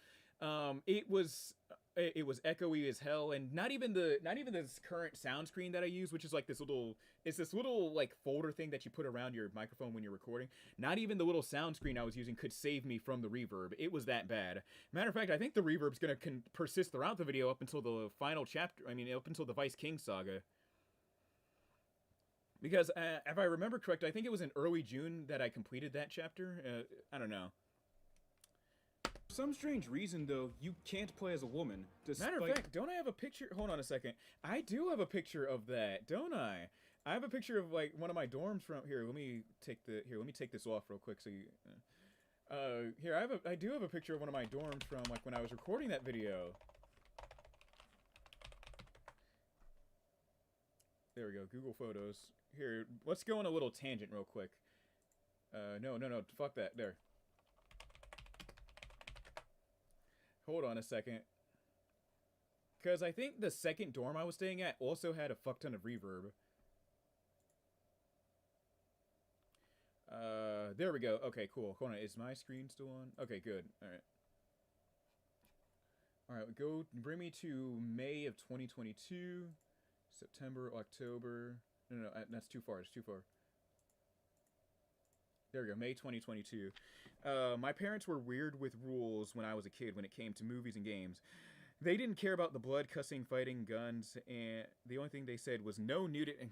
It was echoey as hell, and not even this current sound screen that I use, which is like this little like folder thing that you put around your microphone when you're recording. Not even the little sound screen I was using could save me from the reverb. It was that bad. Matter of fact, I think the reverb's gonna persist throughout the video up until the final chapter. I mean, up until the Vice King saga. Because if I remember correct, I think it was in early June that I completed that chapter. I don't know. For some strange reason, though, you can't play as a woman. Matter of fact, don't I have a picture? Hold on a second. I do have a picture of that, don't I? I have a picture of like one of my dorms from here. Let me take this off real quick so you. Here I do have a picture of one of my dorms from like when I was recording that video. There we go. Google Photos. Here, let's go on a little tangent real quick. No, fuck that. There. Hold on a second. Because I think the second dorm I was staying at also had a fuck ton of reverb. There we go. Okay, cool. Hold on. Is my screen still on? Okay, good. Alright. Alright, go bring me to May of 2022. September, October. No, that's too far. It's too far. There we go, May 2022. My parents were weird with rules when I was a kid when it came to movies and games. They didn't care about the blood, cussing, fighting, guns, and the only thing they said was no nudity.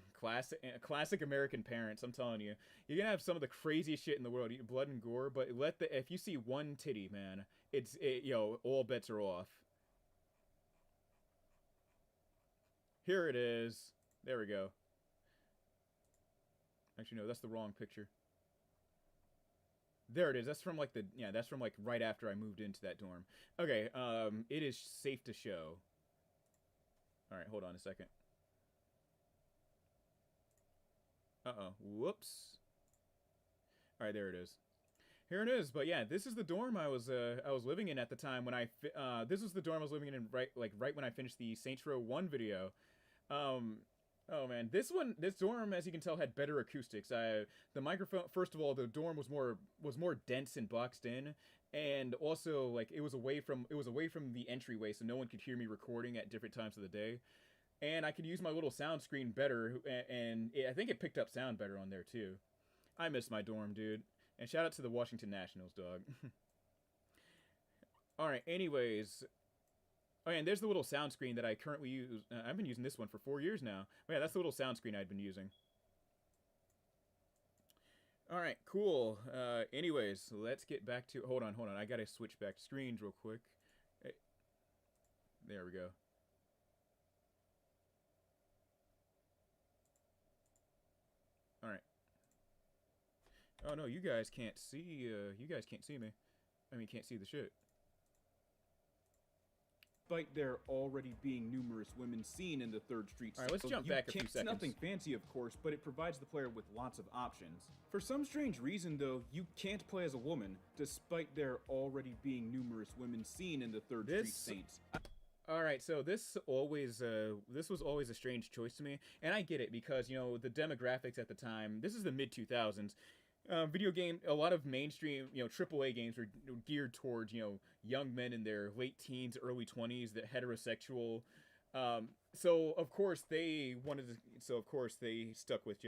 Classic American parents, I'm telling you. You're gonna have some of the craziest shit in the world, blood and gore, but if you see one titty, man, all bets are off. Here it is. There we go. Actually, no, that's the wrong picture. There it is. That's from like that's from like right after I moved into that dorm. Okay, it is safe to show. All right, hold on a second. Uh-oh. Whoops. All right, there it is. Here it is. But yeah, this is the dorm I was living in at the time when this was the dorm I was living in right when I finished the Saints Row 1 video. Oh man, this dorm, as you can tell, had better acoustics. The microphone, first of all, the dorm was more dense and boxed in, and also like it was away from the entryway, so no one could hear me recording at different times of the day. And I could use my little sound screen better, and I think it picked up sound better on there too. I miss my dorm, dude. And shout out to the Washington Nationals, dog. All right, anyways. Oh, yeah, and there's the little sound screen that I currently use. I've been using this one for 4 years now. Oh, yeah, that's the little sound screen I'd been using. All right, cool. Anyways, let's get back to... Hold on. I got to switch back screens real quick. Hey. There we go. All right. Oh, no, you guys can't see... you guys can't see me. I mean, can't see the shit. Despite there already being numerous women seen in the 3rd Street. All right, let's jump back a few seconds. It's nothing fancy, of course, but it provides the player with lots of options. For some strange reason, though, you can't play as a woman, despite there already being numerous women seen in the 3rd Street Saints. All right, so this was always a strange choice to me, and I get it because, you know, the demographics at the time. This is the mid-2000s. A lot of mainstream, you know, AAA games were geared towards, you know, young men in their late teens, early 20s, that heterosexual. So of course they stuck with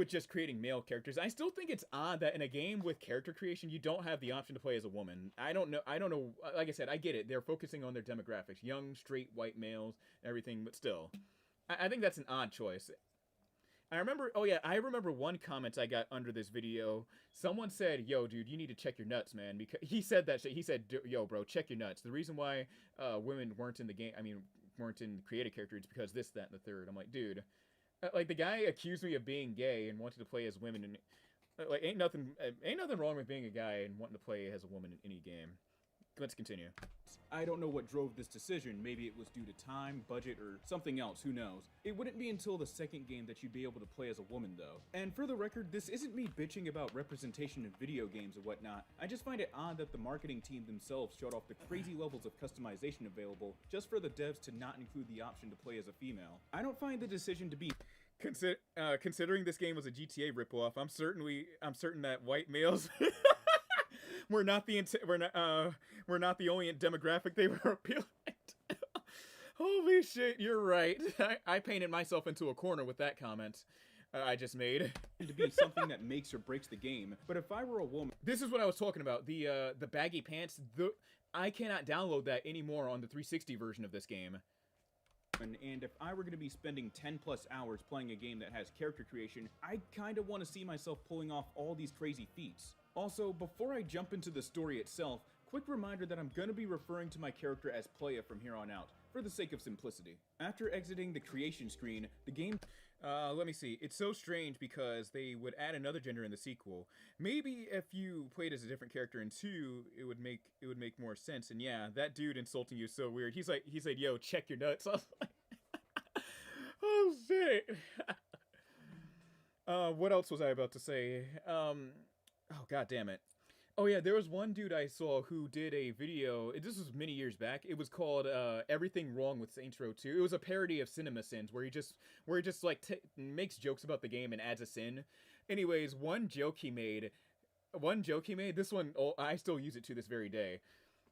just creating male characters. I still think it's odd that in a game with character creation, you don't have the option to play as a woman. I don't know. Like I said, I get it. They're focusing on their demographics, young, straight, white males, everything, but still, I think that's an odd choice. I remember one comment I got under this video. Someone said, "Yo, dude, you need to check your nuts, man." Because he said that shit. He said, "Yo, bro, check your nuts. The reason why women weren't in the game, weren't in creative characters, is because this, that, and the third." I'm like, dude, like the guy accused me of being gay and wanted to play as women, and like ain't nothing wrong with being a guy and wanting to play as a woman in any game. Let's continue. I don't know what drove this decision. Maybe it was due to time, budget, or something else, who knows. It wouldn't be until the 2nd game that you'd be able to play as a woman, though. And for the record, this isn't me bitching about representation in video games or whatnot. I just find it odd that the marketing team themselves showed off the crazy levels of customization available just for the devs to not include the option to play as a female. I don't find the decision to be... Considering this game was a GTA ripoff, I'm certain that white males... We're not the only demographic they were appealing to. Holy shit, you're right. I painted myself into a corner with that comment I just made. To be something that makes or breaks the game. But if I were a woman, this is what I was talking about. The baggy pants. I cannot download that anymore on the 360 version of this game. And if I were going to be spending 10+ hours playing a game that has character creation, I kind of want to see myself pulling off all these crazy feats. Also, before I jump into the story itself, quick reminder that I'm going to be referring to my character as Playa from here on out, for the sake of simplicity. After exiting the creation screen, the game... let me see. It's so strange because they would add another gender in the sequel. Maybe if you played as a different character in 2, it would make more sense. And yeah, that dude insulting you is so weird. He said, "Yo, check your nuts." I was like, oh shit. What else was I about to say? Oh, god damn it. Oh yeah, there was one dude I saw who did a video, this was many years back, it was called Everything Wrong with Saints Row 2. It was a parody of Cinema Sins, where he just like makes jokes about the game and adds a sin. Anyways, one joke he made, this one, I still use it to this very day.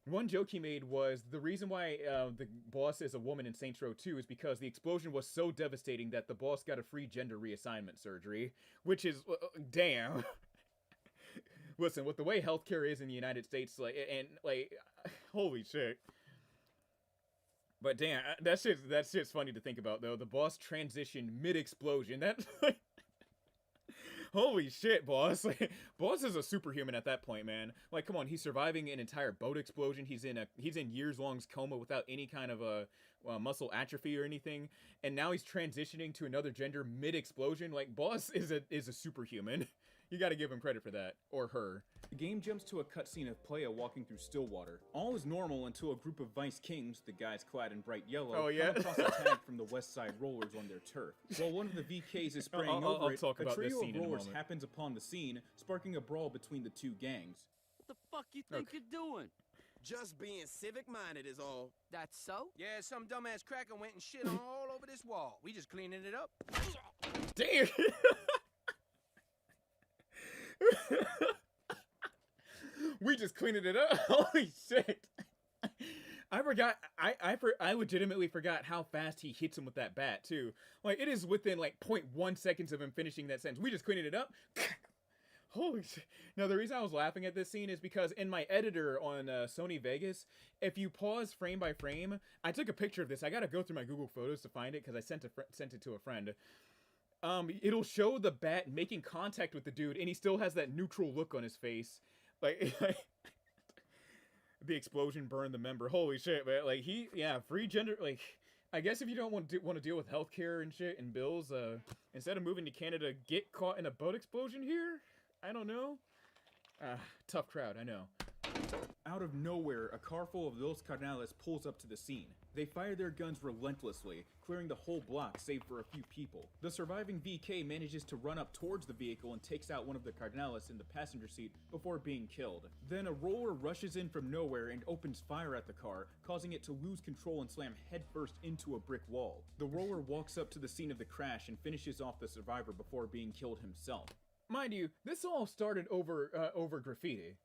One joke he made was the reason why the boss is a woman in Saints Row 2 is because the explosion was so devastating that the boss got a free gender reassignment surgery, which is, damn. Listen, with the way healthcare is in the United States, holy shit. But damn, that shit's funny to think about, though. The boss transitioned mid-explosion. That's like, holy shit, boss. Like, boss is a superhuman at that point, man. Like, come on, he's surviving an entire boat explosion. He's in years-long coma without any kind of muscle atrophy or anything, and now he's transitioning to another gender mid-explosion. Like, boss is a superhuman. You gotta give him credit for that. Or her. The game jumps to a cutscene of Playa walking through Stillwater. All is normal until a group of Vice Kings, the guys clad in bright yellow, Oh, yeah? come across a tag from the West Side Rollers on their turf. While one of the VKs is spraying I'll over it, talk a about this trio scene of in a rollers moment. happens upon the scene, sparking a brawl between the two gangs. What the fuck you think you're doing? Just being civic-minded is all. That's so? Yeah, some dumbass cracker went and shit all over this wall. We just cleaning it up. Damn! We just cleaned it up. Holy shit! I forgot. I legitimately forgot how fast he hits him with that bat too. Like it is within like 0.1 seconds of him finishing that sentence. We just cleaned it up. Holy shit! Now the reason I was laughing at this scene is because in my editor on Sony Vegas, if you pause frame by frame, I took a picture of this. I gotta go through my Google Photos to find it because I sent it to a friend. It'll show the bat making contact with the dude, and he still has that neutral look on his face. Like the explosion burned the member. Holy shit, man! Like free gender. Like I guess if you don't want to deal with healthcare and shit and bills, instead of moving to Canada, get caught in a boat explosion here. I don't know. Tough crowd, I know. Out of nowhere, a car full of Los Carnales pulls up to the scene. They fire their guns relentlessly, clearing the whole block save for a few people. The surviving VK manages to run up towards the vehicle and takes out one of the Carnales in the passenger seat before being killed. Then a roller rushes in from nowhere and opens fire at the car, causing it to lose control and slam headfirst into a brick wall. The roller walks up to the scene of the crash and finishes off the survivor before being killed himself. Mind you, this all started over graffiti.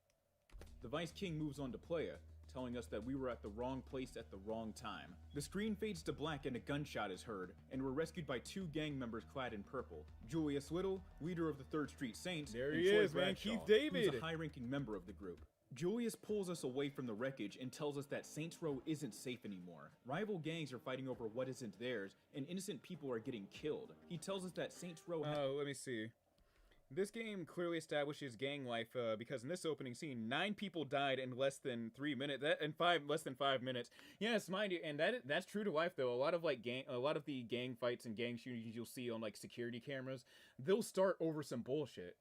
The Vice King moves on to Playa, telling us that we were at the wrong place at the wrong time. The screen fades to black and a gunshot is heard, and we're rescued by two gang members clad in purple. Julius Little, leader of the 3rd Street Saints, there and he Troy is, man, Bradshaw, Keith David, who's a high-ranking member of the group. Julius pulls us away from the wreckage and tells us that Saints Row isn't safe anymore. Rival gangs are fighting over what isn't theirs, and innocent people are getting killed. He tells us that Saints Row let me see. This game clearly establishes gang life because in this opening scene, 9 people died in less than 3 minutes. Less than 5 minutes. Yes, mind you, and that's true to life though. A lot of the gang fights and gang shootings you'll see on like security cameras, they'll start over some bullshit.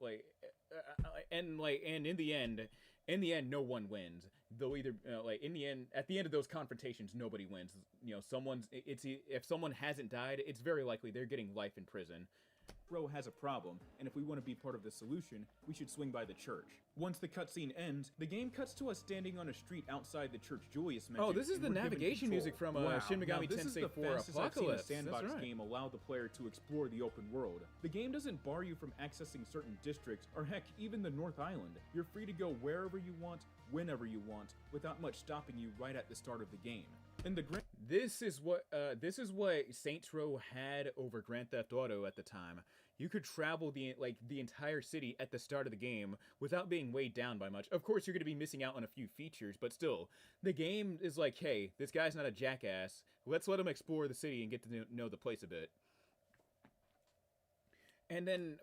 And in the end, no one wins. They'll either at the end of those confrontations, nobody wins. You know, if someone hasn't died, it's very likely they're getting life in prison. Row has a problem, and if we want to be part of the solution, we should swing by the church. Once the cutscene ends, the game cuts to us standing on a street outside the church Julius mentioned. Oh, this is the navigation music from Shin Megami Tensei 4 Apocalypse. I've seen a sandbox right. game allow the player to explore the open world. The game doesn't bar you from accessing certain districts, or heck, even the North Island. You're free to go wherever you want, whenever you want, without much stopping you right at the start of the game. This is what Saints Row had over Grand Theft Auto at the time. You could travel the entire city at the start of the game without being weighed down by much. Of course, you're going to be missing out on a few features, but still, the game is like, hey, this guy's not a jackass. Let's let him explore the city and get to know the place a bit.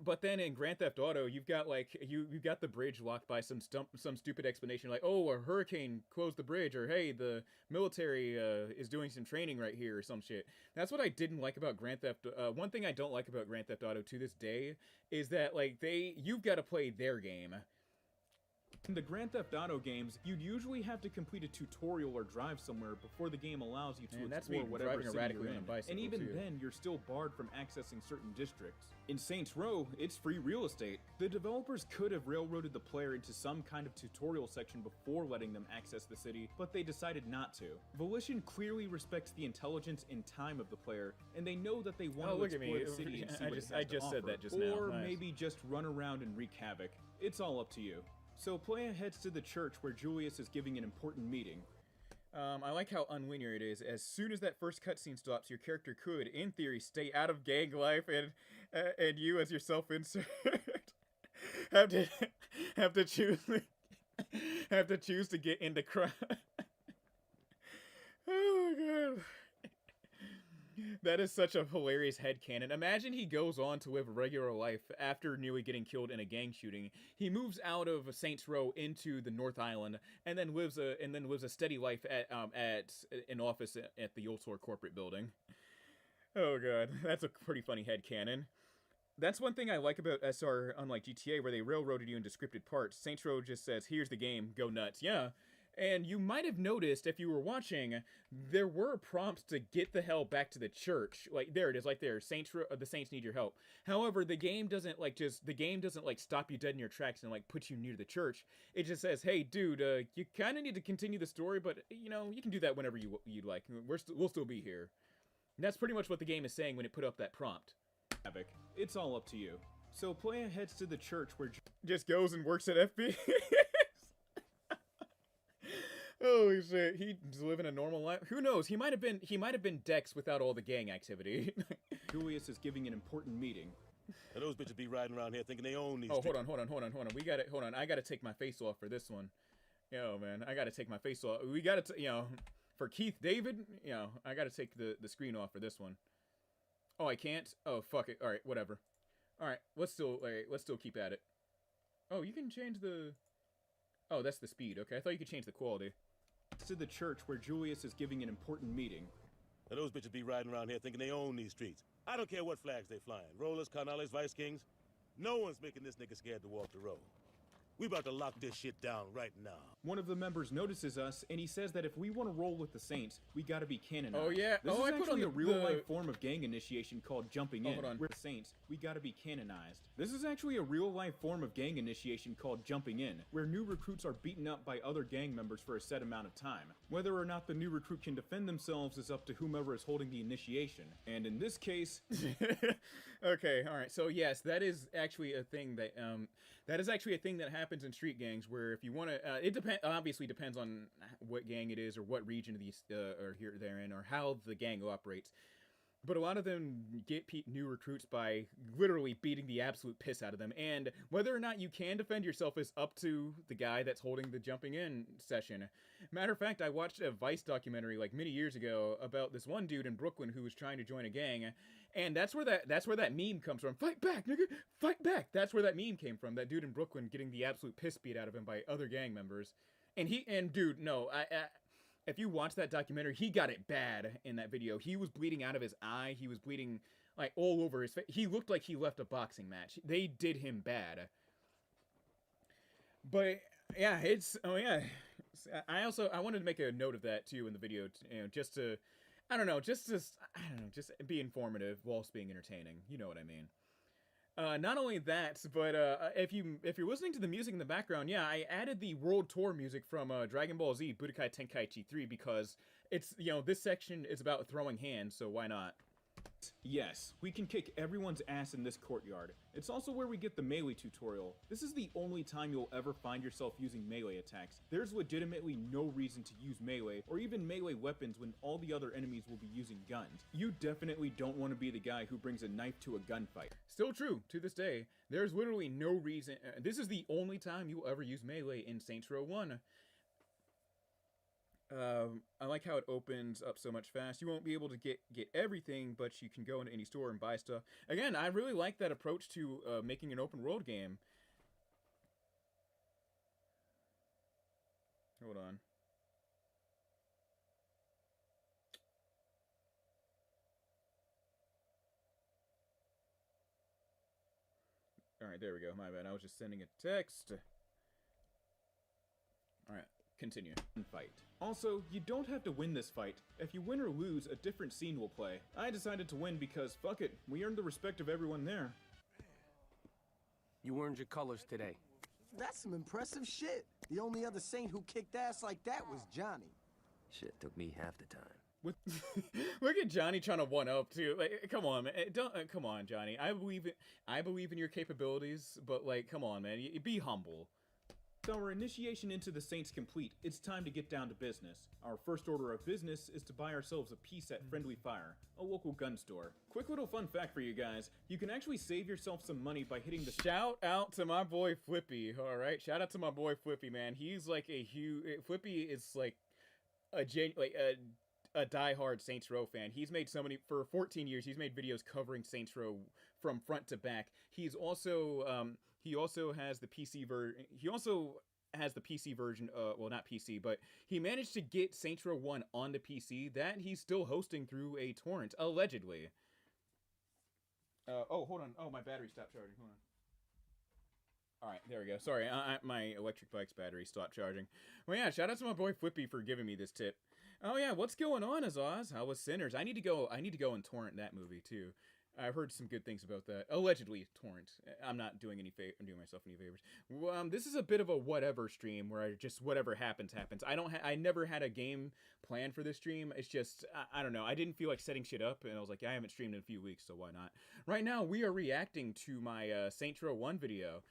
But then in Grand Theft Auto, you've got you've got the bridge locked by some stupid explanation like, oh, a hurricane closed the bridge, or hey, the military is doing some training right here, or some shit. That's what I didn't like about Grand Theft. One thing I don't like about Grand Theft Auto to this day is that you've got to play their game. In the Grand Theft Auto games, you'd usually have to complete a tutorial or drive somewhere before the game allows you to explore whatever city you're in. And even then, you're still barred from accessing certain districts. In Saints Row, it's free real estate. The developers could have railroaded the player into some kind of tutorial section before letting them access the city, but they decided not to. Volition clearly respects the intelligence and time of the player, and they know that they want to explore the city and see what it has to offer. I just said that just now. Or maybe just run around and wreak havoc. It's all up to you. So Playa heads to the church where Julius is giving an important meeting. I like how unlinear it is. As soon as that first cutscene stops, your character could, in theory, stay out of gang life, and you, as your self-insert, have to choose to get into crime. Oh my god. That is such a hilarious headcanon. Imagine he goes on to live a regular life after nearly getting killed in a gang shooting. He moves out of Saints Row into the North Island and then lives a steady life at an office at the Ultor corporate building. Oh god, that's a pretty funny headcanon. That's one thing I like about SR, unlike GTA, where they railroaded you into scripted parts. Saints Row just says, here's the game, go nuts. Yeah. And you might have noticed, if you were watching, there were prompts to get the hell back to the church. Like, there it is, like there. The Saints need your help. However, the game doesn't, like, stop you dead in your tracks and, like, put you near the church. It just says, hey, dude, you kind of need to continue the story, but, you know, you can do that whenever you'd like. We'll still be here. And that's pretty much what the game is saying when it put up that prompt. Havoc. It's all up to you. So Playa heads to the church where just goes and works at FBI. Holy shit, he's living a normal life. Who knows? He might have been Dex without all the gang activity. Julius is giving an important meeting. And those bitches be riding around here thinking they own these. Oh, hold on. Hold on. I gotta take my face off for this one. Yo, man, I gotta take my face off. We gotta, for Keith David, I gotta take the screen off for this one. Oh, I can't? Oh, fuck it. All right, whatever. All right, let's still keep at it. Oh, you can change the... Oh, that's the speed. Okay, I thought you could change the quality. To the church where Julius is giving an important meeting. And those bitches be riding around here thinking they own these streets. I don't care what flags they flying. Rollers, Carnales, Vice Kings. No one's making this nigga scared to walk the road. We about to lock this shit down right now. One of the members notices us, and he says that if we want to roll with the Saints, we gotta be canonized. Oh, yeah. This is I put on a real-life form of gang initiation called jumping in. Hold on. We're the Saints, we gotta be canonized. This is actually a real-life form of gang initiation called jumping in, where new recruits are beaten up by other gang members for a set amount of time. Whether or not the new recruit can defend themselves is up to whomever is holding the initiation. And in this case... Okay, alright. So, yes, that is actually a thing that, happens in street gangs, where if you want to, it obviously depends on what gang it is or what region of these are here they're in or how the gang operates. But a lot of them get new recruits by literally beating the absolute piss out of them. And whether or not you can defend yourself is up to the guy that's holding the jumping in session. Matter of fact, I watched a Vice documentary like many years ago about this one dude in Brooklyn who was trying to join a gang. And that's where that meme comes from. Fight back, nigga! Fight back! That's where that meme came from. That dude in Brooklyn getting the absolute piss beat out of him by other gang members. Dude, no, if you watch that documentary, he got it bad in that video. He was bleeding out of his eye. He was bleeding, like, all over his face. He looked like he left a boxing match. They did him bad. But, yeah, I wanted to make a note of that, too, in the video, just to be informative whilst being entertaining. You know what I mean. Not only that, but if you're listening to the music in the background, yeah, I added the World Tour music from Dragon Ball Z Budokai Tenkaichi 3 because it's, this section is about throwing hands, so why not? Yes, we can kick everyone's ass in this courtyard. It's also where we get the melee tutorial. This is the only time you'll ever find yourself using melee attacks. There's legitimately no reason to use melee or even melee weapons when all the other enemies will be using guns. You definitely don't want to be the guy who brings a knife to a gunfight. Still true, to this day. There's literally no reason. This is the only time you'll ever use melee in Saints Row 1. I like how it opens up so much fast. You won't be able to get everything, but you can go into any store and buy stuff. Again, I really like that approach to making an open world game. Hold on. Alright, there we go. My bad. I was just sending a text. Alright, continue. Fight. Also, you don't have to win this fight. If you win or lose, a different scene will play. I decided to win because, fuck it, we earned the respect of everyone there. You earned your colors today. That's some impressive shit. The only other Saint who kicked ass like that was Johnny. Shit took me half the time. Look at Johnny trying to one up too. Like, come on, man. Come on, Johnny. I believe in your capabilities, but like, come on, man. Be humble. So our initiation into the Saints complete, it's time to get down to business. Our first order of business is to buy ourselves a piece at Friendly Fire, a local gun store. Quick little fun fact for you guys, you can actually save yourself some money by hitting the— Shout out to my boy Flippy, alright? Shout out to my boy Flippy, man. He's like a huge— Flippy is like a diehard Saints Row fan. He's made so many— for 14 years, he's made videos covering Saints Row from front to back. He's also, he also has the PC version. He also has the PC version. Well, not PC, but he managed to get Saints Row 1 on the PC that he's still hosting through a torrent, allegedly. Oh, hold on. Oh, my battery stopped charging. Hold on. All right, there we go. Sorry, my electric bike's battery stopped charging. Well, yeah, shout out to my boy Flippy for giving me this tip. Oh yeah, what's going on, Azaz? How was Sinners? I need to go and torrent that movie too. I've heard some good things about that. Allegedly torrent. I'm not doing doing myself any favors. This is a bit of a whatever stream where I just whatever happens. I never had a game planned for this stream. It's just I don't know. I didn't feel like setting shit up, and I was like, I haven't streamed in a few weeks, so why not? Right now, we are reacting to my Saints Row 1 video.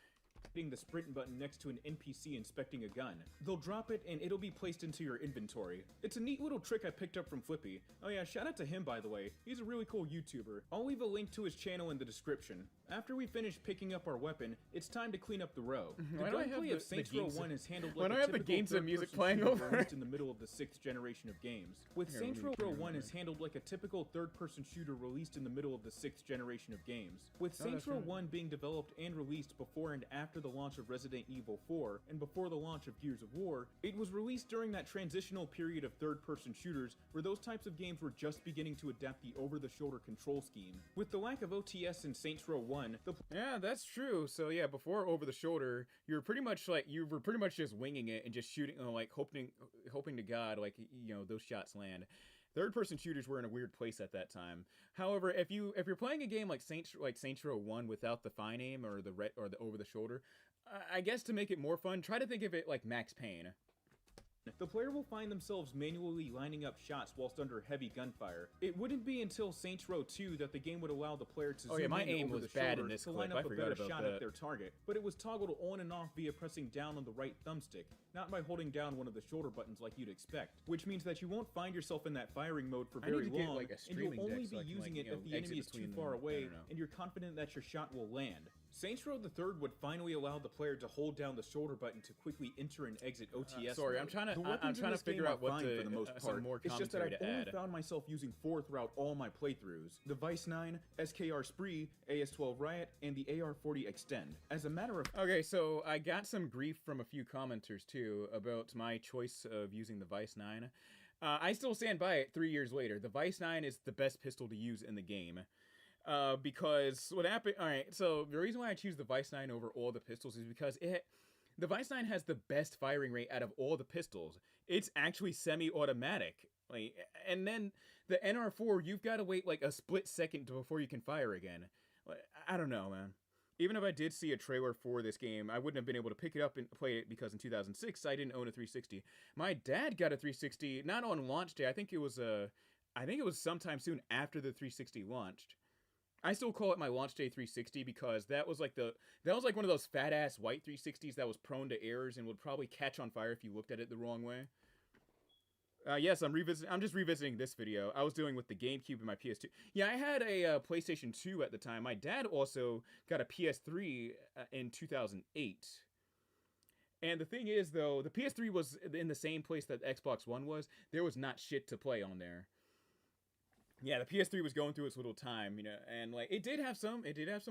Hitting the sprint button next to an NPC inspecting a gun. They'll drop it and it'll be placed into your inventory. It's a neat little trick I picked up from Flippy. Oh yeah, shout out to him by the way. He's a really cool YouTuber. I'll leave a link to his channel in the description. After we finish picking up our weapon, it's time to clean up the row. The gunplay of Saints Row 1 is handled like a typical music playing over released in the middle of the 6th generation of games. With Saints Row 1 is handled like a typical third-person shooter released in the middle of the 6th generation of games. With Saints Row 1 being developed and released before and after the launch of Resident Evil 4 and before the launch of Gears of War, it was released during that transitional period of third-person shooters where those types of games were just beginning to adapt the over-the-shoulder control scheme. With the lack of OTS in Saints Row 1, yeah, that's true. So yeah, before over the shoulder, you were pretty much just winging it and just shooting, like hoping to God, like those shots land. Third-person shooters were in a weird place at that time. However, if you're playing a game like Saints Row 1 without the fine aim or the over the shoulder, I guess to make it more fun, try to think of it like Max Payne. The player will find themselves manually lining up shots whilst under heavy gunfire. It wouldn't be until Saints Row 2 that the game would allow the player to zoom my in aim over was the bad shoulder in this to clip. line up I a forgot better about shot that. at their target, but it was toggled on and off via pressing down on the right thumbstick, not by holding down one of the shoulder buttons like you'd expect, which means that you won't find yourself in that firing mode for very long, and you'll only be using it if the enemy is too far away and you're confident that your shot will land. Saints Row the Third would finally allow the player to hold down the shoulder button to quickly enter and exit OTS. Sorry, mode. I'm trying The to figure out what for the most part. more It's just that I've commentary to only add. found myself using 4 throughout all my playthroughs: the Vice 9, SKR Spree, AS-12 Riot, and the AR-40 Extend. As a matter of Okay, so I got some grief from a few commenters too about my choice of using the Vice 9. I still stand by it 3 years later. The Vice 9 is the best pistol to use in the game. Because what happened, alright, so the reason why I choose the Vice 9 over all the pistols is because the Vice 9 has the best firing rate out of all the pistols. It's actually semi-automatic. Like, and then the NR4, you've got to wait like a split second before you can fire again. Like, I don't know, man. Even if I did see a trailer for this game, I wouldn't have been able to pick it up and play it because in 2006, I didn't own a 360. My dad got a 360, not on launch day. I think it was sometime soon after the 360 launched. I still call it my launch day 360 because that was like one of those fat ass white 360s that was prone to errors and would probably catch on fire if you looked at it the wrong way. Yes, I'm just revisiting this video. I was doing with the GameCube and my PS2. Yeah, I had a PlayStation 2 at the time. My dad also got a PS3 in 2008. And the thing is, though, the PS3 was in the same place that the Xbox One was. There was not shit to play on there. Yeah, the PS3 was going through its little time, and like it did have some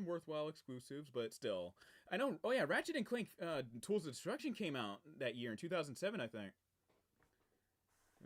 worthwhile exclusives, but still, I know. Oh yeah, Ratchet and Clank Tools of Destruction came out that year in 2007, I think.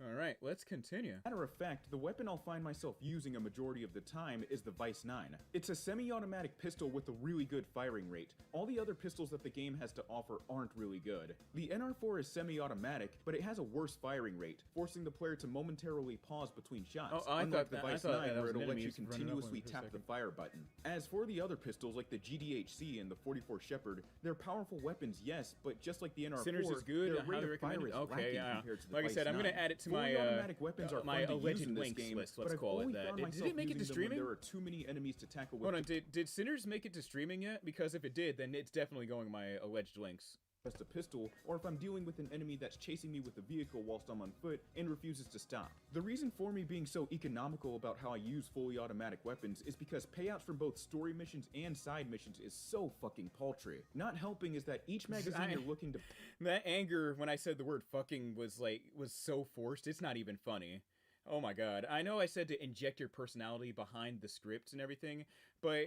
Alright, let's continue. Matter of fact, the weapon I'll find myself using a majority of the time is the Vice 9. It's a semi-automatic pistol with a really good firing rate. All the other pistols that the game has to offer aren't really good. The NR4 is semi-automatic, but it has a worse firing rate, forcing the player to momentarily pause between shots, unlike the Vice 9 where it'll let you continuously tap the fire button. As for the other pistols like the GDHC and the 44 Shepherd, they're powerful weapons, yes, but just like the NR4, Sinners is good. their rate of fire is lacking compared to the Like I Vice said, I'm 9. gonna add it to Fully automatic weapons are my fun to use alleged in this links game, list. but Let's I've call it only that. found Did myself it make it to using them when streaming? there are too many enemies to tackle with. Hold on, did Sinners make it to streaming yet? Because if it did, then it's definitely going in my alleged links. Just a pistol, or if I'm dealing with an enemy that's chasing me with a vehicle whilst I'm on foot and refuses to stop. The reason for me being so economical about how I use fully automatic weapons is because payouts from both story missions and side missions is so fucking paltry. Not helping is that each magazine you're looking to... That anger when I said the word fucking was so forced, it's not even funny. Oh my god. I know I said to inject your personality behind the scripts and everything, but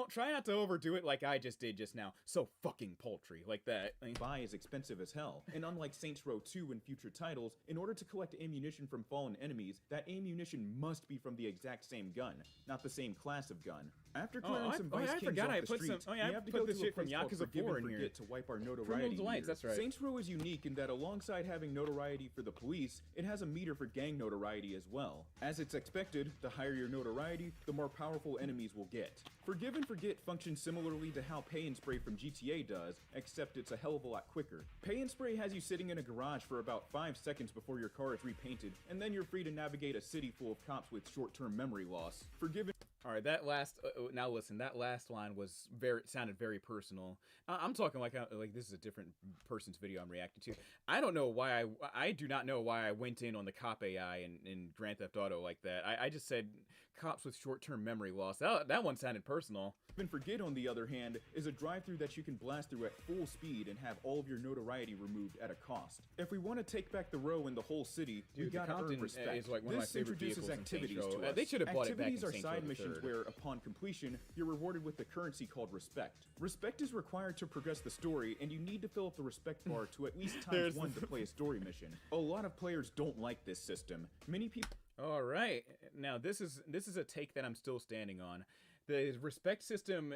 try not to overdo it like I just did just now. So fucking paltry, like that. Buy is expensive as hell, and unlike Saints Row 2 and future titles, in order to collect ammunition from fallen enemies, that ammunition must be from the exact same gun, not the same class of gun. After clearing some Vice Kings forgot off I the put street, some. Oh we yeah, I have to put go the to a shit from place called Yakuza Forgive 4 and in here. Forget to wipe our Criminal notoriety Delights, meters. that's right. Saints Row is unique in that alongside having notoriety for the police, it has a meter for gang notoriety as well. As it's expected, the higher your notoriety, the more powerful enemies will get. Forgive and Forget functions similarly to how Pay and Spray from GTA does, except it's a hell of a lot quicker. Pay and Spray has you sitting in a garage for about 5 seconds before your car is repainted, and then you're free to navigate a city full of cops with short-term memory loss. Forgive and All right, that last now listen, that last line was sounded very personal. I'm talking like this is a different person's video I'm reacting to. I don't know why I do not know why I went in on the cop AI in Grand Theft Auto like that. I just said cops with short-term memory loss. That one sounded personal. and Forget, on the other hand, is a drive-through that you can blast through at full speed and have all of your notoriety removed at a cost. If we want to take back the row in the whole city, we gotta earn respect. Is like one of my this favorite introduces vehicles in activities Saints Row. to us. They should have brought it back in Activities are Saints Row side the missions third. where, upon completion, you're rewarded with the currency called respect. Respect is required to progress the story, and you need to fill up the respect bar to at least times one to play a story mission. A lot of players don't like this system. Many people. All right, now this is a take that I'm still standing on. The respect system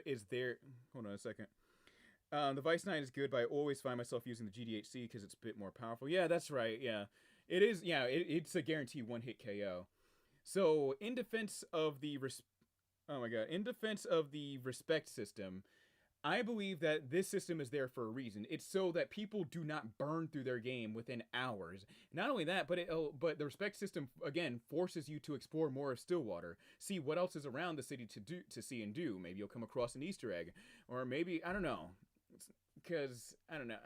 is there. Hold on a second. The Vice 9 is good, but I always find myself using the GDHC because it's a bit more powerful. Yeah, that's right. Yeah, it is. Yeah, it's a guaranteed one-hit KO. So in defense of the respect system, I believe that this system is there for a reason. It's so that people do not burn through their game within hours. Not only that, but the respect system again forces you to explore more of Stillwater, see what else is around the city to see and do. Maybe you'll come across an Easter egg, or maybe I don't know, because I don't know.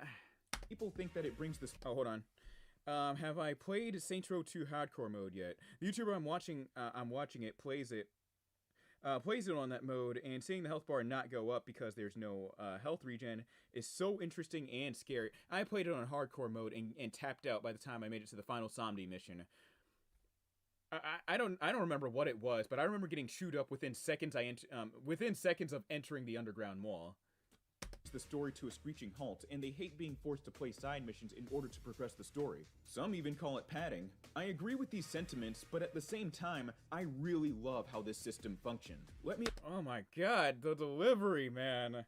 People think that it brings this. Oh, hold on. Have I played Saints Row 2 hardcore mode yet? The YouTuber I'm watching it plays it on that mode, and seeing the health bar not go up because there's no health regen is so interesting and scary. I played it on hardcore mode and tapped out by the time I made it to the final Somni mission. I don't remember what it was, but I remember getting chewed up within seconds of entering the underground mall. The story to a screeching halt, and they hate being forced to play side missions in order to progress the story. Some even call it padding. I agree with these sentiments, but at the same time, I really love how this system functioned. Oh my god, the delivery, man.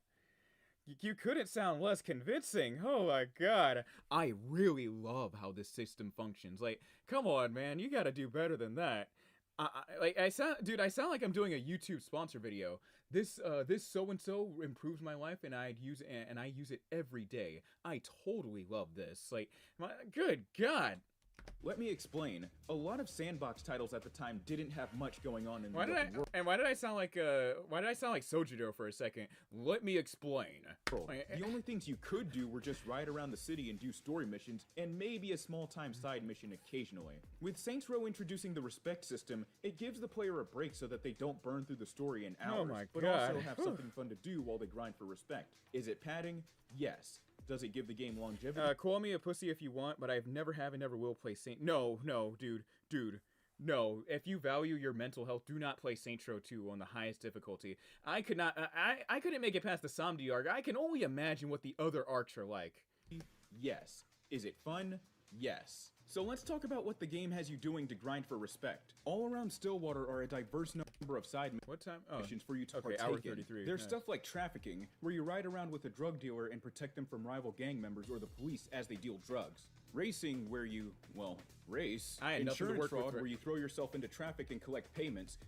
You couldn't sound less convincing. Oh my god. I really love how this system functions. Like, come on, man, you gotta do better than that. I sound like I'm doing a YouTube sponsor video. This so-and-so improves my life, and I use it every day. I totally love this. Like, good God. Let me explain. A lot of sandbox titles at the time didn't have much going on in the world. Why did I sound like Sojido for a second? Let me explain. The only things you could do were just ride around the city and do story missions, and maybe a small-time side mission occasionally. With Saints Row introducing the respect system, it gives the player a break so that they don't burn through the story in hours, but also have something fun to do while they grind for respect. Is it padding? Yes. Does it give the game longevity? Call me a pussy if you want, but I've never have and never will play Saint. No, dude. No. If you value your mental health, do not play Saints Row 2 on the highest difficulty. I could not. I couldn't make it past the Somdi arc. I can only imagine what the other arcs are like. Yes. Is it fun? Yes. So let's talk about what the game has you doing to grind for respect. All around Stillwater are a diverse number of side missions for you to partake hour in. 33. There's Nice. stuff like trafficking, where you ride around with a drug dealer and protect them from rival gang members or the police as they deal drugs. Racing, where you, race. I had nothing to Insurance work with fraud, for- where you throw yourself into traffic and collect payments.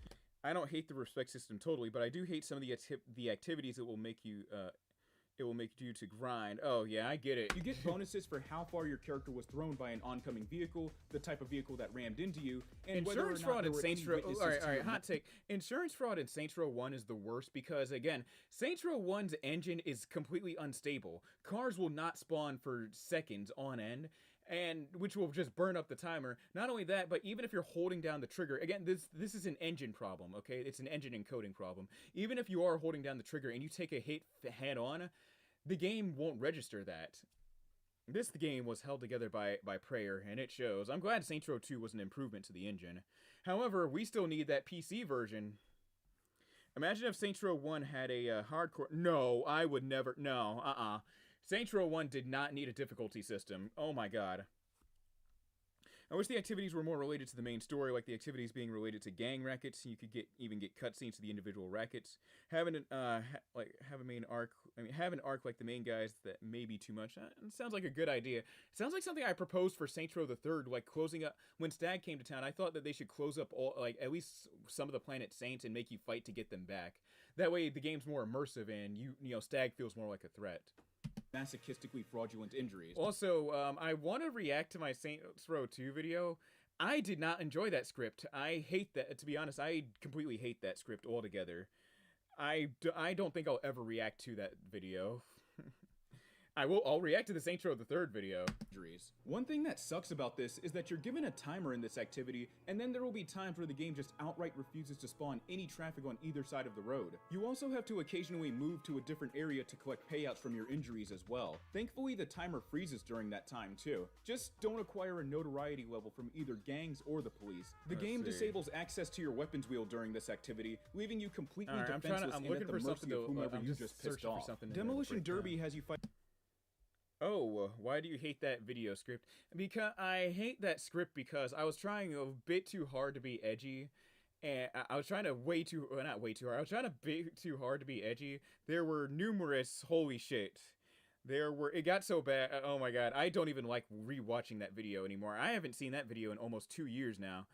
I don't hate the respect system totally, but I do hate some of the activities it will make you to grind. Oh yeah, I get it. You get bonuses for how far your character was thrown by an oncoming vehicle, the type of vehicle that rammed into you, and whether or Insurance not fraud there in were Saints any Row. witnesses All right, to your hot take. Insurance fraud in Saints Row 1 is the worst because again, Saints Row 1's engine is completely unstable. Cars will not spawn for seconds on end, and which will just burn up the timer. Not only that, but even if you're holding down the trigger, again, this is an engine problem. Okay, it's an engine encoding problem. Even if you are holding down the trigger and you take a hit head on, the game won't register that. This game was held together by prayer, and it shows. I'm glad Saints Row 2 was an improvement to the engine. However, we still need that PC version. Imagine if Saints Row 1 had a hardcore... No, I would never... No, Saints Row 1 did not need a difficulty system. Oh my god. I wish the activities were more related to the main story, like the activities being related to gang rackets. You could even get cutscenes to the individual rackets. Having an have a main arc. I mean, have an arc like the main guys that may be too much. It sounds like a good idea. It sounds like something I proposed for Saints Row the Third, like closing up when Stag came to town. I thought that they should close up all, like, at least some of the planet Saints and make you fight to get them back. That way, the game's more immersive and you know Stag feels more like a threat. Masochistically fraudulent injuries. Also, I want to react to my Saints Row 2 video. I did not enjoy that script. I hate that. To be honest, I completely hate that script altogether. I don't think I'll ever react to that video. I'll react to the Saints Row the Third video. One thing that sucks about this is that you're given a timer in this activity, and then there will be times where the game just outright refuses to spawn any traffic on either side of the road. You also have to occasionally move to a different area to collect payouts from your injuries as well. Thankfully, the timer freezes during that time too. Just don't acquire a notoriety level from either gangs or the police. The game disables access to your weapons wheel during this activity, leaving you completely defenseless and at the mercy of whomever you just pissed off. Demolition Derby has you fight. Oh, why do you hate that video script? Because I hate that script because I was trying a bit too hard to be edgy. And I was trying to not way too hard. I was trying to be too hard to be edgy. There were numerous, holy shit. It got so bad. Oh my god, I don't even like rewatching that video anymore. I haven't seen that video in almost 2 years now.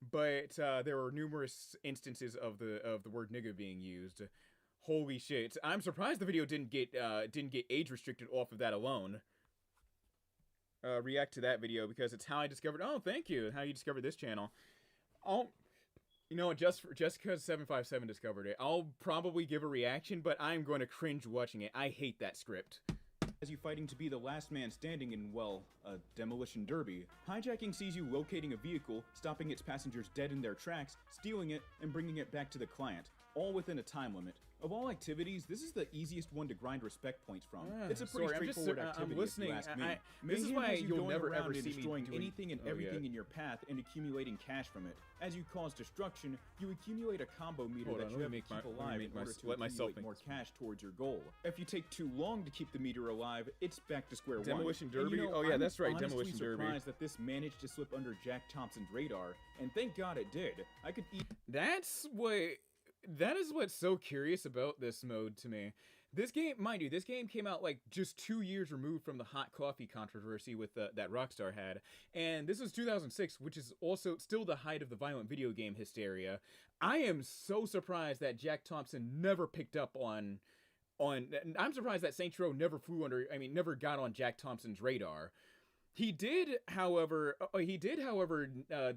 But there were numerous instances of the word nigga being used. Holy shit. I'm surprised the video didn't get age restricted off of that alone. React to that video because it's how I discovered. Oh, thank you. How you discovered this channel. You know, just because 757 discovered it, I'll probably give a reaction, but I'm going to cringe watching it. I hate that script. As you fighting to be the last man standing in, well, a demolition derby. Hijacking sees you locating a vehicle, stopping its passengers dead in their tracks, stealing it, and bringing it back to the client, all within a time limit. Of all activities, this is the easiest one to grind respect points from. It's a pretty straightforward activity, I'm listening. if you ask me. This is why you'll never ever see me destroying anything and everything in your path and accumulating cash from it. As you cause destruction, you accumulate a combo meter that you have to keep alive in order to accumulate more cash towards your goal. If you take too long to keep the meter alive, it's back to square one. Demolition Derby? And, you know, oh yeah, that's right, I'm Demolition Derby. surprised that this managed to slip under Jack Thompson's radar, and thank God it did. I could eat. That is what's so curious about this mode to me. This game, mind you, this game came out like just 2 years removed from the hot coffee controversy with that Rockstar had. And this is 2006, which is also still the height of the violent video game hysteria. I am so surprised that Jack Thompson never picked up on I'm surprised that Saints Row never never got on Jack Thompson's radar. He did, however,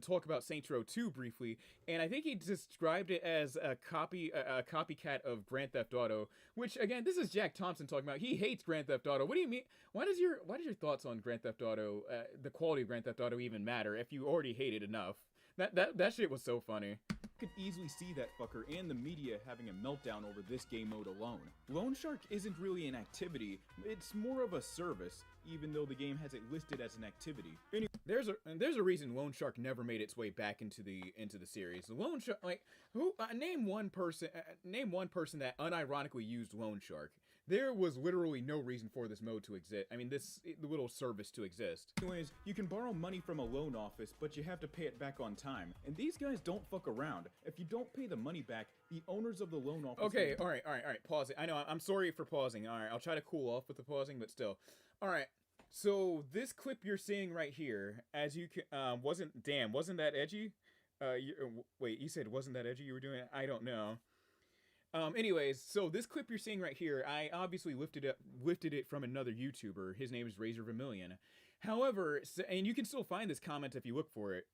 talk about Saints Row 2 briefly, and I think he described it as a copycat of Grand Theft Auto, which, again, this is Jack Thompson talking about. He hates Grand Theft Auto. What do you mean? Why does your thoughts on Grand Theft Auto, the quality of Grand Theft Auto even matter if you already hate it enough? That shit was so funny. Could easily see that fucker and the media having a meltdown over this game mode alone. Loan Shark isn't really an activity, it's more of a service, even though the game has it listed as an activity. Anyway, there's a reason Loan Shark never made its way back into the series. Loan Shark, name one person that unironically used Loan Shark. There was literally no reason for this mode to exist. I mean, the little service to exist. Anyways, you can borrow money from a loan office, but you have to pay it back on time. And these guys don't fuck around. If you don't pay the money back, the owners of the loan office... Okay, all right, pause it. I know, I'm sorry for pausing. All right, I'll try to cool off with the pausing, but still. All right, so this clip you're seeing right here, as you can, wasn't that edgy? Wait, you said wasn't that edgy you were doing? I don't know. Anyways, so this clip you're seeing right here, I obviously lifted it from another YouTuber. His name is Razor Vermillion. However, and you can still find this comment if you look for it.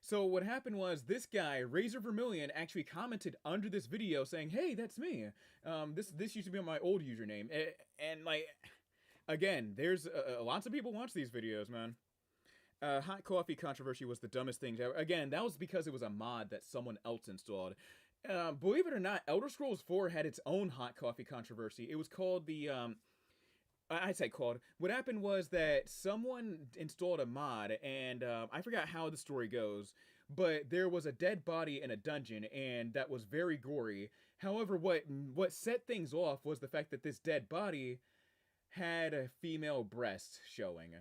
So what happened was this guy, Razor Vermillion, actually commented under this video saying, "Hey, that's me. This used to be on my old username." And like, again, there's lots of people watch these videos, man. Hot coffee controversy was the dumbest thing ever. Again, that was because it was a mod that someone else installed. Believe it or not, Elder Scrolls 4 had its own hot coffee controversy. It was called the, what happened was that someone installed a mod, and I forgot how the story goes, but there was a dead body in a dungeon, and that was very gory. However, what set things off was the fact that this dead body had a female breast showing.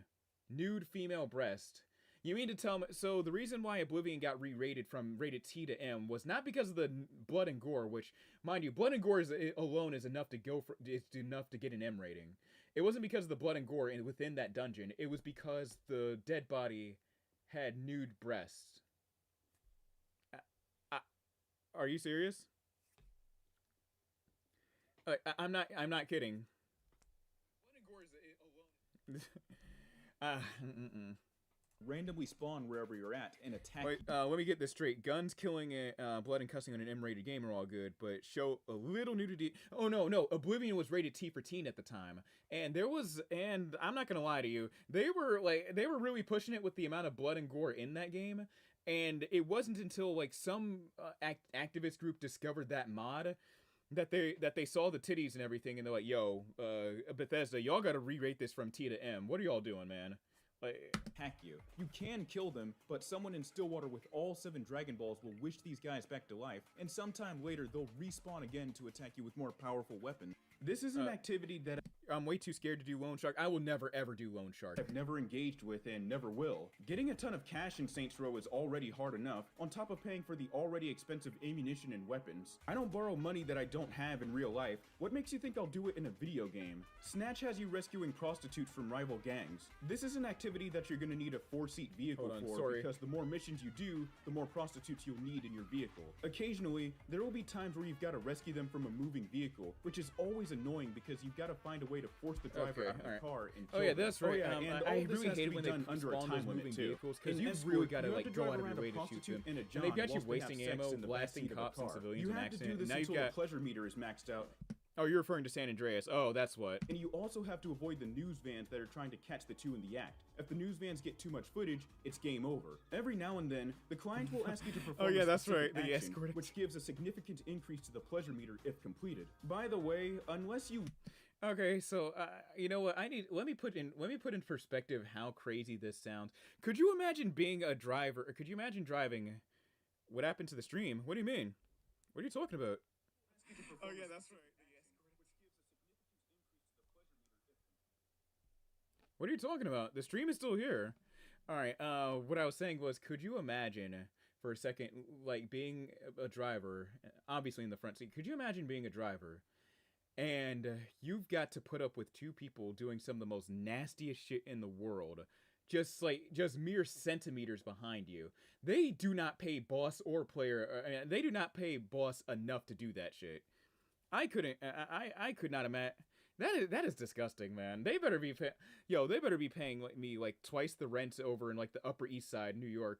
Nude female breast. You mean to tell me? So the reason why Oblivion got re-rated from rated T to M was not because of the blood and gore, which, mind you, blood and gore alone is enough to enough to get an M rating. It wasn't because of the blood and gore within that dungeon. It was because the dead body had nude breasts. Are you serious? I'm not kidding. Blood and gore alone. Randomly spawn wherever you're at and attack. Wait, let me get this straight. Guns, killing, blood, and cussing on an M-rated game are all good, but show a little nudity. Oh no, Oblivion was rated T for teen at the time, and and I'm not gonna lie to you, they were really pushing it with the amount of blood and gore in that game, and it wasn't until like some activist group discovered that mod that they saw the titties and everything, and they're like, "Yo, Bethesda, y'all gotta re-rate this from T to M. What are y'all doing, man?" Hack you. You can kill them, but someone in Stillwater with all 7 Dragon Balls will wish these guys back to life, and sometime later they'll respawn again to attack you with more powerful weapons. This is an activity that I'm way too scared to do Loan Shark. I will never ever do Loan Shark. I've never engaged with and never will. Getting a ton of cash in Saints Row is already hard enough, on top of paying for the already expensive ammunition and weapons. I don't borrow money that I don't have in real life. What makes you think I'll do it in a video game? Snatch has you rescuing prostitutes from rival gangs. This is an activity that you're gonna need a 4-seat vehicle because the more missions you do, the more prostitutes you'll need in your vehicle. Occasionally, there will be times where you've got to rescue them from a moving vehicle, which is always annoying because you've got to find a way to force the driver out of the car and kill them. That's right. And I really hate when they spawn those moving vehicles because you've really got to like go out of your way to shoot them. And they've got you wasting ammo, blasting cops and civilians in accident. And now you've got the pleasure meter is maxed out. Oh, you're referring to San Andreas. Oh, that's what. And you also have to avoid the news vans that are trying to catch the two in the act. If the news vans get too much footage, it's game over. Every now and then, the client will ask you to perform action, which gives a significant increase to the pleasure meter if completed. By the way, unless you... Okay, so you know what? Let me put in perspective how crazy this sounds. Could you imagine being a driver? Or could you imagine driving? What happened to the stream? What do you mean? What are you talking about? Oh yeah, that's right. What are you talking about? The stream is still here. All right. What I was saying was, could you imagine for a second, like being a driver, obviously in the front seat? Could you imagine being a driver, and you've got to put up with 2 people doing some of the most nastiest shit in the world, just mere centimeters behind you? They do not pay boss or player. They do not pay boss enough to do that shit. I could not imagine. That is disgusting, man. They better be paying me like twice the rent over in like the Upper East Side, New York,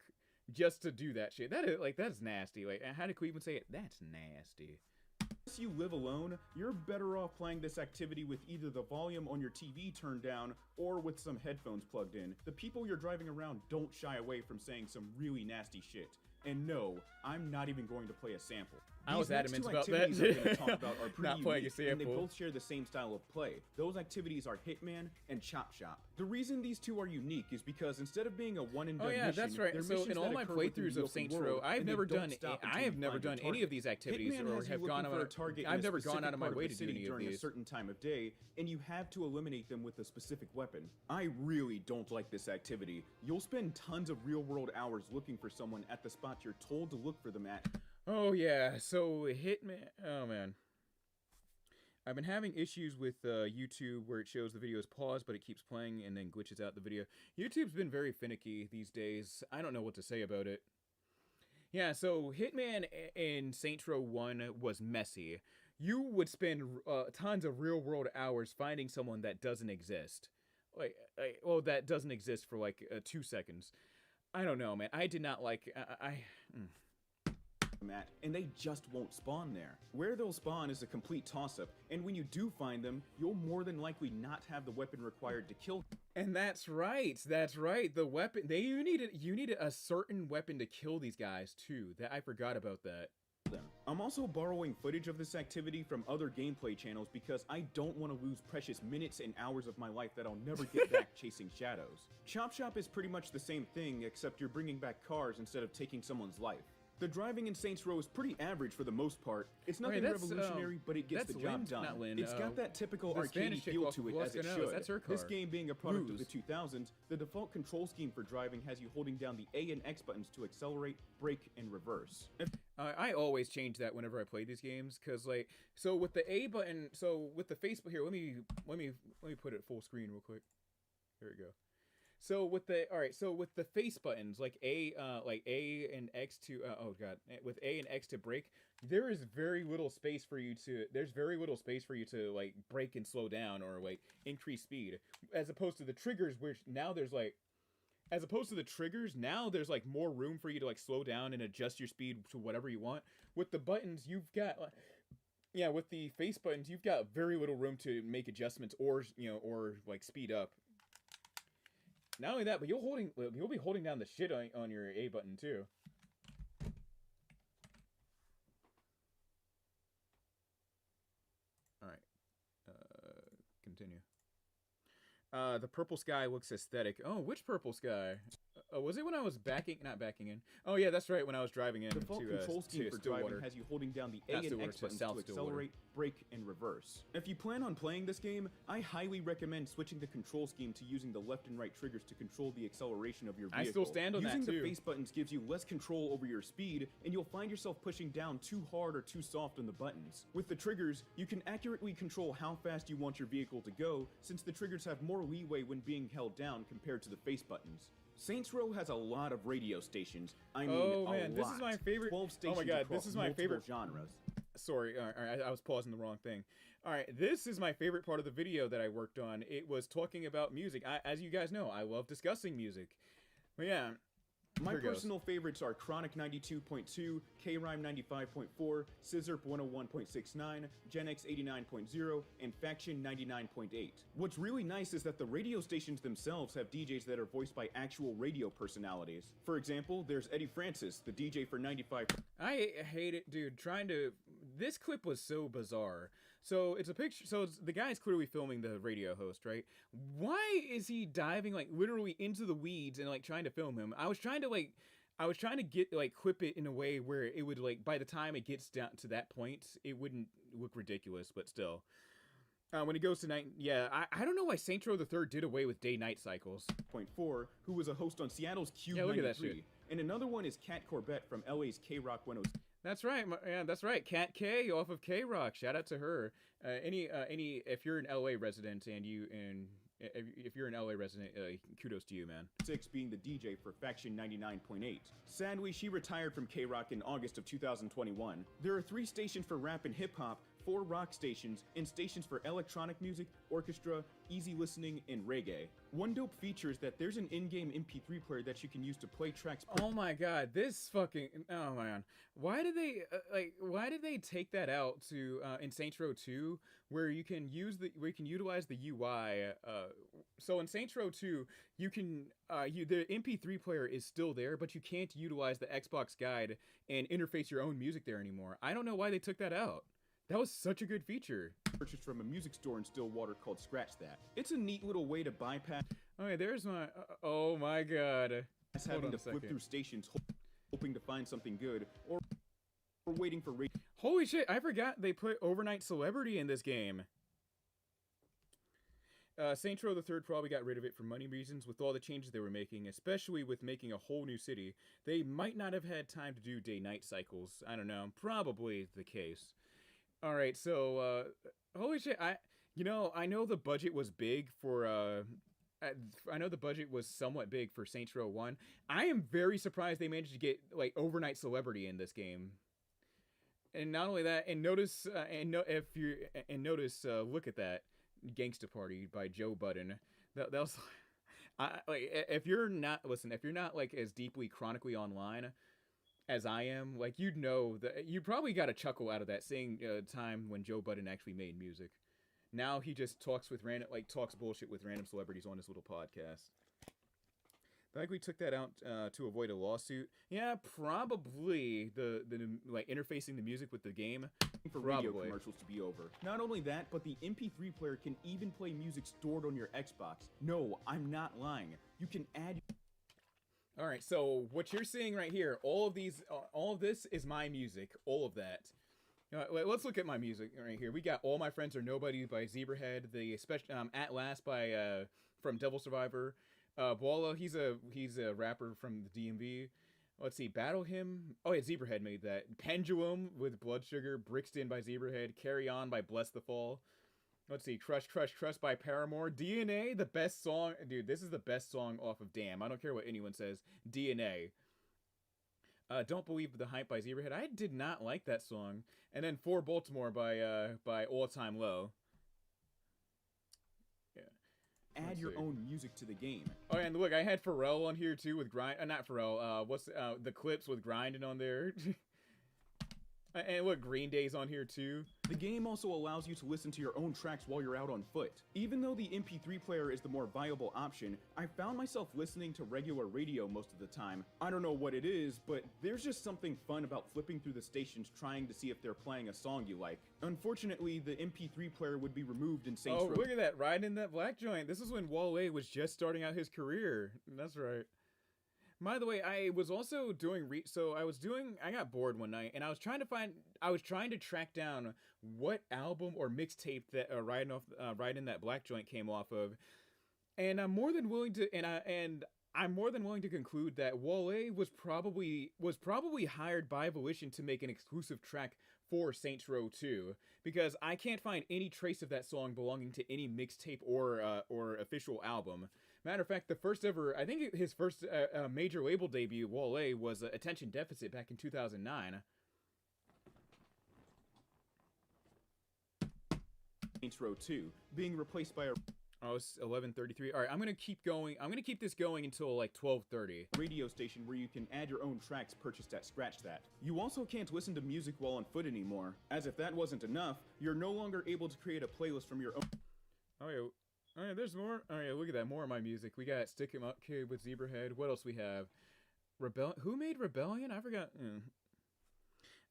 just to do that shit. That's nasty. Like, how did we even say it? That's nasty. If you live alone, you're better off playing this activity with either the volume on your TV turned down or with some headphones plugged in. The people you're driving around don't shy away from saying some really nasty shit. And no, I'm not even going to play a sample. I was adamant about that. These next 2 activities I'm going to talk about are pretty Not playing unique, a sample. and they both share the same style of play. Those activities are Hitman and Chop Shop. The reason these 2 are unique is because instead of being a one-and-done mission, that's right. So in all my playthroughs of Saints Row, I have never done any of these activities, or have gone on a target. I've never gone out of my way to do any of during these. a certain time of day, and you have to eliminate them with a specific weapon. I really don't like this activity. You'll spend tons of real-world hours looking for someone at the spot you're told to look for them at. Oh yeah, so Hitman. Oh man, I've been having issues with YouTube where it shows the video is paused, but it keeps playing and then glitches out the video. YouTube's been very finicky these days. I don't know what to say about it. Yeah, so Hitman in Saints Row 1 was messy. You would spend tons of real-world hours finding someone that doesn't exist. That doesn't exist for like 2 seconds. I don't know, man. I did not like. And they just won't spawn there. Where they'll spawn is a complete toss-up, and when you do find them, you'll more than likely not have the weapon required to kill them. And that's right, the weapon, you needed a certain weapon to kill these guys too. I forgot about that. I'm also borrowing footage of this activity from other gameplay channels because I don't want to lose precious minutes and hours of my life that I'll never get back chasing shadows. Chop Shop is pretty much the same thing, except you're bringing back cars instead of taking someone's life. The driving in Saints Row is pretty average for the most part. It's Okay, nothing that's, revolutionary, but it gets that's the job Lynn, done. not Lynn, It's got that typical the arcadey Spanish chick feel off to it Los as it Ganos, should. that's her This car. game being a product of Ruse. the 2000s, the default control scheme for driving has you holding down the A and X buttons to accelerate, brake, and reverse. I always change that whenever I play these games, cause like, so with the A button, so with the Facebook here, let me put it full screen real quick. Here we go. So with the face buttons, like A and X to with A and X to brake, there is very little space for you to like brake and slow down or like increase speed, as opposed to the triggers, which now there's like more room for you to like slow down and adjust your speed to whatever you want. With the buttons, with the face buttons, you've got very little room to make adjustments or like speed up. Not only that, but you'll be holding down the shit on your A button too. All right, continue. The purple sky looks aesthetic. Oh, which purple sky? Was it when I was not backing in? Oh yeah, that's right, when I was driving in. The default control scheme for Stillwater. driving has you holding down the A Not and Stillwater, X to buttons to South Stillwater. accelerate, brake, and reverse. If you plan on playing this game, I highly recommend switching the control scheme to using the left and right triggers to control the acceleration of your vehicle. I still stand on that, Using the too. face buttons gives you less control over your speed, and you'll find yourself pushing down too hard or too soft on the buttons. With the triggers, you can accurately control how fast you want your vehicle to go, since the triggers have more leeway when being held down compared to the face buttons. Saints Row has a lot of radio stations. I mean, Oh a man, this lot. is my favorite. 12 Oh stations my god, across this is my multiple favorite genres. Sorry, all right, I was pausing the wrong thing. All right, this is my favorite part of the video that I worked on. It was talking about music. As you guys know, I love discussing music. But yeah, My here goes. personal favorites are Chronic 92.2, K-Rhyme 95.4, Scissorp 101.69, Gen X 89.0, and Faction 99.8. What's really nice is that the radio stations themselves have DJs that are voiced by actual radio personalities. For example, there's Eddie Francis, the DJ for 95. I hate it, dude. This clip was so bizarre. So it's a picture. So the guy's clearly filming the radio host, right? Why is he diving like literally into the weeds and like trying to film him? I was trying to get like clip it in a way where it would like by the time it gets down to that point, it wouldn't look ridiculous, but still. When it goes to night, yeah, I don't know why Saints Row the Third did away with day-night cycles. 4, who was a host on Seattle's Cube Yeah, look at that 93. shit. And another one is Kat Corbett from LA's K-Rock 106. That's right. Yeah, that's right. Kat K off of K Rock. Shout out to her. If you're an LA resident if you're an LA resident, kudos to you, man. 6 being the DJ for Faction 99.8. Sadly, she retired from K-Rock in August of 2021. There are 3 stations for rap and hip-hop, 4 rock stations, and stations for electronic music, orchestra, easy listening, and reggae. One dope feature is that there's an in-game MP3 player that you can use to play tracks. Oh my god, oh man. Why did they take that out to in Saints Row 2 where you can utilize the UI? So in Saints Row 2, you can the MP3 player is still there, but you can't utilize the Xbox guide and interface your own music there anymore. I don't know why they took that out. That was such a good feature. Purchased from a music store in Stillwater called Scratch That. It's a neat little way to bypass. Okay, there's my. Oh my god. Having to flip through stations, hoping to find something good, or waiting for. Holy shit! I forgot they put Overnight Celebrity in this game. Saints Row the Third probably got rid of it for money reasons. With all the changes they were making, especially with making a whole new city, they might not have had time to do day-night cycles. I don't know. Probably the case. All right, so holy shit! I know the budget was big for I know the budget was somewhat big for Saints Row 1. I am very surprised they managed to get like Overnight Celebrity in this game. And not only that, and notice look at that Gangsta Party by Joe Budden. That was if you're not like as deeply chronically online as I am, like you'd know that you probably got a chuckle out of that, seeing time when Joe Budden actually made music. Now he just talks bullshit with random celebrities on his little podcast. I think we took that out to avoid a lawsuit. Yeah, probably the like interfacing the music with the game for radio commercials to be over. Not only that, but the MP3 player can even play music stored on your Xbox. No, I'm not lying. You can add. All right, so what you're seeing right here, all of this is my music, all of that. Let's look at my music right here. We got All My Friends Are Nobody by Zebrahead, the special At Last by from Devil Survivor. Bola, he's a rapper from the DMV. Let's see, Battle Hymn. Oh yeah, Zebrahead made that. Pendulum with Blood Sugar, Brixton by Zebrahead, Carry On by Bless the Fall. Let's see, Crush Crush Crush by Paramore. DNA, the best song. Dude, this is the best song off of Damn. I don't care what anyone says. DNA. Don't Believe the Hype by Zebrahead. I did not like that song. And then For Baltimore by All Time Low. Yeah. Add your own music to the game. Oh, and look, I had Pharrell on here too with Grind. Not Pharrell. What's the Clips with Grinding on there? And look, Green Day's on here too. The game also allows you to listen to your own tracks while you're out on foot. Even though the MP3 player is the more viable option, I found myself listening to regular radio most of the time. I don't know what it is, but there's just something fun about flipping through the stations trying to see if they're playing a song you like. Unfortunately, the MP3 player would be removed in Saints Row. Oh, look at that, riding in that black joint. This is when Wale was just starting out his career. That's right. By the way, I was also doing I got bored one night and I was trying to track down what album or mixtape that Riding That Black Joint came off of. And I'm more than willing to conclude that Wale was probably hired by Volition to make an exclusive track for Saints Row 2, because I can't find any trace of that song belonging to any mixtape or official album. Matter of fact, I think his first major label debut, Wale, was Attention Deficit back in 2009. Saints Row 2, being replaced by a... Oh, it's 11:33. All right, I'm gonna keep going. I'm gonna keep this going until like 12:30. Radio station where you can add your own tracks purchased at Scratch That. You also can't listen to music while on foot anymore. As if that wasn't enough, you're no longer able to create a playlist from your own... Oh yeah, there's more. Oh yeah, look at that, more of my music. We got Stick 'Em Up Kid with Zebrahead. What else we have? Who made Rebellion? I forgot.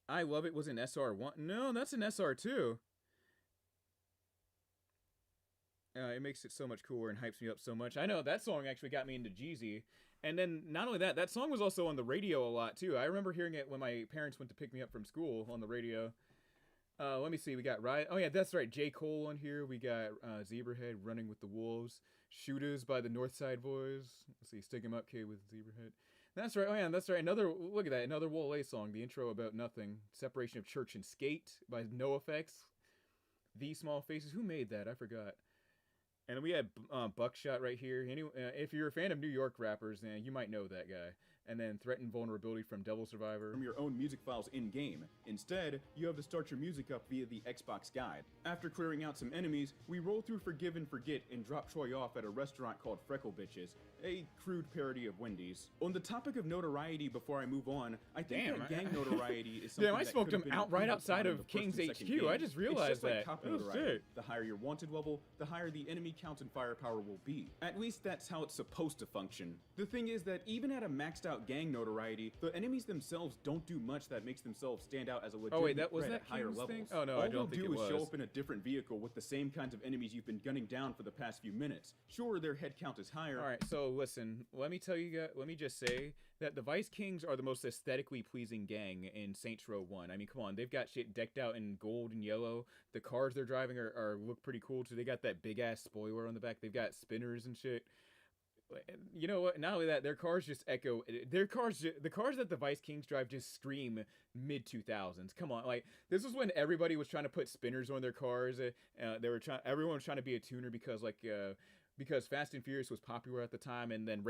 I Love It was an SR1. No, that's an SR2. It makes it so much cooler and hypes me up so much. I know that song actually got me into Jeezy. And then not only that song was also on the radio a lot too. I remember hearing it when my parents went to pick me up from school on the radio. Let me see. We got Oh yeah, that's right. J. Cole on here. We got Zebrahead, Running with the Wolves. Shooters by the Northside Boys. Let's see. Stick 'Em Up Kid with Zebrahead. That's right. Oh yeah, that's right. Look at that. Another Wale song. The intro about nothing. Separation of Church and Skate by NoFX. The Small Faces. Who made that? I forgot. And we had Buckshot right here. If you're a fan of New York rappers, then you might know that guy. And then Threatened Vulnerability from Devil Survivor. From your own music files in-game. Instead, you have to start your music up via the Xbox Guide. After clearing out some enemies, we roll through Forgive and Forget and drop Troy off at a restaurant called Freckle Bitches, a crude parody of Wendy's. On the topic of notoriety, before I move on, I think that gang notoriety is something I smoked him right outside of King's HQ. I just realized that. Like the higher your wanted level, the higher the enemy count and firepower will be. At least that's how it's supposed to function. The thing is that even at a maxed out gang notoriety, the enemies themselves don't do much that makes themselves stand out as a legitimate threat at higher levels. Oh no, I don't think it was. All they'll do is show up in a different vehicle with the same kinds of enemies you've been gunning down for the past few minutes. Sure, their head count is higher. All right, so listen, let me just say that the Vice Kings are the most aesthetically pleasing gang in Saints Row 1. I mean, come on, they've got shit decked out in gold and yellow. The cars they're driving look pretty cool too. They got that big ass spoiler on the back. They've got spinners and shit. You know what? Not only that, their cars just echo. The cars that the Vice Kings drive just scream mid-2000s. Come on, like this is when everybody was trying to put spinners on their cars. Everyone was trying to be a tuner because Fast and Furious was popular at the time, and then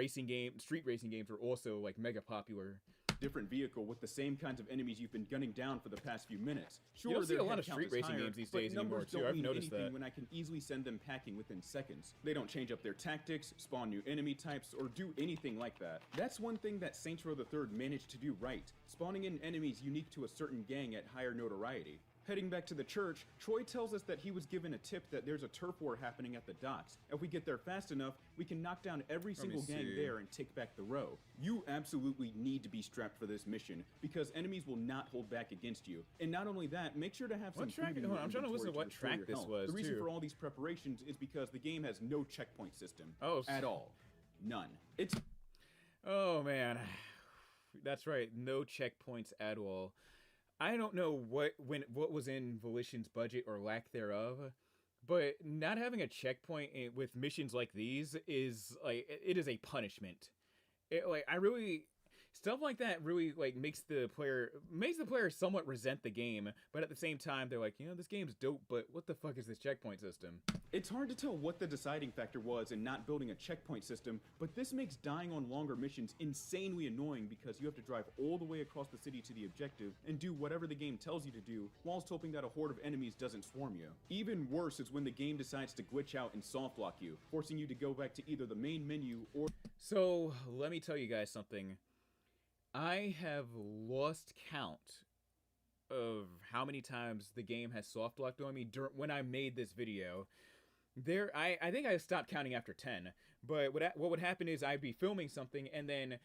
street racing games were also like mega popular. Different vehicle with the same kinds of enemies you've been gunning down for the past few minutes. Sure, you don't see a lot of street racing games these days anymore too. I've noticed that. When I can easily send them packing within seconds. They don't change up their tactics, spawn new enemy types, or do anything like that. That's one thing that Saints Row the Third managed to do right, spawning in enemies unique to a certain gang at higher notoriety. Heading back to the church, Troy tells us that he was given a tip that there's a turf war happening at the docks. If we get there fast enough, we can knock down every single gang there and take back the row. You absolutely need to be strapped for this mission, because enemies will not hold back against you. And not only that, make sure to have some food in your I'm trying to listen to what track this was, The reason for all these preparations is because the game has no checkpoint system. Oh. At all. None. Oh man, that's right. No checkpoints at all. I don't know what was in Volition's budget or lack thereof, but not having a checkpoint with missions like these is like it is a punishment. Stuff like that really like makes the player somewhat resent the game, but at the same time they're like, this game's dope, but what the fuck is this checkpoint system? It's hard to tell what the deciding factor was in not building a checkpoint system, but this makes dying on longer missions insanely annoying because you have to drive all the way across the city to the objective and do whatever the game tells you to do, whilst hoping that a horde of enemies doesn't swarm you. Even worse is when the game decides to glitch out and soft lock you, forcing you to go back to either the main menu or... So, let me tell you guys something. I have lost count of how many times the game has soft locked on me when I made this video. I think I stopped counting after 10, but what would happen is I'd be filming something, and then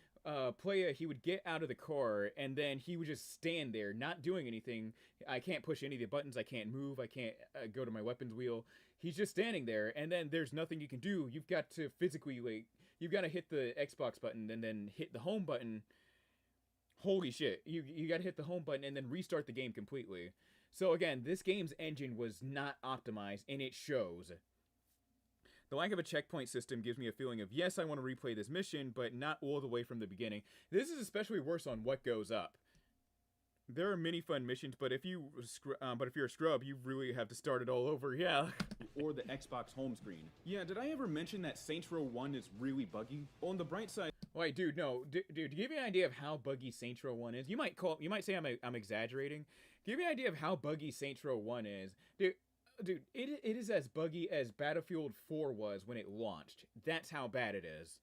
Playa, he would get out of the car, and then he would just stand there, not doing anything. I can't push any of the buttons, I can't move, I can't go to my weapons wheel. He's just standing there, and then there's nothing you can do. You've got to physically, you've got to hit the Xbox button, and then hit the home button. Holy shit, you gotta hit the home button and then restart the game completely. So again, this game's engine was not optimized, and it shows. The lack of a checkpoint system gives me a feeling of, yes, I want to replay this mission, but not all the way from the beginning. This is especially worse on What Goes Up. There are many fun missions, but if you're a scrub, you really have to start it all over, yeah. Or the Xbox home screen. Yeah, did I ever mention that Saints Row 1 is really buggy? On the bright side... Wait, dude, no. Dude, to give you an idea of how buggy Saints Row 1 is, you might say I'm exaggerating. Give you an idea of how buggy Saints Row 1 is. Dude, it is as buggy as Battlefield 4 was when it launched. That's how bad it is.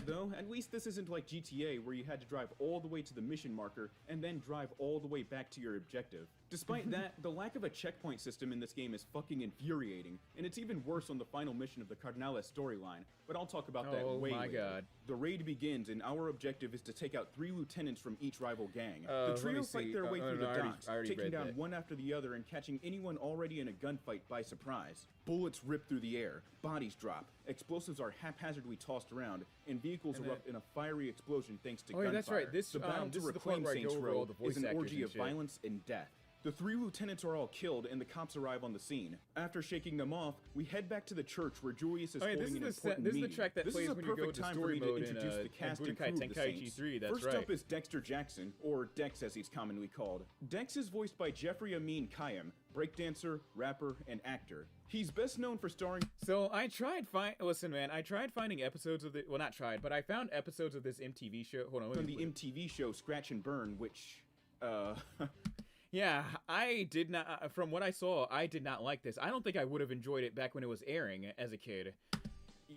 Though, at least this isn't like GTA, where you had to drive all the way to the mission marker and then drive all the way back to your objective. Despite that, the lack of a checkpoint system in this game is fucking infuriating, and it's even worse on the final mission of the Cardinales storyline, but I'll talk about that way later. God. The raid begins, and our objective is to take out 3 lieutenants from each rival gang. The trio fight their way through the docks, taking down one after the other and catching anyone already in a gunfight by surprise. Bullets rip through the air, bodies drop, explosives are haphazardly tossed around, and vehicles erupt in a fiery explosion thanks to gunfire. That's right. The battle to reclaim Saints Row is an orgy of violence and death. The 3 lieutenants are all killed, and the cops arrive on the scene. After shaking them off, we head back to the church where Julius is holding an important meeting. This is the track that plays when you go to story mode in the cast and crew of the Saints. First up is Dexter Jackson, or Dex as he's commonly called. Dex is voiced by Jeffrey Amin Kayam, breakdancer, rapper, and actor. He's best known for starring... So I tried finding episodes of the... Well, not tried, but I found episodes of this MTV show. Hold on. On the MTV show Scratch and Burn, which... Yeah, I did not, from what I saw, I did not like this. I don't think I would have enjoyed it back when it was airing as a kid.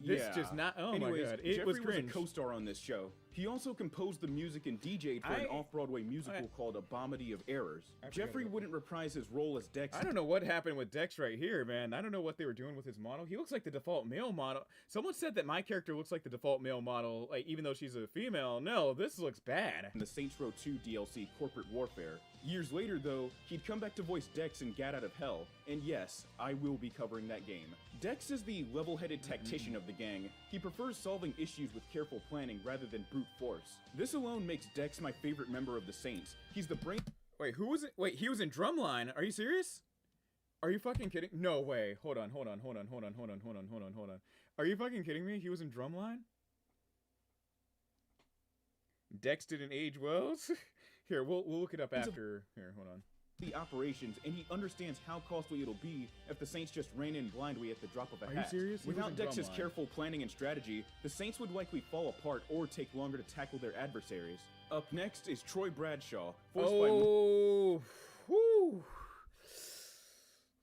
This just not, Anyways, my god, it Jeffrey was cringe. Was a co-star on this show. He also composed the music and DJ'd for an off-Broadway musical called Abominity of Errors. Jeffrey wouldn't reprise his role as Dex. I don't know what happened with Dex right here, man. I don't know what they were doing with his model. He looks like the default male model. Someone said that my character looks like the default male model, like even though she's a female. No, this looks bad. In the Saints Row 2 DLC, Corporate Warfare. Years later, though, he'd come back to voice Dex in Gat Out of Hell, and yes, I will be covering that game. Dex is the level-headed tactician of the gang. He prefers solving issues with careful planning rather than brute force. This alone makes Dex my favorite member of the Saints. He's the brain- Wait, who was it? Wait, he was in Drumline. Are you serious? Are you fucking kidding? No way. Hold on. Are you fucking kidding me? He was in Drumline? Dex didn't age well? Here, we'll look it up after. Here, hold on. The operations, and he understands how costly it'll be if the Saints just ran in blindly at the drop of a hat. Are you serious? Without Dex's careful planning and strategy, the Saints would likely fall apart or take longer to tackle their adversaries. Up next is Troy Bradshaw, voiced by... Whew.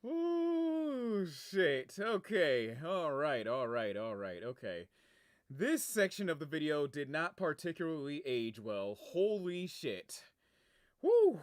Ooh, shit. Okay. Alright, okay. This section of the video did not particularly age well. Holy shit. Woo!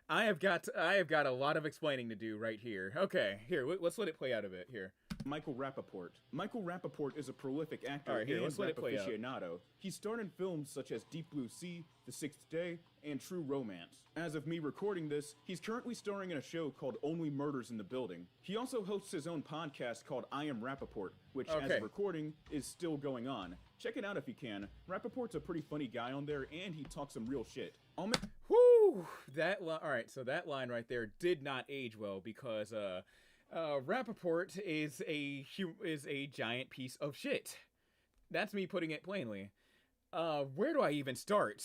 I have got a lot of explaining to do right here. Okay, here, let's let it play out a bit here. Michael Rappaport. Michael Rappaport is a prolific actor and rap aficionado. He starred in films such as Deep Blue Sea, The Sixth Day, and True Romance. As of me recording this, he's currently starring in a show called Only Murders in the Building. He also hosts his own podcast called I Am Rappaport, which, as of recording, is still going on. Check it out if you can. Rappaport's a pretty funny guy on there, and he talks some real shit. Whew, alright, so that line right there did not age well because, Rappaport is a giant piece of shit. That's me putting it plainly. Where do I even start?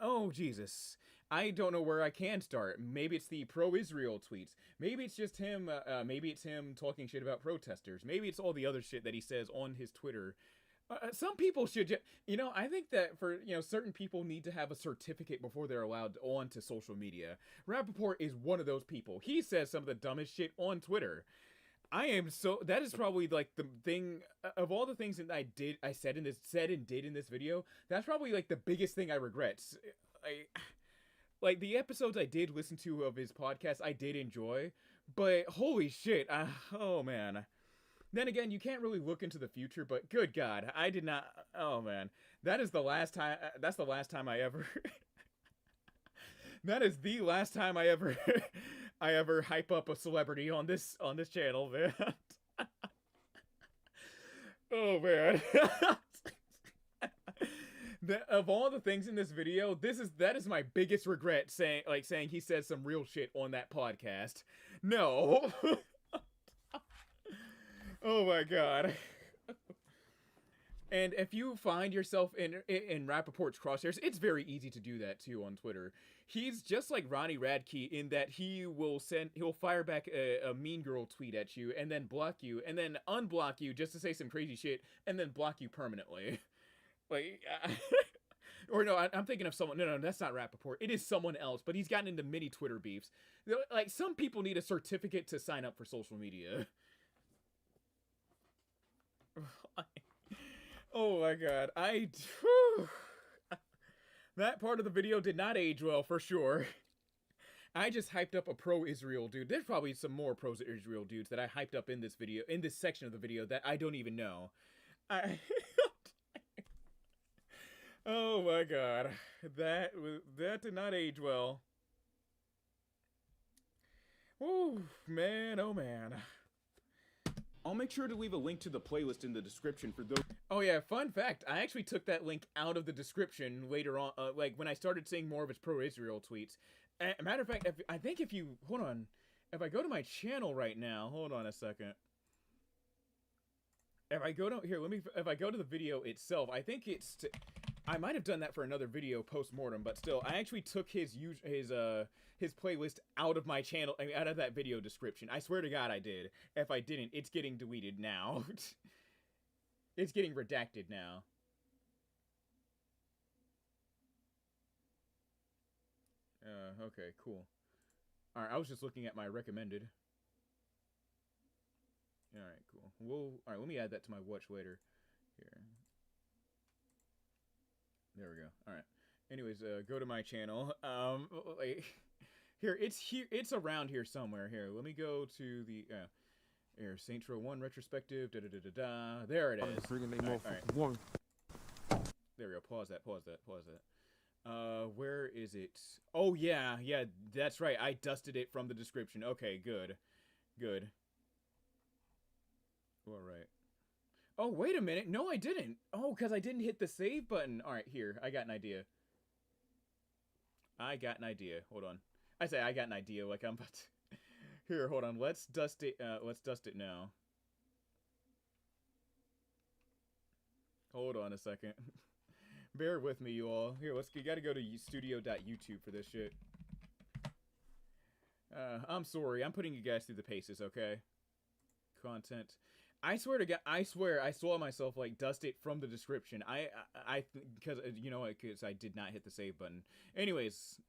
Oh, Jesus. I don't know where I can start. Maybe it's the pro-Israel tweets. Maybe it's just him, maybe it's him talking shit about protesters. Maybe it's all the other shit that he says on his Twitter. Some people should I think that for, certain people need to have a certificate before they're allowed onto social media. Rappaport is one of those people. He says some of the dumbest shit on Twitter. That is probably like the thing of all the things that I said and did in this video. That's probably like the biggest thing I regret. Like the episodes I did listen to of his podcast, I did enjoy, but holy shit, oh man. Then again, you can't really look into the future, but good God, I did not. Oh man, that is the last time. That's the last time I ever. That is the last time I ever, I ever hype up a celebrity on this channel, man. Oh man. Of all the things in this video, that is my biggest regret, saying he said some real shit on that podcast. No. Oh my God. And if you find yourself in Rappaport's crosshairs, it's very easy to do that too on Twitter. He's just like Ronnie Radke in that he'll fire back a mean girl tweet at you and then block you and then unblock you just to say some crazy shit and then block you permanently. Like, or no, I'm thinking of someone. No, that's not Rappaport. It is someone else, but he's gotten into many Twitter beefs. Like, some people need a certificate to sign up for social media. Oh my God, that part of the video did not age well for sure. I just hyped up a pro-Israel dude. There's probably some more pro-Israel dudes that I hyped up in this video, in this section of the video that I don't even know. Oh my God, that did not age well. Oh man, oh man. I'll make sure to leave a link to the playlist in the description for those. Oh yeah, fun fact, I actually took that link out of the description later on, like when I started seeing more of his pro-Israel tweets. Matter of fact, hold on, if I go to my channel right now, hold on a second. If I go to the video itself, I think I might have done that for another video post-mortem, but still, I actually took his playlist out of my channel, out of that video description. I swear to God I did. If I didn't, it's getting deleted now. It's getting redacted now. Okay, cool. Alright, I was just looking at my recommended. Alright, cool. Alright, let me add that to my watch later. Here. There we go. Alright. Anyways, go to my channel. It's around here somewhere. Here, let me go to the, here, Saints Row 1 retrospective, da-da-da-da-da. There it is. All right. There we go. Pause that. Where is it? Oh, yeah, that's right. I dusted it from the description. Okay, good. All right. Oh, wait a minute. No, I didn't. Oh, because I didn't hit the save button. All right, here. I got an idea. Hold on. I say I got an idea like I'm about to... Here, hold on. Let's dust it now. Hold on a second. Bear with me, you all. Here, you gotta go to studio.youtube for this shit. I'm sorry. I'm putting you guys through the paces, okay? Content. I swear to God, I saw myself, like, dust it from the description. Because, because I did not hit the save button. Anyways.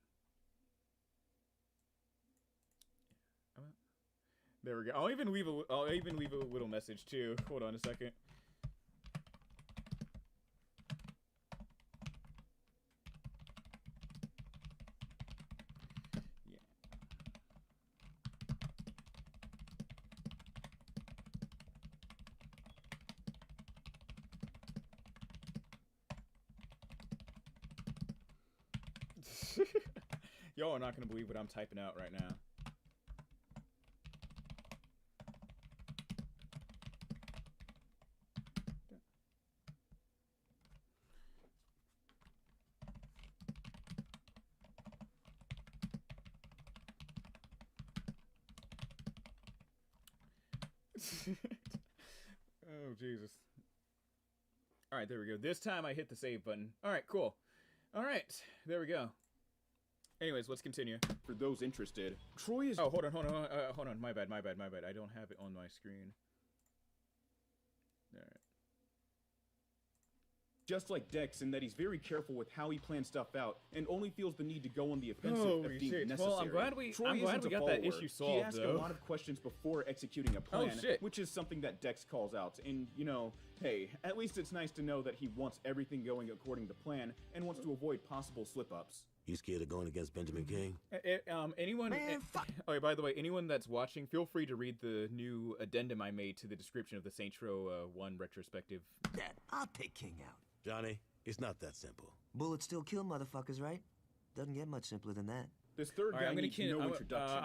There we go. I'll even leave a little message, too. Hold on a second. Y'all are not going to believe what I'm typing out right now. Oh, Jesus. All right, there we go. This time I hit the save button. All right, cool. All right, there we go. Anyways, let's continue. For those interested, Troy is... Oh, hold on. My bad. I don't have it on my screen. All right. Just like Dex in that he's very careful with how he plans stuff out and only feels the need to go on the offensive if deemed necessary. Well, I'm glad we got that issue solved, He asks though. a lot of questions before executing a plan, which is something that Dex calls out. And, you know, hey, at least it's nice to know that he wants everything going according to plan and wants to avoid possible slip-ups. You scared of going against Benjamin King? Anyone... Oh, by the way, anyone that's watching, feel free to read the new addendum I made to the description of the Saints Row 1 retrospective. Dad, I'll take King out. Johnny, it's not that simple. Bullets still kill motherfuckers, right? Doesn't get much simpler than that. This third guy needs no introduction.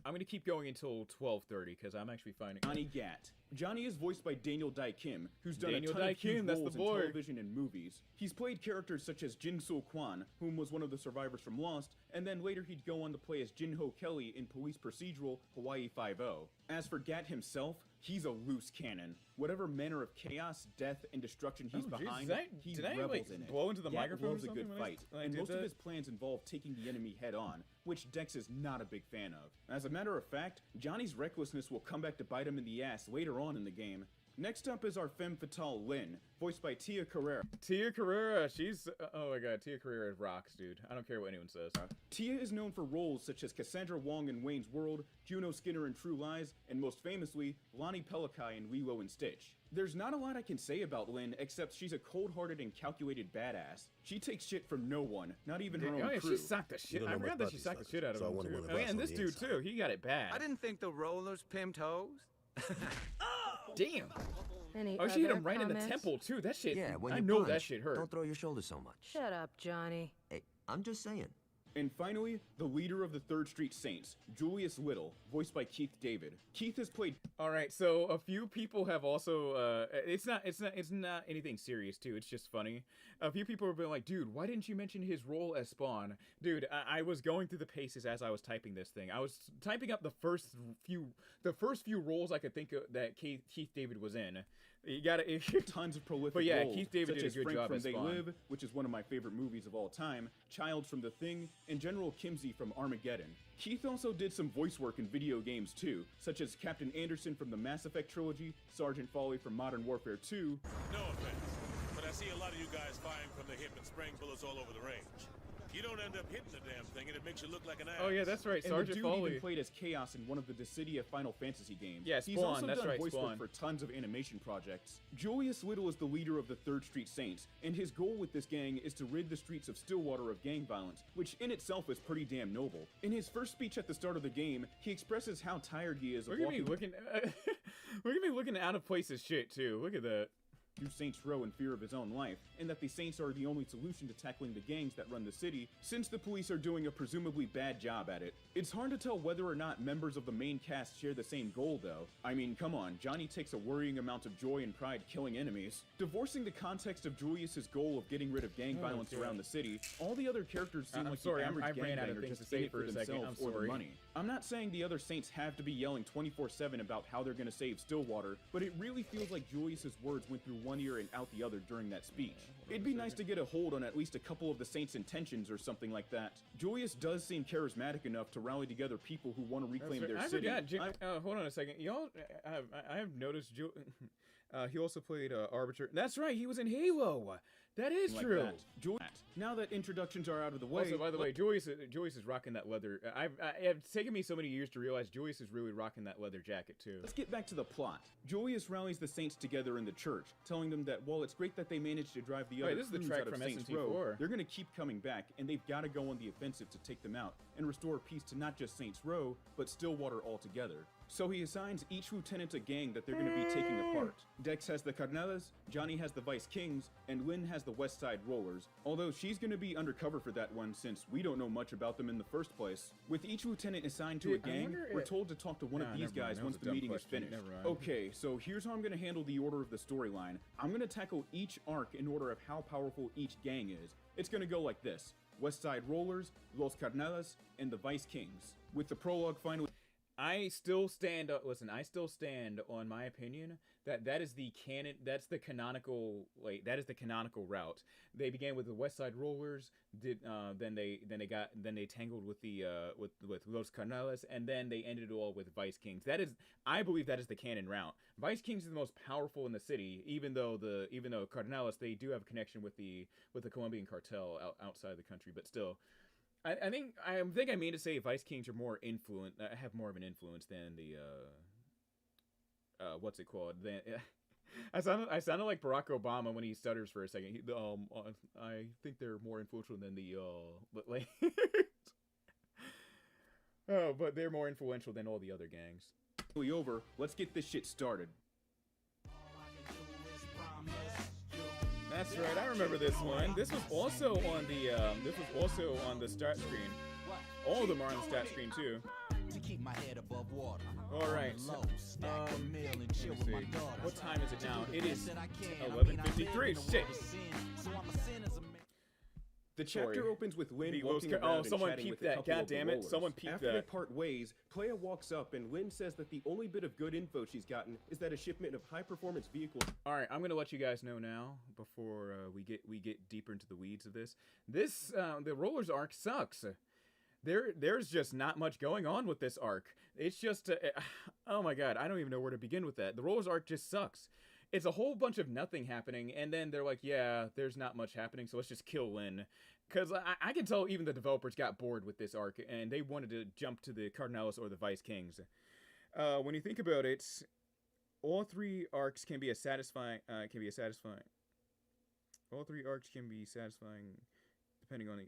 I'm gonna keep going until 12:30 because I'm actually finding Johnny Gat. Johnny is voiced by Daniel Dae Kim, who's done Daniel a ton Dae of huge Kim, that's roles the in boy. television and movies. He's played characters such as Jin Soo Kwan, whom was one of the survivors from Lost, and then later he'd go on to play as Jin Ho Kelly in police procedural Hawaii Five-0. As for Gat himself, he's a loose cannon. Whatever manner of chaos, death, and destruction he's behind, he revels in it. Blow into the Gat microphone loves or a good something when I- fight, when I and did most of that? his plans involve taking the enemy head-on, which Dex is not a big fan of. As a matter of fact, Johnny's recklessness will come back to bite him in the ass later on in the game. Next up is our femme fatale Lynn, voiced by Tia Carrere. Tia Carrere, she's... oh my god, Tia Carrere rocks, dude. I don't care what anyone says. Tia is known for roles such as Cassandra Wong in Wayne's World, Juno Skinner in True Lies, and most famously, Lonnie Pelikai in Lilo and Stitch. There's not a lot I can say about Lynn, except she's a cold-hearted and calculated badass. She takes shit from no one, not even her own crew. She sucked the shit. I forgot that she sucked the shit out of him, too. Oh, yeah, and this dude, too. He got it bad. I didn't think the rollers pimped hoes. Damn. Any Oh, she hit other him right in the comments? temple, too. That shit... Yeah, when I you know punch, that shit hurt. Don't throw your shoulders so much. Shut up, Johnny. Hey, I'm just saying. And finally, the leader of the 3rd Street Saints, Julius Little, voiced by Keith David. Keith has played... All right, so a few people have also it's not anything serious too. It's just funny. A few people have been like, "Dude, why didn't you mention his role as Spawn?" Dude, I was going through the paces as I was typing this thing. I was typing up the first few roles I could think of that Keith David was in. You gotta tons of prolific But yeah, roles, Keith David such did a as good Frank job from as They Spawn. Live, which is one of my favorite movies of all time, Child from The Thing, and General Kimsey from Armageddon. Keith also did some voice work in video games too, such as Captain Anderson from the Mass Effect trilogy, Sergeant Foley from Modern Warfare 2. No offense, but I see a lot of you guys firing from the hip and spraying bullets all over the range. You don't end up hitting the damn thing, and it makes you look like an ass. Oh yeah, that's right, And Sergeant the dude Foley. even played as Chaos in one of the Dissidia Final Fantasy games. Yeah, He's Spawn, also that's done right, voice Spawn. work for tons of animation projects. Julius Little is the leader of the 3rd Street Saints, and his goal with this gang is to rid the streets of Stillwater of gang violence, which in itself is pretty damn noble. In his first speech at the start of the game, he expresses how tired he is of Look at me walking... looking out of place as shit too. Look at that. through Saints Row in fear of his own life, and that the Saints are the only solution to tackling the gangs that run the city, since the police are doing a presumably bad job at it. It's hard to tell whether or not members of the main cast share the same goal, though. I mean, come on, Johnny takes a worrying amount of joy and pride killing enemies. Divorcing the context of Julius's goal of getting rid of gang violence around the city, all the other characters seem I'm like sorry, the average I ran out of gangbanger things just to in say it for a second. themselves I'm or the sorry. money. I'm not saying the other Saints have to be yelling 24/7 about how they're gonna save Stillwater, but it really feels like Julius's words went through one ear and out the other during that speech. It'd be nice to get a hold on at least a couple of the Saints' intentions or something like that. Julius does seem charismatic enough to rally together people who want to reclaim their I city. forgot. Hold on a second. Y'all, I have noticed he also played Arbiter. That's right, he was in Halo. That is Like true. that. Now that introductions are out of the way... Also, by the way, Julius is rocking that leather. It's taken me so many years to realize Julius is really rocking that leather jacket too. Let's get back to the plot. Julius rallies the Saints together in the church, telling them that while it's great that they managed to drive the Wait, other this is the crews track out of from Saints SMT4. Row, they're going to keep coming back, and they've got to go on the offensive to take them out and restore peace to not just Saints Row, but Stillwater altogether. So he assigns each lieutenant a gang that they're going to be taking apart. Dex has the Carnelas, Johnny has the Vice Kings, and Lynn has the West Side Rollers, although she's going to be undercover for that one since we don't know much about them in the first place. With each lieutenant assigned to a Dude, I gang, wonder we're if- told to talk to one Nah, of these never mind. guys That once was a the dumb meeting is question. finished. Never mind. Okay, so here's how I'm going to handle the order of the storyline. I'm going to tackle each arc in order of how powerful each gang is. It's going to go like this: West Side Rollers, Los Carnelas, and the Vice Kings. With the prologue finally... I still stand. Listen, I still stand on my opinion that is the canon. That's the canonical. That is the canonical route. They began with the West Side Rollers. Then they tangled with the with Los Carnales, and then they ended it all with Vice Kings. I believe that is the canon route. Vice Kings is the most powerful in the city, even though Carnales, they do have a connection with the Colombian cartel outside the country, but still. I think I mean to say Vice Kings are more have more of an influence than the what's it called? I sounded like Barack Obama when he stutters for a second. I think they're more influential than the but they're more influential than all the other gangs. Over. Let's get this shit started. That's right. I remember this one. This was also on the start screen. All of them are on the start screen too. To keep my head above water. All right. Let me see. What time is it now? It is 11:53. Shit. The chapter opens with Lynn walking around and someone chatting peeped with a that. couple God of the damn it! rollers. Someone peeped After that. they part ways, Playa walks up and Lynn says that the only bit of good info she's gotten is that a shipment of high-performance vehicles. All right, I'm gonna let you guys know now before we get deeper into the weeds of this. The Rollers arc sucks. There's just not much going on with this arc. It's just oh my god, I don't even know where to begin with that. The Rollers arc just sucks. It's a whole bunch of nothing happening, and then they're like, yeah, there's not much happening, so let's just kill Lynn. Because I can tell even the developers got bored with this arc, and they wanted to jump to the Cardenales or the Vice Kings. When you think about it, all three arcs can be satisfying. All three arcs can be satisfying, depending on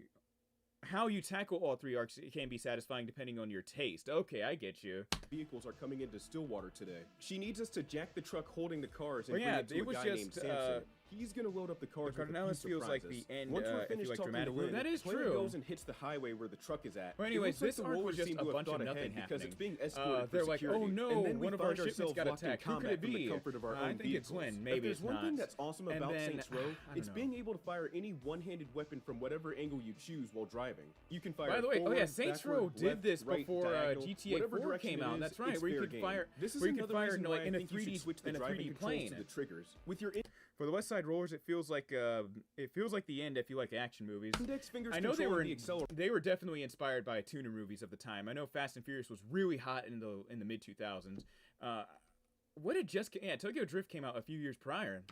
how you tackle all three arcs. It can be satisfying depending on your taste. Okay, I get you. Vehicles are coming into Stillwater today. She needs us to jack the truck holding the cars and Well, yeah, bring it to it a was guy just, named Samson. He's gonna load up the cars The with a few Cardenales feels like surprises. the end, Once we're if you finished like talking dramatic to Lynn, That is Playa true. goes and hits the highway where the truck is at. Well, It anyways, looks this like the arc was rollers just seem to a have bunch of thought nothing ahead because happening. it's being escorted They're for like, security. oh no, and then we one of find our shipments ourselves got locked in attacked. Who could combat it from the be? comfort of our I own think it's vehicles. Lynn. If Maybe there's it's one not. thing that's awesome And about then, Saints Row, I don't it's know. being able to fire any one-handed weapon from whatever angle you choose while driving. You can fire By the way, forward, oh yeah, Saints Row backward, did left, this right, before diagonal, GTA whatever 4 direction came it out. is, That's right, it's where you fair could game. fire. This is where you could another fire reason in, why like I in a think you should 3D switch the in a driving 3D controls plane. to the triggers. With your For the West Side Rollers, it feels like the end if you like action movies. index fingers I know controlling the accelerator. they were definitely inspired by tuner movies of the time. I know Fast and Furious was really hot in the mid 2000s. What had just Tokyo Drift came out a few years prior.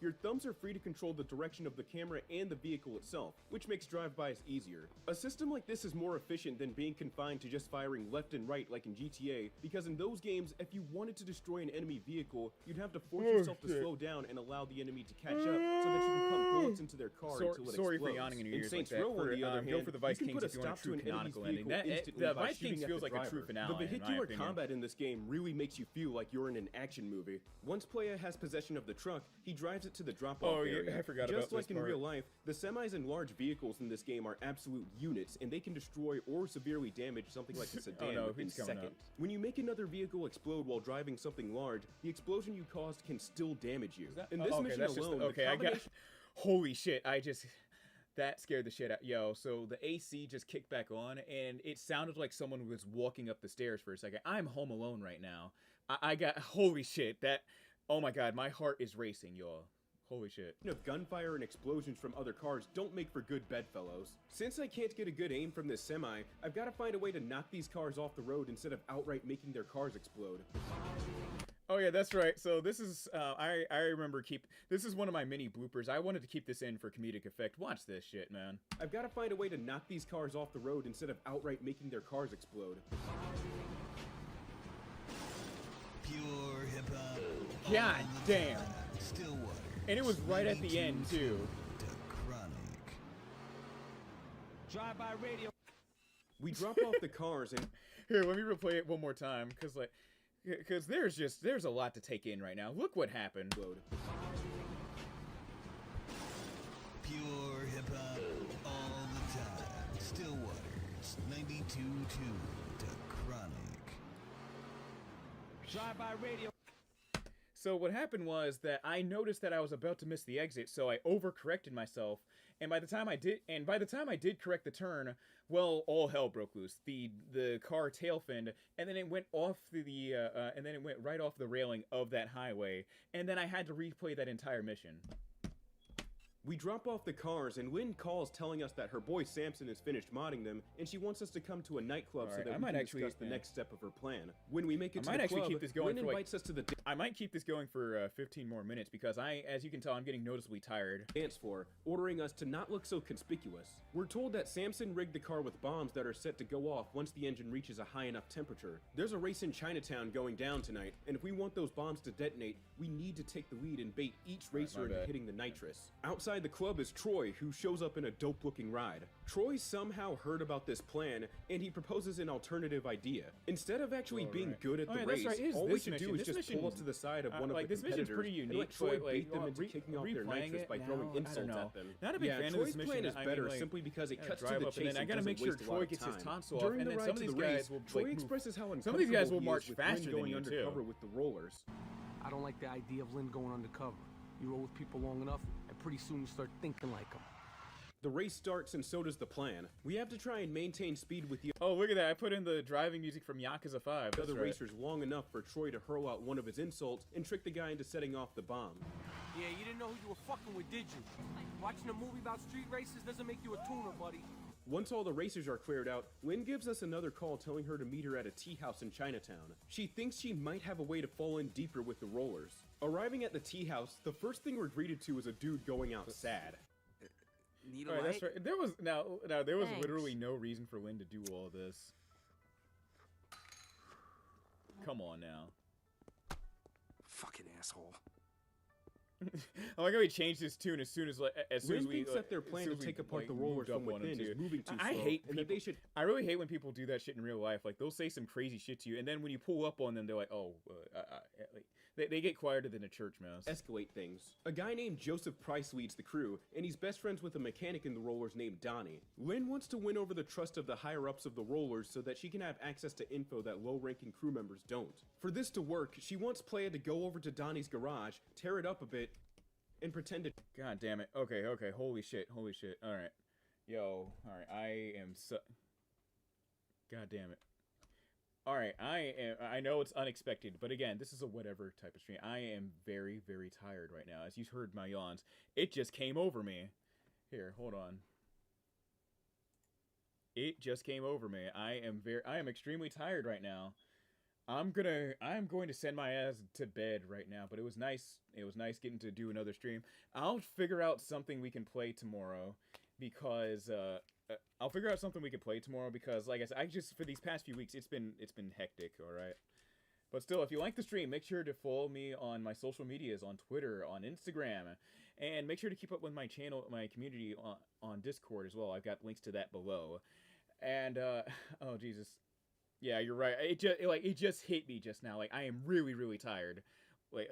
Your thumbs are free to control the direction of the camera and the vehicle itself, which makes drive-bys easier. A system like this is more efficient than being confined to just firing left and right like in GTA, because in those games, if you wanted to destroy an enemy vehicle, you'd have to force yourself to slow down and allow the enemy to catch up so that you can pump bullets into their car until it explodes. Sorry for yawning in your ears Saints like that. Row, on the other hand, go for the Vice you can Kings put a if you want a stop to true an enemy's canonical ending. vehicle instantly The by Vice shooting Kings at feels the like a true driver. finale. The in my vehicular opinion. combat in this game really makes you feel like you're in an action movie. Once Playa has possession of the truck, he drives it to the drop-off area. I forgot Just about like this in part. real life, the semis and large vehicles in this game are absolute units, and they can destroy or severely damage something like a sedan no, within he's coming seconds. up. When you make another vehicle explode while driving something large, the explosion you caused can still damage you. In this mission that's just alone, okay. the I got. combination Holy shit! That scared the shit out. Yo, so the AC just kicked back on, and it sounded like someone was walking up the stairs for a second. I'm home alone right now. I got holy shit. Oh my god, my heart is racing, y'all. Holy shit. of gunfire and explosions from other cars don't make for good bedfellows. Since I can't get a good aim from this semi, I've got to find a way to knock these cars off the road instead of outright making their cars explode. Oh yeah, that's right. So this is I remember this is one of my mini bloopers. I wanted to keep this in for comedic effect. Watch this shit, man. I've got to find a way to knock these cars off the road instead of outright making their cars explode. Pure hip-hop. God damn. Stillwater. And it was right at the end too. Chronic. Drive-by radio. We drop off the cars and Here, let me replay it one more time, because there's a lot to take in right now. Look what happened. Pure hip-hop all the time. Stillwater's 92.2 to Chronic. Drive-by radio. So what happened was that I noticed that I was about to miss the exit, so I overcorrected myself. And by the time I did correct the turn, well, all hell broke loose. The car tail finned, and then it went off and then it went right off the railing of that highway, and then I had to replay that entire mission. We drop off the cars, and Lynn calls telling us that her boy Samson has finished modding them, and she wants us to come to a nightclub so that we can discuss the next step of her plan. When we make it to the club, Lynn invites us to the I might keep this going for 15 more minutes because as you can tell, I'm getting noticeably tired. Dance floor, ordering us to not look so conspicuous. We're told that Samson rigged the car with bombs that are set to go off once the engine reaches a high enough temperature. There's a race in Chinatown going down tonight, and if we want those bombs to detonate, we need to take the lead and bait each racer into hitting the nitrous. Outside the club is Troy, who shows up in a dope-looking ride. Troy somehow heard about this plan, and he proposes an alternative idea. Instead of actually being good at the race, all we should do is just pull up to the side of one of the competitors and let Troy bait them into kicking off their nitrous by throwing insults at them. Not a big fan of this mission. Troy's plan is better simply because it cuts to the chase and I gotta make sure Troy gets his tonsil off, and then some of these guys will Troy expresses how some of these guys will march faster than going undercover with the rollers. I don't like the idea of Lynn going undercover. You roll with people long enough, and pretty soon you start thinking like them. The race starts, and so does the plan. We have to try and maintain speed with the Oh, look at that. I put in the driving music from Yakuza 5. other racers long enough for Troy to hurl out one of his insults and trick the guy into setting off the bomb. Yeah, you didn't know who you were fucking with, did you? Watching a movie about street races doesn't make you a tuner, buddy. Once all the racers are cleared out, Lynn gives us another call telling her to meet her at a tea house in Chinatown. She thinks she might have a way to fall in deeper with the rollers. Arriving at the tea house, the first thing we're greeted to is a dude going out sad. Need a All right, light? that's right. There was there was literally no reason for Lynn to do all this. Come on now. Fucking asshole. I like how he changed his tune as soon as Lynn thinks that their plan to take apart the rollers from within is moving too slow. I hate and that they should. I really hate when people do that shit in real life. Like they'll say some crazy shit to you, and then when you pull up on them, they're like, "Oh, they get quieter than a church mouse." Escalate things. A guy named Joseph Price leads the crew, and he's best friends with a mechanic in the rollers named Donnie. Lynn wants to win over the trust of the higher-ups of the rollers so that she can have access to info that low-ranking crew members don't. For this to work, she wants Playa to go over to Donnie's garage, tear it up a bit, and pretend to. God damn it. Okay. Holy shit. All right. Yo. All right. I am so. God damn it. All right. I know it's unexpected, but again, this is a whatever type of stream. I am very, very tired right now. As you heard my yawns, it just came over me. Here, hold on. It just came over me. I am extremely tired right now. I'm going to send my ass to bed right now, but it was nice. It was nice getting to do another stream. I'll figure out something we can play tomorrow because like I said, for these past few weeks it's been hectic, all right? But still, if you like the stream, make sure to follow me on my social medias, on Twitter, on Instagram, and make sure to keep up with my channel, my community on Discord as well. I've got links to that below. And oh Jesus. Yeah, you're right. It just hit me just now. Like I am really, really tired. Like,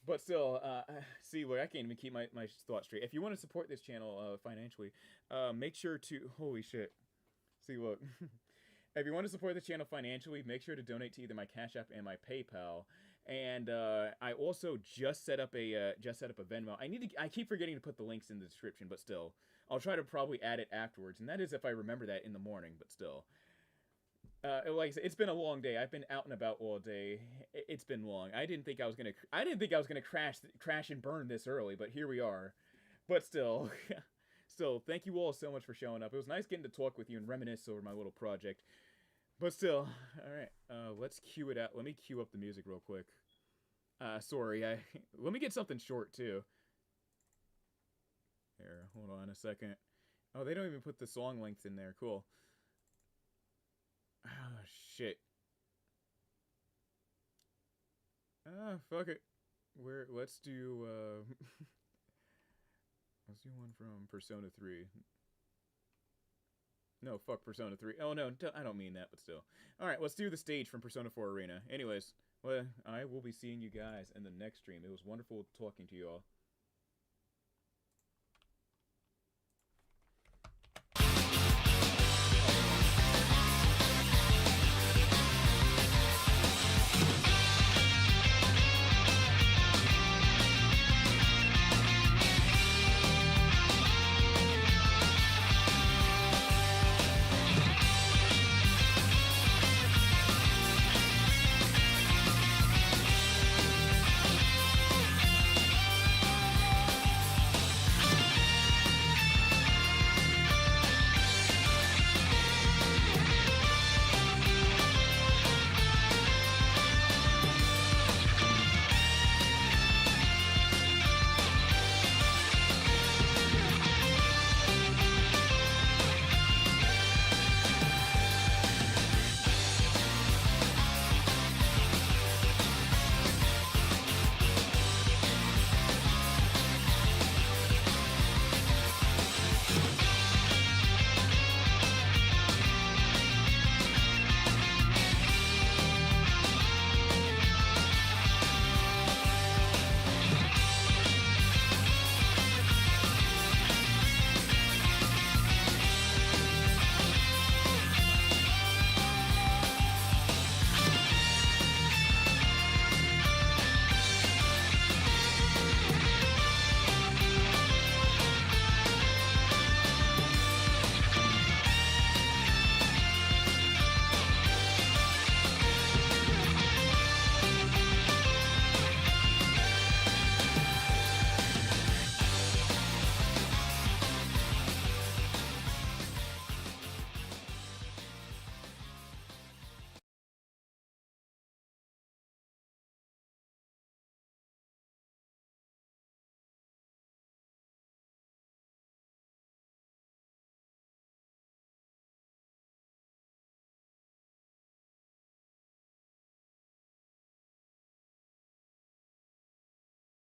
but still, see, look, I can't even keep my thoughts straight. If you want to support this channel financially, make sure to holy shit. See, look, if you want to support the channel financially, make sure to donate to either my Cash App and my PayPal. And I also just set up a Venmo. I keep forgetting to put the links in the description, but still, I'll try to probably add it afterwards, and that is if I remember that in the morning. But still, like I said, it's been a long day. I've been out and about all day. It's been long. I didn't think I was gonna crash and burn this early, but here we are. But still, thank you all so much for showing up. It was nice getting to talk with you and reminisce over my little project. But still, all right. Let's cue it out. Let me cue up the music real quick. Sorry, let me get something short too. Here, hold on a second. Oh, they don't even put the song length in there. Cool. Oh, shit. Fuck it. Let's do one from Persona 3. No, fuck Persona 3. Oh, no, I don't mean that, but still. Alright, let's do the stage from Persona 4 Arena. Anyways, well, I will be seeing you guys in the next stream. It was wonderful talking to you all.